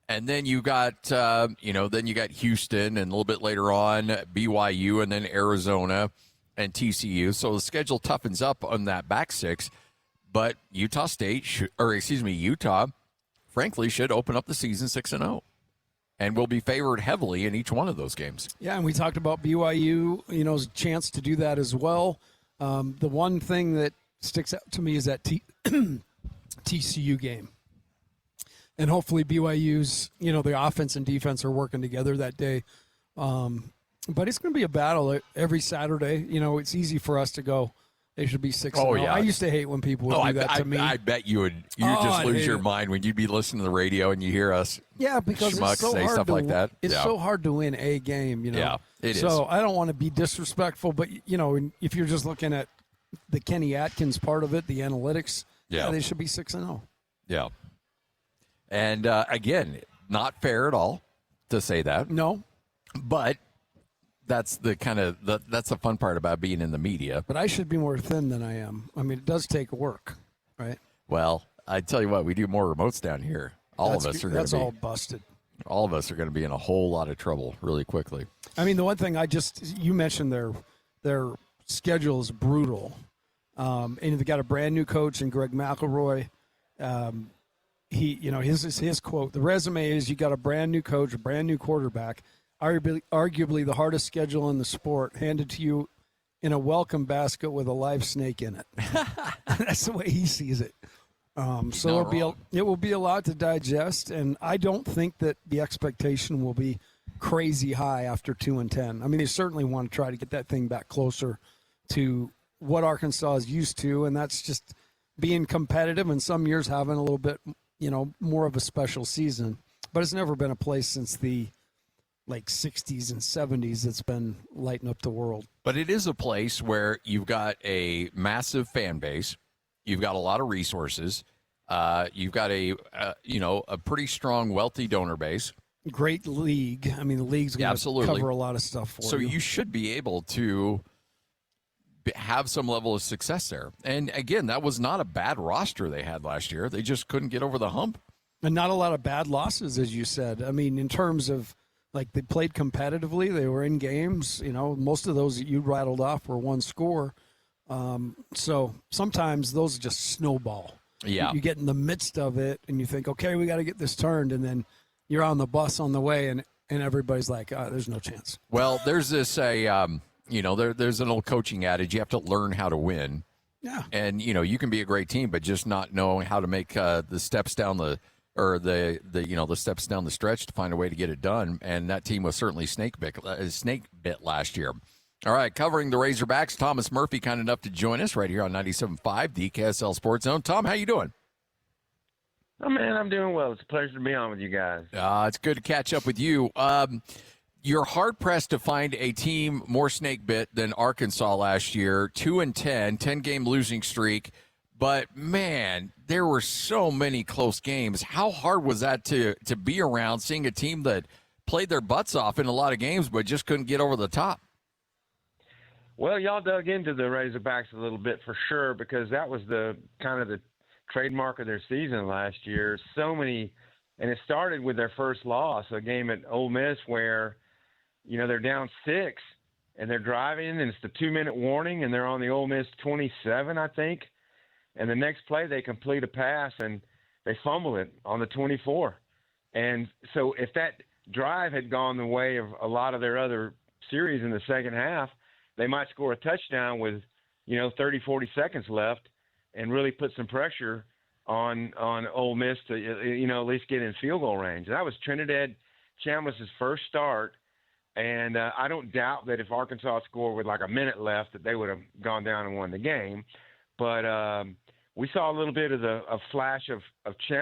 [SPEAKER 3] And then you got, then you got Houston and a little bit later on BYU and then Arizona and TCU. So the schedule toughens up on that back 6. But Utah, frankly, should open up the season 6-0. And will be favored heavily in each one of those games.
[SPEAKER 4] Yeah, and we talked about BYU, a chance to do that as well. The one thing that sticks out to me is that TCU game. And hopefully BYU's, the offense and defense are working together that day. But it's going to be a battle every Saturday. It's easy for us to go, they should be 6-0.
[SPEAKER 3] Oh, yeah.
[SPEAKER 4] I used to hate when people would do that to me.
[SPEAKER 3] I bet you would. Just lose your mind when you'd be listening to the radio and you hear us.
[SPEAKER 4] Yeah, because it's so
[SPEAKER 3] say
[SPEAKER 4] hard
[SPEAKER 3] stuff like that.
[SPEAKER 4] It's so hard to win a game.
[SPEAKER 3] Yeah, it is.
[SPEAKER 4] So I don't want to be disrespectful, but if you're just looking at the Kenny Atkins part of it, the analytics, they should be 6-0.
[SPEAKER 3] Yeah. And again, not fair at all to say that.
[SPEAKER 4] No,
[SPEAKER 3] but that's the that's the fun part about being in the media.
[SPEAKER 4] But I should be more thin than I am. I mean, it does take work, right?
[SPEAKER 3] Well, I tell you what, we do more remotes down here. That's
[SPEAKER 4] all busted.
[SPEAKER 3] All of us are going to be in a whole lot of trouble really quickly.
[SPEAKER 4] I mean, the one thing you mentioned their schedule is brutal, and they've got a brand new coach in Greg McElroy. His quote: "The resume is you got a brand new coach, a brand new quarterback, arguably the hardest schedule in the sport, handed to you in a welcome basket with a live snake in it." That's the way he sees it. So it will be a lot to digest, and I don't think that the expectation will be crazy high after 2-10. I mean, they certainly want to try to get that thing back closer to what Arkansas is used to, and that's just being competitive and some years having a little bit, more of a special season. But it's never been a place since the 60s and 70s that's been lighting up the world.
[SPEAKER 3] But it is a place where you've got a massive fan base. You've got a lot of resources. You've got a pretty strong, wealthy donor base.
[SPEAKER 4] Great league. I mean, the league's going to cover a lot of stuff for you.
[SPEAKER 3] So you should be able to have some level of success there. And again, that was not a bad roster they had last year. They just couldn't get over the hump.
[SPEAKER 4] And not a lot of bad losses, as you said. I mean, in terms of, they played competitively. They were in games. Most of those that you rattled off were one score. So sometimes those just snowball.
[SPEAKER 3] Yeah.
[SPEAKER 4] You get in the midst of it and you think, okay, we got to get this turned. And then you're on the bus on the way and everybody's like, there's no chance.
[SPEAKER 3] Well, there's this, there's an old coaching adage. You have to learn how to win.
[SPEAKER 4] Yeah.
[SPEAKER 3] And, you can be a great team, but just not know how to make the steps down the steps down the stretch to find a way to get it done. And that team was certainly snake bit last year. All right, covering the Razorbacks, Thomas Murphy, kind enough to join us right here on 97.5, the KSL Sports Zone. Tom, how you doing?
[SPEAKER 11] Oh, man, I'm doing well. It's a pleasure to be on with you guys.
[SPEAKER 3] It's good to catch up with you. You're hard-pressed to find a team more snake-bit than Arkansas last year, 2-10, 10-game losing streak. But, man, there were so many close games. How hard was that to be around, seeing a team that played their butts off in a lot of games but just couldn't get over the top?
[SPEAKER 11] Well, y'all dug into the Razorbacks a little bit for sure, because that was the kind of the trademark of their season last year. So many, and it started with their first loss, a game at Ole Miss where, they're down 6 and they're driving and it's the 2-minute warning and they're on the Ole Miss 27, I think. And the next play they complete a pass and they fumble it on the 24. And so if that drive had gone the way of a lot of their other series in the second half, they might score a touchdown with, 30, 40 seconds left and really put some pressure on Ole Miss to at least get in field goal range. That was Trinidad Chambliss' first start, and I don't doubt that if Arkansas scored with like a minute left that they would have gone down and won the game. But we saw a little bit of a flash of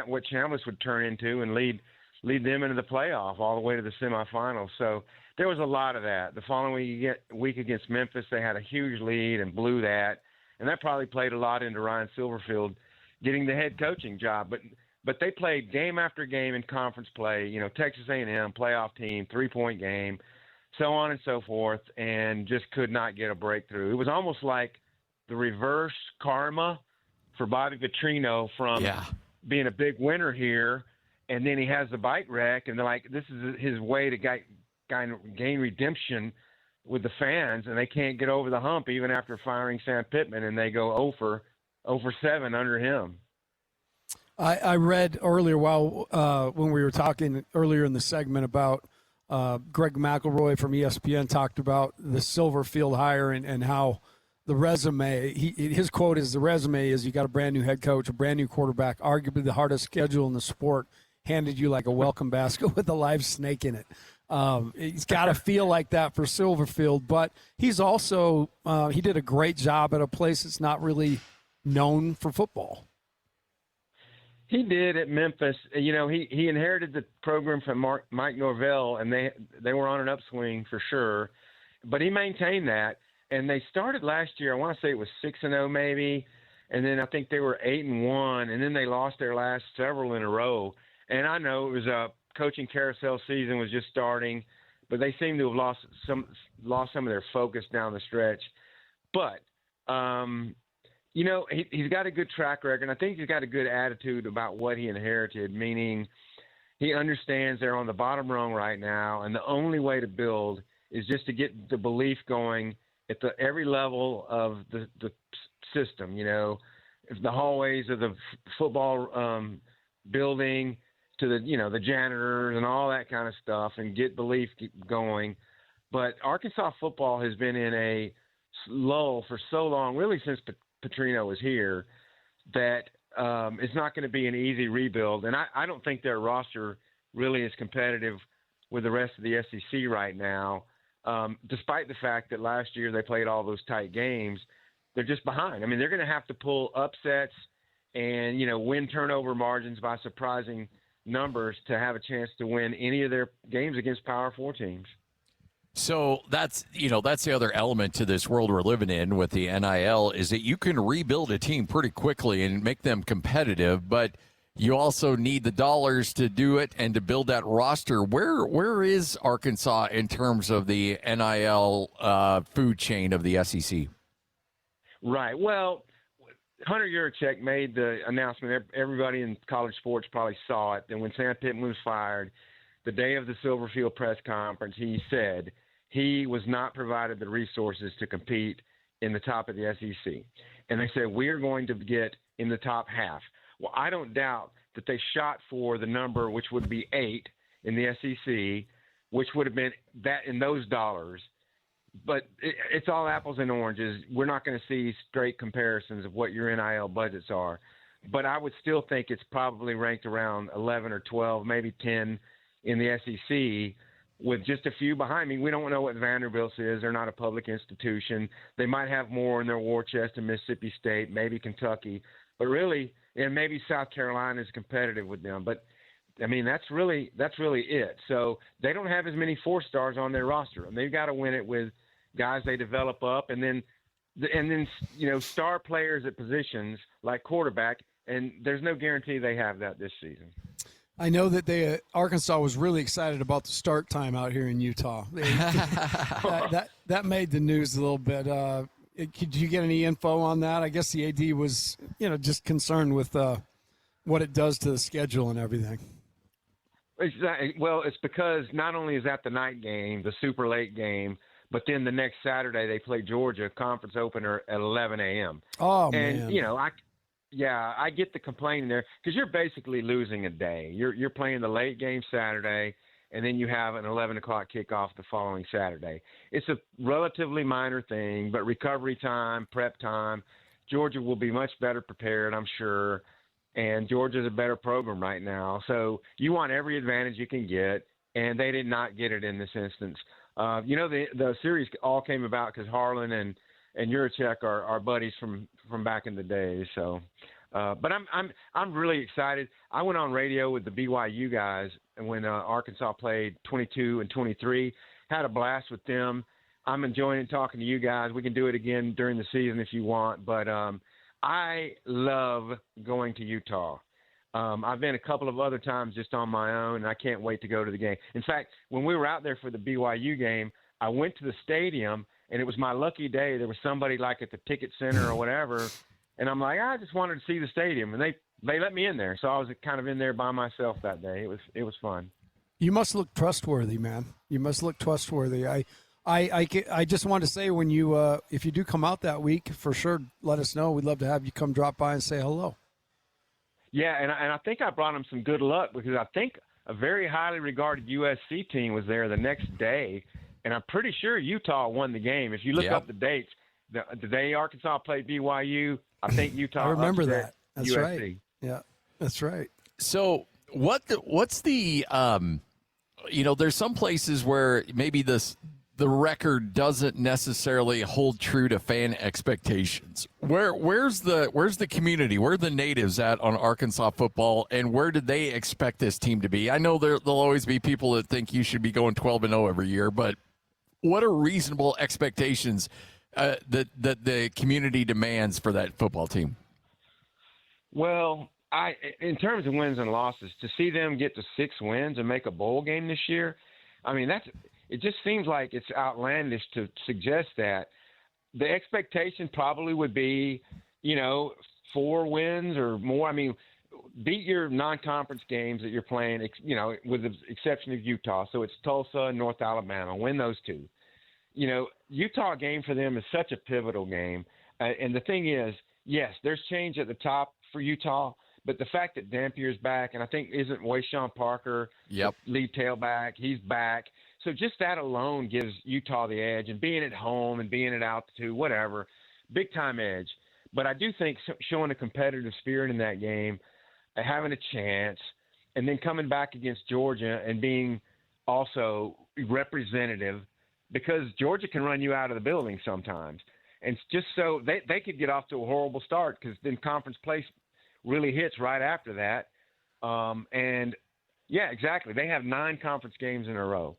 [SPEAKER 11] what Chambliss would turn into and lead them into the playoff all the way to the semifinals. So there was a lot of that. The following week against Memphis, they had a huge lead and blew that, and that probably played a lot into Ryan Silverfield getting the head coaching job. But they played game after game in conference play, Texas A&M, playoff team, 3-point game, so on and so forth, and just could not get a breakthrough. It was almost like the reverse karma for Bobby Petrino from being a big winner here, and then he has the bike wreck, and they're like, this is his way to gain redemption with the fans, and they can't get over the hump even after firing Sam Pittman, and they go 0 for 7 under him.
[SPEAKER 4] I read earlier when we were talking earlier in the segment about Greg McElroy from ESPN talked about the Silverfield hire and how the resume, his quote is, the resume is you got a brand new head coach, a brand new quarterback, arguably the hardest schedule in the sport, handed you like a welcome basket with a live snake in it. He's got to feel like that for Silverfield, but he's also he did a great job at a place that's not really known for football.
[SPEAKER 11] He did at Memphis. He inherited the program from Mike Norvell, and they were on an upswing for sure. But he maintained that, and they started last year. I want to say it was 6-0 maybe, and then I think they were 8-1, and then they lost their last several in a row. And I know it was a coaching carousel season was just starting, but they seem to have lost some of their focus down the stretch. But he's got a good track record. I think he's got a good attitude about what he inherited, meaning he understands they're on the bottom rung right now, and the only way to build is just to get the belief going at every level of the system. If the hallways of the football building to the janitors and all that kind of stuff, and get belief going. But Arkansas football has been in a lull for so long, really since Petrino was here, that it's not going to be an easy rebuild. And I don't think their roster really is competitive with the rest of the SEC right now, despite the fact that last year they played all those tight games. They're just behind. I mean, they're going to have to pull upsets and, win turnover margins by surprising numbers to have a chance to win any of their games against Power 4 teams.
[SPEAKER 3] So that's the other element to this world we're living in with the NIL is that you can rebuild a team pretty quickly and make them competitive, but you also need the dollars to do it and to build that roster. Where is Arkansas in terms of the NIL food chain of the SEC?
[SPEAKER 11] Right. Well, Hunter Yurachek made the announcement. Everybody in college sports probably saw it. And when Sam Pittman was fired, the day of the Silverfield press conference, he said he was not provided the resources to compete in the top of the SEC. And they said, we're going to get in the top half. Well, I don't doubt that they shot for the number, which would be 8 in the SEC, which would have been that in those dollars. But it's all apples and oranges. We're not going to see straight comparisons of what your NIL budgets are. But I would still think it's probably ranked around 11 or 12, maybe 10 in the SEC, with just a few behind me. We don't know what Vanderbilt's is. They're not a public institution. They might have more in their war chest in Mississippi State, maybe Kentucky. But really, and maybe South Carolina is competitive with them. But, I mean, that's really it. So they don't have as many 4-stars on their roster. And they've got to win it with guys they develop up, and then star players at positions like quarterback, and there's no guarantee they have that this season.
[SPEAKER 4] I know that Arkansas was really excited about the start time out here in Utah. That made the news a little bit. Did you get any info on that? I guess the AD was, just concerned with what it does to the schedule and everything.
[SPEAKER 11] Well, it's because not only is that the night game, the super late game, but then the next Saturday they play Georgia, conference opener at 11 a.m.
[SPEAKER 4] Oh,
[SPEAKER 11] and,
[SPEAKER 4] man.
[SPEAKER 11] I get the complaining there because you're basically losing a day. You're playing the late game Saturday, and then you have an 11 o'clock kickoff the following Saturday. It's a relatively minor thing, but recovery time, prep time, Georgia will be much better prepared, I'm sure. and Georgia's a better program right now. So you want every advantage you can get, and they did not get it in this instance. The series all came about because Helin and Juracek are buddies from back in the day. So, but I'm really excited. I went on radio with the BYU guys when Arkansas played 22 and 23. Had a blast with them. I'm enjoying talking to you guys. We can do it again during the season if you want. But I love going to Utah. I've been a couple of other times just on my own, and I can't wait to go to the game. In fact, when we were out there for the BYU game, I went to the stadium, and it was my lucky day. There was somebody like at the ticket center or whatever, and I'm like, I just wanted to see the stadium, and they let me in there. So I was kind of in there by myself that day. It was fun.
[SPEAKER 4] You must look trustworthy, man. You must look trustworthy. I just want to say when you if you do come out that week, for sure, let us know. We'd love to have you come drop by and say hello.
[SPEAKER 11] Yeah, and I think I brought him some good luck because I think a very highly regarded USC team was there the next day, and I'm pretty sure Utah won the game. If you look up the dates, the day Arkansas played BYU, I think Utah.
[SPEAKER 4] I remember that. That's
[SPEAKER 11] USC.
[SPEAKER 4] Right. Yeah, that's right.
[SPEAKER 3] So what's the there's some places where maybe the record doesn't necessarily hold true to fan expectations. Where's the community? Where are the natives at on Arkansas football, and where did they expect this team to be? I know there'll always be people that think you should be going 12-0 every year, but what are reasonable expectations that the community demands for that football team?
[SPEAKER 11] Well, in terms of wins and losses, to see them get to 6 wins and make a bowl game this year, I mean, it just seems like it's outlandish to suggest that. The expectation probably would be, 4 wins or more. I mean, beat your non-conference games that you're playing, with the exception of Utah. So it's Tulsa and North Alabama. Win those 2. Utah game for them is such a pivotal game. And the thing is, yes, there's change at the top for Utah, but the fact that Dampier's back, and I think isn't Wayshawn Parker, the lead tailback, he's back. So just that alone gives Utah the edge, and being at home and being at altitude, whatever, big-time edge. But I do think showing a competitive spirit in that game, having a chance, and then coming back against Georgia and being also representative, because Georgia can run you out of the building sometimes. And just so they could get off to a horrible start because then conference play really hits right after that. Yeah, exactly. They have 9 conference games in a row.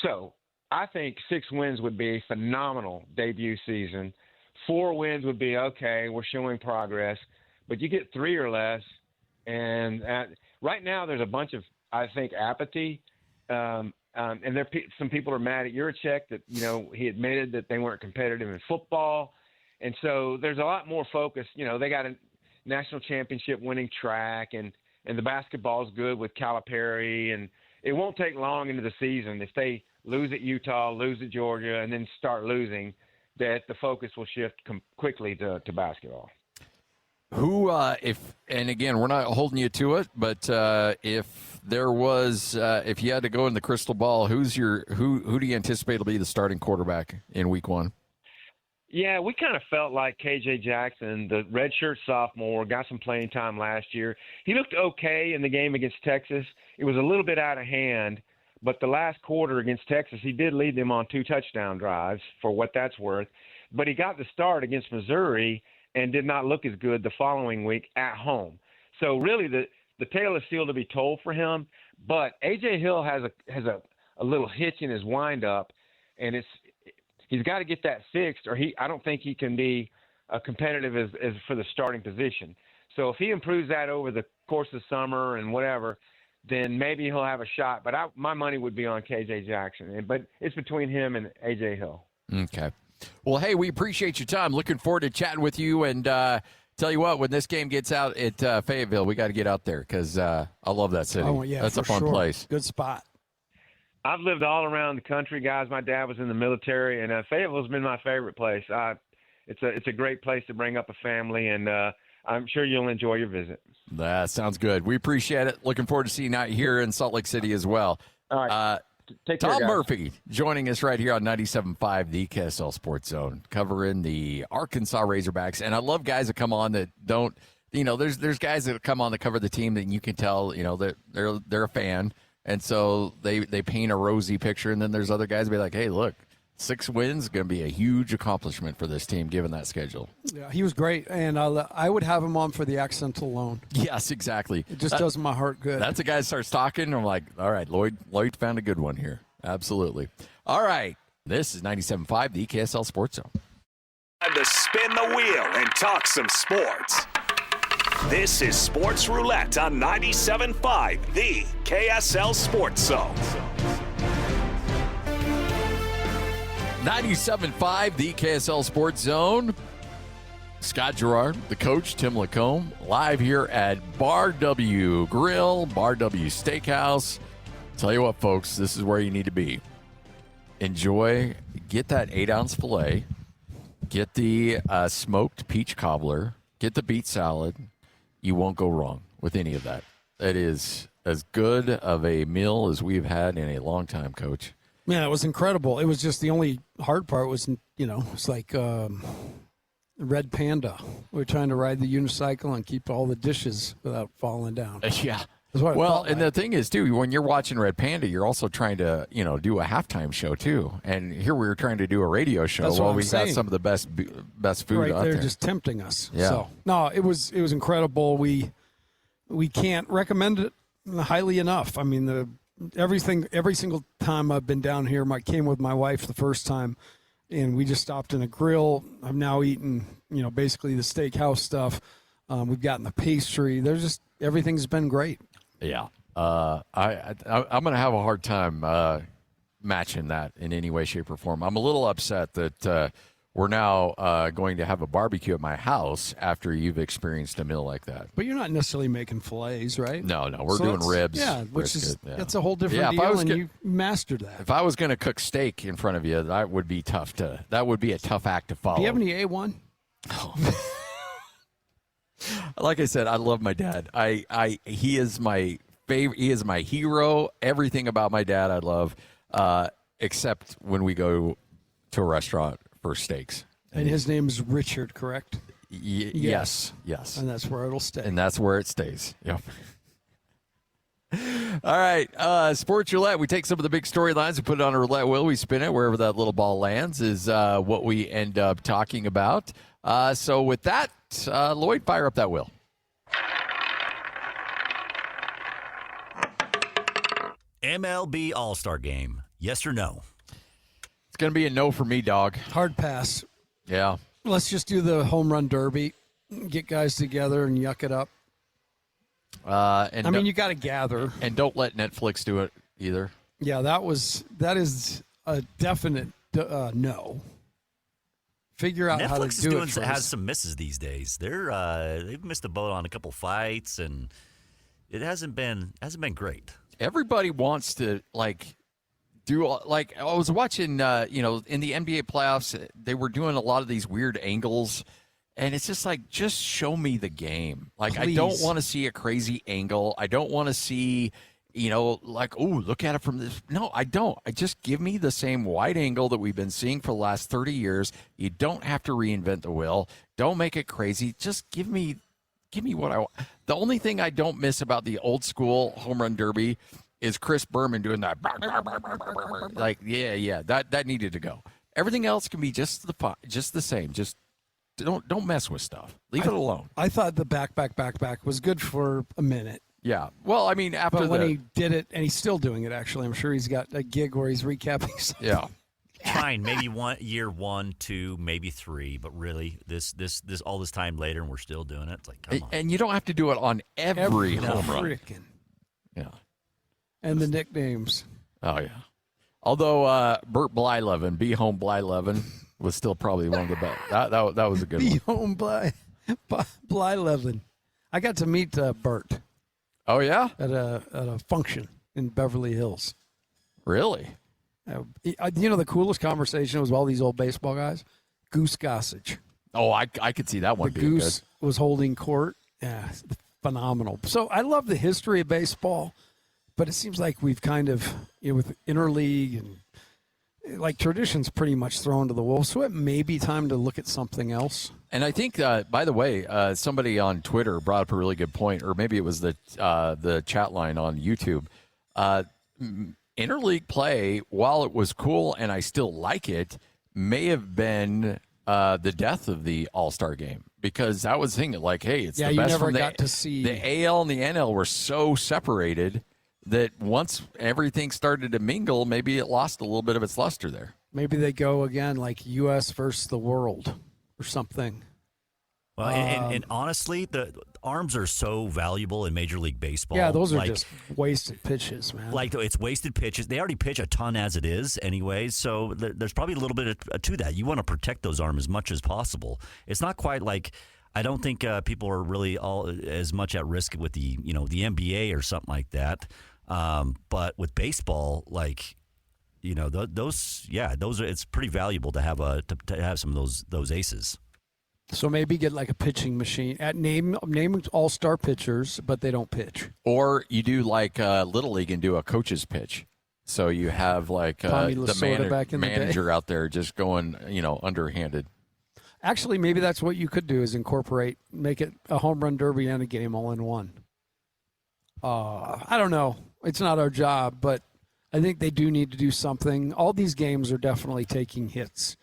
[SPEAKER 11] So I think 6 wins would be a phenomenal debut season. 4 wins would be okay. We're showing progress, but you get 3 or less. And right now there's a bunch of, I think, apathy. And some people are mad at Juracek that, he admitted that they weren't competitive in football. And so there's a lot more focus. They got a national championship winning track, and the basketball's good with Calipari, and it won't take long into the season if they lose at Utah, lose at Georgia, and then start losing, that the focus will shift quickly to basketball.
[SPEAKER 3] Who, and again, we're not holding you to it, but if there was, if you had to go in the crystal ball, who do you anticipate will be the starting quarterback in Week 1?
[SPEAKER 11] Yeah, we kind of felt like KJ Jackson, the redshirt sophomore, got some playing time last year. He looked okay in the game against Texas. It was a little bit out of hand, but the last quarter against Texas, he did lead them on 2 touchdown drives, for what that's worth. But he got the start against Missouri and did not look as good the following week at home. So really the tale is still to be told for him. But A.J. Hill has a little hitch in his windup, and he's got to get that fixed, or I don't think he can be competitive as for the starting position. So if he improves that over the course of summer and whatever, then maybe he'll have a shot. But my money would be on KJ Jackson. But it's between him and A.J. Hill.
[SPEAKER 3] Okay. Well, hey, we appreciate your time. Looking forward to chatting with you. And tell you what, when this game gets out at Fayetteville, we got to get out there because I love that city.
[SPEAKER 4] Oh, yeah,
[SPEAKER 3] that's a fun place.
[SPEAKER 4] Good spot.
[SPEAKER 11] I've lived all around the country, guys. My dad was in the military, and Fayetteville's been my favorite place. It's a great place to bring up a family, and I'm sure you'll enjoy your visit.
[SPEAKER 3] That sounds good. We appreciate it. Looking forward to seeing you out here in Salt Lake City as well.
[SPEAKER 11] All right. Take care,
[SPEAKER 3] Tom
[SPEAKER 11] guys.
[SPEAKER 3] Murphy joining us right here on 97.5, the KSL Sports Zone, covering the Arkansas Razorbacks. And I love guys that come on that there's guys that come on the cover of the team that you can tell, that they're a fan, and so they paint a rosy picture, and then there's other guys that be like, hey, look, 6 wins is going to be a huge accomplishment for this team given that schedule.
[SPEAKER 4] Yeah, he was great, and I would have him on for the accent alone.
[SPEAKER 3] Yes, exactly.
[SPEAKER 4] It just does my heart good.
[SPEAKER 3] That's a guy that starts talking, and I'm like, all right, Lloyd found a good one here. Absolutely. All right, this is 97.5, the KSL Sports Zone.
[SPEAKER 1] Time to spin the wheel and talk some sports. This is Sports Roulette on 97.5, the KSL Sports Zone.
[SPEAKER 3] 97.5, the KSL Sports Zone. Scott Garrard, the coach, Tim LaComb, live here at Bar W Grill, Bar W Steakhouse. Tell you what, folks, this is where you need to be. Enjoy, get that 8-ounce filet, get the smoked peach cobbler, get the beet salad. You won't go wrong with any of that. It is as good of a meal as we've had in a long time, Coach.
[SPEAKER 4] Yeah, it was incredible. It was just the only hard part was, it's like Red Panda. We were trying to ride the unicycle and keep all the dishes without falling down.
[SPEAKER 3] Yeah.
[SPEAKER 4] Well,
[SPEAKER 3] and the thing is, too, when you're watching Red Panda, you're also trying to, do a halftime show, too. And here we were trying to do a radio show while we got some of the best food
[SPEAKER 4] right
[SPEAKER 3] out there.
[SPEAKER 4] They're just tempting us.
[SPEAKER 3] Yeah.
[SPEAKER 4] So, no, it was incredible. We can't recommend it highly enough. I mean, every single time I've been down here, I came with my wife the first time, and we just stopped in a grill. I've now eaten, basically the steakhouse stuff. We've gotten the pastry. Everything's been great.
[SPEAKER 3] Yeah. I'm going to have a hard time matching that in any way, shape, or form. I'm a little upset that we're now going to have a barbecue at my house after you've experienced a meal like that.
[SPEAKER 4] But you're not necessarily making fillets, right?
[SPEAKER 3] No, we're doing ribs.
[SPEAKER 4] Yeah, that's a whole different deal, and you mastered that.
[SPEAKER 3] If I was going to cook steak in front of you, that would be tough that would be a tough act to follow.
[SPEAKER 4] Do you have any A1?
[SPEAKER 3] Oh. Like I said, I love my dad. He is my favorite. He is my hero. Everything about my dad I love, except when we go to a restaurant for steaks.
[SPEAKER 4] And his name is Richard, correct?
[SPEAKER 3] Yes.
[SPEAKER 4] And that's where it'll stay.
[SPEAKER 3] And that's where it stays. Yep. All right, Sports Roulette. We take some of the big storylines and put it on a roulette wheel. We spin it wherever that little ball lands is what we end up talking about. So with that, Lloyd, fire up that wheel.
[SPEAKER 5] MLB All-Star Game, yes or no?
[SPEAKER 3] It's going to be a no for me, dog.
[SPEAKER 4] Hard pass.
[SPEAKER 3] Yeah.
[SPEAKER 4] Let's just do the home run derby, get guys together and yuck it up. You got to gather.
[SPEAKER 3] And don't let Netflix do it either.
[SPEAKER 4] Yeah, that is a definite no. Figure out how to do it.
[SPEAKER 5] Netflix has some misses these days. They've missed the boat on a couple fights, and it hasn't been great.
[SPEAKER 3] Everybody wants to do I was watching in the NBA playoffs, they were doing a lot of these weird angles, and it's just show me the game. Please. I don't want to see a crazy angle. I don't want to see look at it from this. No, I don't. Just give me the same wide angle that we've been seeing for the last 30 years. You don't have to reinvent the wheel. Don't make it crazy. Just give me what I want. The only thing I don't miss about the old school home run derby is Chris Berman doing that. That needed to go. Everything else can be just the same. Just don't mess with stuff. Leave it alone.
[SPEAKER 4] I thought the back was good for a minute.
[SPEAKER 3] Yeah. Well, I mean,
[SPEAKER 4] when he did it, and he's still doing it, actually, I'm sure he's got a gig where he's recapping something.
[SPEAKER 3] Yeah.
[SPEAKER 5] Fine, maybe year 1, 2, maybe 3, but really, this all this time later, and we're still doing it. It's like, come on.
[SPEAKER 3] And you don't have to do it on every home run. Yeah.
[SPEAKER 4] And the nicknames.
[SPEAKER 3] Oh yeah. Although Bert Blylevin, Be Home Blylevin, was still probably one of the best. That was a good one.
[SPEAKER 4] Be Home Blylevin. I got to meet Bert.
[SPEAKER 3] Oh yeah.
[SPEAKER 4] At a function in Beverly Hills.
[SPEAKER 3] Really?
[SPEAKER 4] The coolest conversation was with all these old baseball guys. Goose Gossage.
[SPEAKER 3] Oh, I could see that one.
[SPEAKER 4] The Goose was holding court. Yeah, phenomenal. So I love the history of baseball, but it seems like we've kind of, with interleague and like tradition's pretty much thrown to the wolves, so it may be time to look at something else.
[SPEAKER 3] And I think, by the way, somebody on Twitter brought up a really good point, or maybe it was the chat line on YouTube. Interleague play, while it was cool and I still like it, may have been the death of the All-Star game, because that was the thing. Like, hey, it's the best.
[SPEAKER 4] You never
[SPEAKER 3] from
[SPEAKER 4] got to see
[SPEAKER 3] the AL and the NL were so separated that once everything started to mingle, maybe it lost a little bit of its luster there.
[SPEAKER 4] Maybe they go again like U.S. versus the world or something.
[SPEAKER 5] Well, and honestly, the arms are so valuable in Major League Baseball.
[SPEAKER 4] Yeah, those are just wasted pitches, man.
[SPEAKER 5] Like, it's wasted pitches. They already pitch a ton as it is anyways, so there's probably a little bit to that. You want to protect those arms as much as possible. It's not quite like, I don't think people are really all as much at risk with the NBA or something like that. But with baseball, like, those are, it's pretty valuable to have to have some of those aces.
[SPEAKER 4] So maybe get like a pitching machine. Name all-star pitchers, but they don't pitch.
[SPEAKER 3] Or you do like Little League and do a coach's pitch. So you have like the manager out there just going, underhanded.
[SPEAKER 4] Actually, maybe that's what you could do, is make it a home run derby and a game all in one. I don't know. It's not our job, but I think they do need to do something. All these games are definitely taking hits.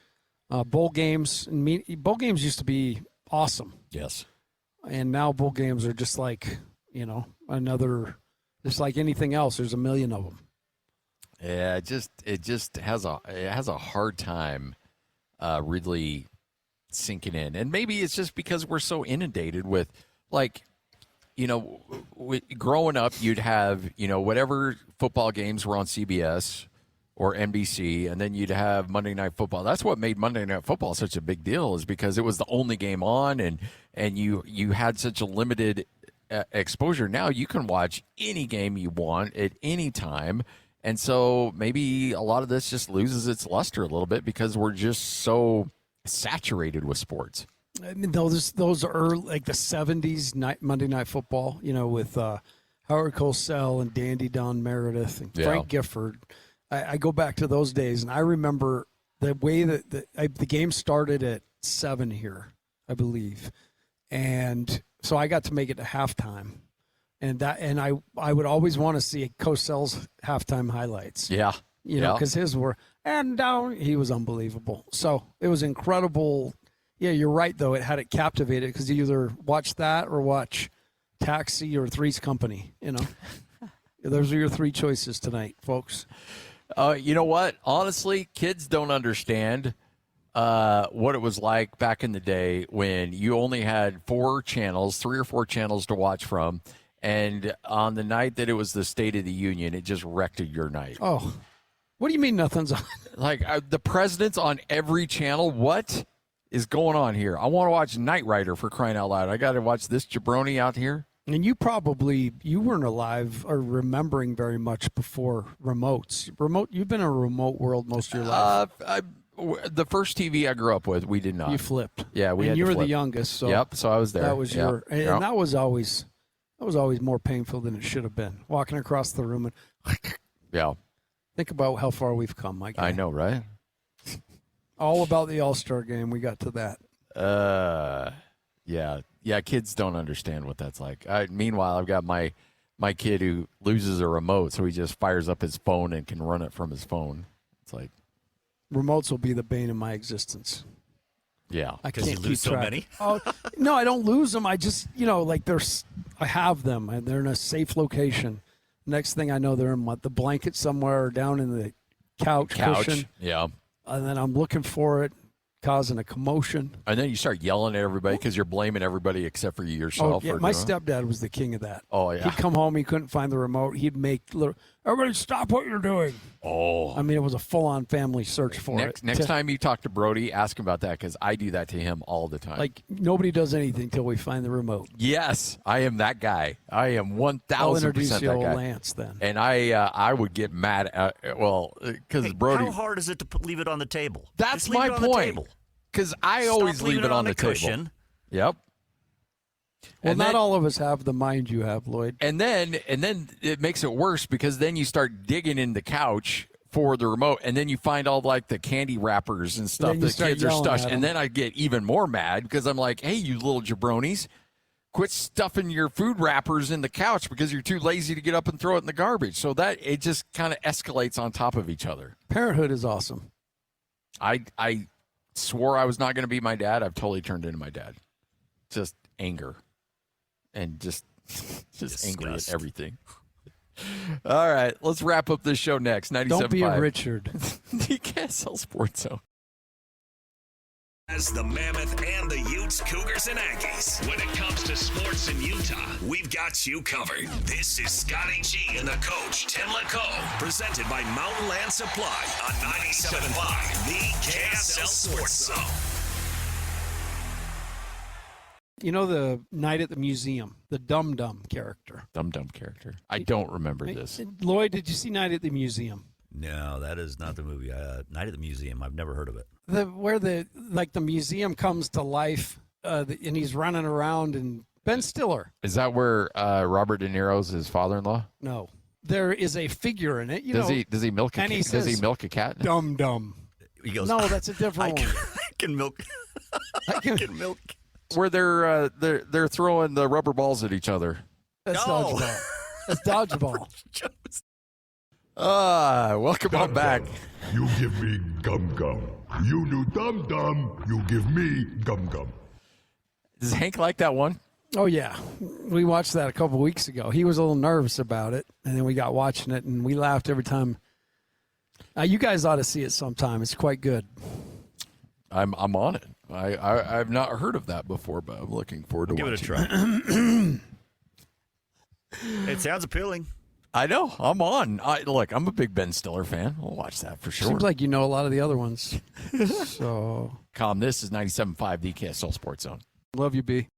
[SPEAKER 4] Bowl games used to be awesome.
[SPEAKER 3] Yes.
[SPEAKER 4] And now bowl games are just like, just like anything else. There's a million of them.
[SPEAKER 3] Yeah, it just has a hard time really sinking in. And maybe it's just because we're so inundated with, like, growing up, you'd have, whatever football games were on CBS or NBC, and then you'd have Monday Night Football. That's what made Monday Night Football such a big deal, is because it was the only game on, and you had such a limited exposure. Now you can watch any game you want at any time, and so maybe a lot of this just loses its luster a little bit because we're just so saturated with sports.
[SPEAKER 4] I mean, those are like the 70s Monday Night Football, with Howard Cosell and Dandy Don Meredith and Frank Gifford. I go back to those days, and I remember the way that the game started at 7 here, I believe. And so I got to make it to halftime. And I would always want to see Cosell's halftime highlights.
[SPEAKER 3] Yeah.
[SPEAKER 4] Because his were, and down, he was unbelievable. So it was incredible. Yeah, you're right, though. It had it captivated because you either watch that or watch Taxi or Three's Company, Those are your three choices tonight, folks.
[SPEAKER 3] You know what? Honestly, kids don't understand what it was like back in the day when you only had 3 or 4 channels to watch from. And on the night that it was the State of the Union, it just wrecked your night.
[SPEAKER 4] Oh, what do you mean nothing's on?
[SPEAKER 3] Like the president's on every channel. What is going on here? I want to watch Knight Rider, for crying out loud. I got to watch this jabroni out here.
[SPEAKER 4] And you weren't alive or remembering very much before remotes. You've been in a remote world most of your life.
[SPEAKER 3] The first TV I grew up with, we did not.
[SPEAKER 4] You flipped.
[SPEAKER 3] Yeah,
[SPEAKER 4] and you were the youngest. So
[SPEAKER 3] yep. So I was there.
[SPEAKER 4] That was and that was always more painful than it should have been. Walking across the room and
[SPEAKER 3] yeah.
[SPEAKER 4] Think about how far we've come, Mike.
[SPEAKER 3] I know, right?
[SPEAKER 4] All about the All-Star game. We got to that.
[SPEAKER 3] Yeah, kids don't understand what that's like. Meanwhile, I've got my kid who loses a remote, so he just fires up his phone and can run it from his phone. It's like
[SPEAKER 4] remotes will be the bane of my existence.
[SPEAKER 3] Yeah,
[SPEAKER 4] I
[SPEAKER 5] because you
[SPEAKER 4] can't
[SPEAKER 5] lose
[SPEAKER 4] keep track.
[SPEAKER 5] so many.
[SPEAKER 4] Oh no, I don't lose them. I just I have them and they're in a safe location. Next thing I know, they're in the blanket somewhere or down in the couch cushion.
[SPEAKER 3] Yeah,
[SPEAKER 4] and then I'm looking for it, causing a commotion.
[SPEAKER 3] And then you start yelling at everybody because you're blaming everybody except for yourself.
[SPEAKER 4] Oh, yeah, my stepdad was the king of that.
[SPEAKER 3] Oh, yeah.
[SPEAKER 4] He'd come home, he couldn't find the remote. He'd make everybody stop what you're doing.
[SPEAKER 3] Oh.
[SPEAKER 4] I mean, it was a full-on family search for it.
[SPEAKER 3] Next time you talk to Brody, ask him about that because I do that to him all the time.
[SPEAKER 4] Like, nobody does anything till we find the remote.
[SPEAKER 3] Yes, I am that guy. I am 1,000%
[SPEAKER 4] I'll introduce you
[SPEAKER 3] that
[SPEAKER 4] old
[SPEAKER 3] guy.
[SPEAKER 4] Lance then.
[SPEAKER 3] And I would get mad at, because Brody.
[SPEAKER 5] How hard is it to leave it on the table?
[SPEAKER 3] That's
[SPEAKER 5] Just leave
[SPEAKER 3] my
[SPEAKER 5] it on the
[SPEAKER 3] point.
[SPEAKER 5] table.
[SPEAKER 3] Because I always leave it on the table.
[SPEAKER 5] Cushion.
[SPEAKER 3] Yep.
[SPEAKER 4] Well, not all of us have the mind you have, Lloyd.
[SPEAKER 3] And then it makes it worse because then you start digging in the couch for the remote, and then you find all like the candy wrappers and stuff
[SPEAKER 4] then you
[SPEAKER 3] that
[SPEAKER 4] start
[SPEAKER 3] kids are
[SPEAKER 4] yelling
[SPEAKER 3] stuffing,
[SPEAKER 4] at
[SPEAKER 3] and
[SPEAKER 4] them.
[SPEAKER 3] then I get even more mad because I'm like, hey, you little jabronis, quit stuffing your food wrappers in the couch because you're too lazy to get up and throw it in the garbage. So that it just kind of escalates on top of each other.
[SPEAKER 4] Parenthood is awesome.
[SPEAKER 3] I swore I was not going to be my dad. I've totally turned into my dad. Just anger and just angry at everything. All right, let's wrap up this show next. 97.5.
[SPEAKER 4] Don't be a Richard.
[SPEAKER 3] The KSL Sports Zone.
[SPEAKER 1] As the Mammoth and the Utes, Cougars, and Aggies. When it comes to sports in Utah, we've got you covered. This is Scotty G and the coach, Tim LaComb, presented by Mountain Land Supply on 97.5, the KSL Sports Zone.
[SPEAKER 4] You know the Night at the Museum, the Dum Dum character.
[SPEAKER 3] Dum character. I don't remember this.
[SPEAKER 4] Lloyd, did you see Night at the Museum?
[SPEAKER 5] No, that is not the movie. Night at the Museum. I've never heard of it.
[SPEAKER 4] Where the museum comes to life, and he's running around, and Ben Stiller.
[SPEAKER 3] Is that where Robert De Niro's his father-in-law?
[SPEAKER 4] No, there is a figure in it.
[SPEAKER 3] Does he milk a
[SPEAKER 4] and he
[SPEAKER 3] cat? Does he
[SPEAKER 4] says,
[SPEAKER 3] milk a cat?
[SPEAKER 4] Dum Dum.
[SPEAKER 5] He goes,
[SPEAKER 4] No, that's a different one.
[SPEAKER 5] I can milk. I can milk.
[SPEAKER 3] Where they're throwing the rubber balls at each other.
[SPEAKER 4] That's
[SPEAKER 5] No.
[SPEAKER 4] dodgeball. That's dodgeball.
[SPEAKER 3] Welcome on back.
[SPEAKER 8] You give me gum. You do dum. You give me gum.
[SPEAKER 3] Does Hank like that one?
[SPEAKER 4] Oh yeah, we watched that a couple weeks ago. He was a little nervous about it, and then we got watching it, and we laughed every time. You guys ought to see it sometime. It's quite good.
[SPEAKER 3] I'm on it. I've not heard of that before, but I'm looking forward to
[SPEAKER 5] Give it a
[SPEAKER 3] watching
[SPEAKER 5] try. It sounds appealing.
[SPEAKER 3] I know. I'm on. Look, I'm a big Ben Stiller fan. I'll watch that for sure.
[SPEAKER 4] Seems like you know a lot of the other ones. So,
[SPEAKER 3] This is 97.5, the KSL Sports Zone.
[SPEAKER 4] love you, B.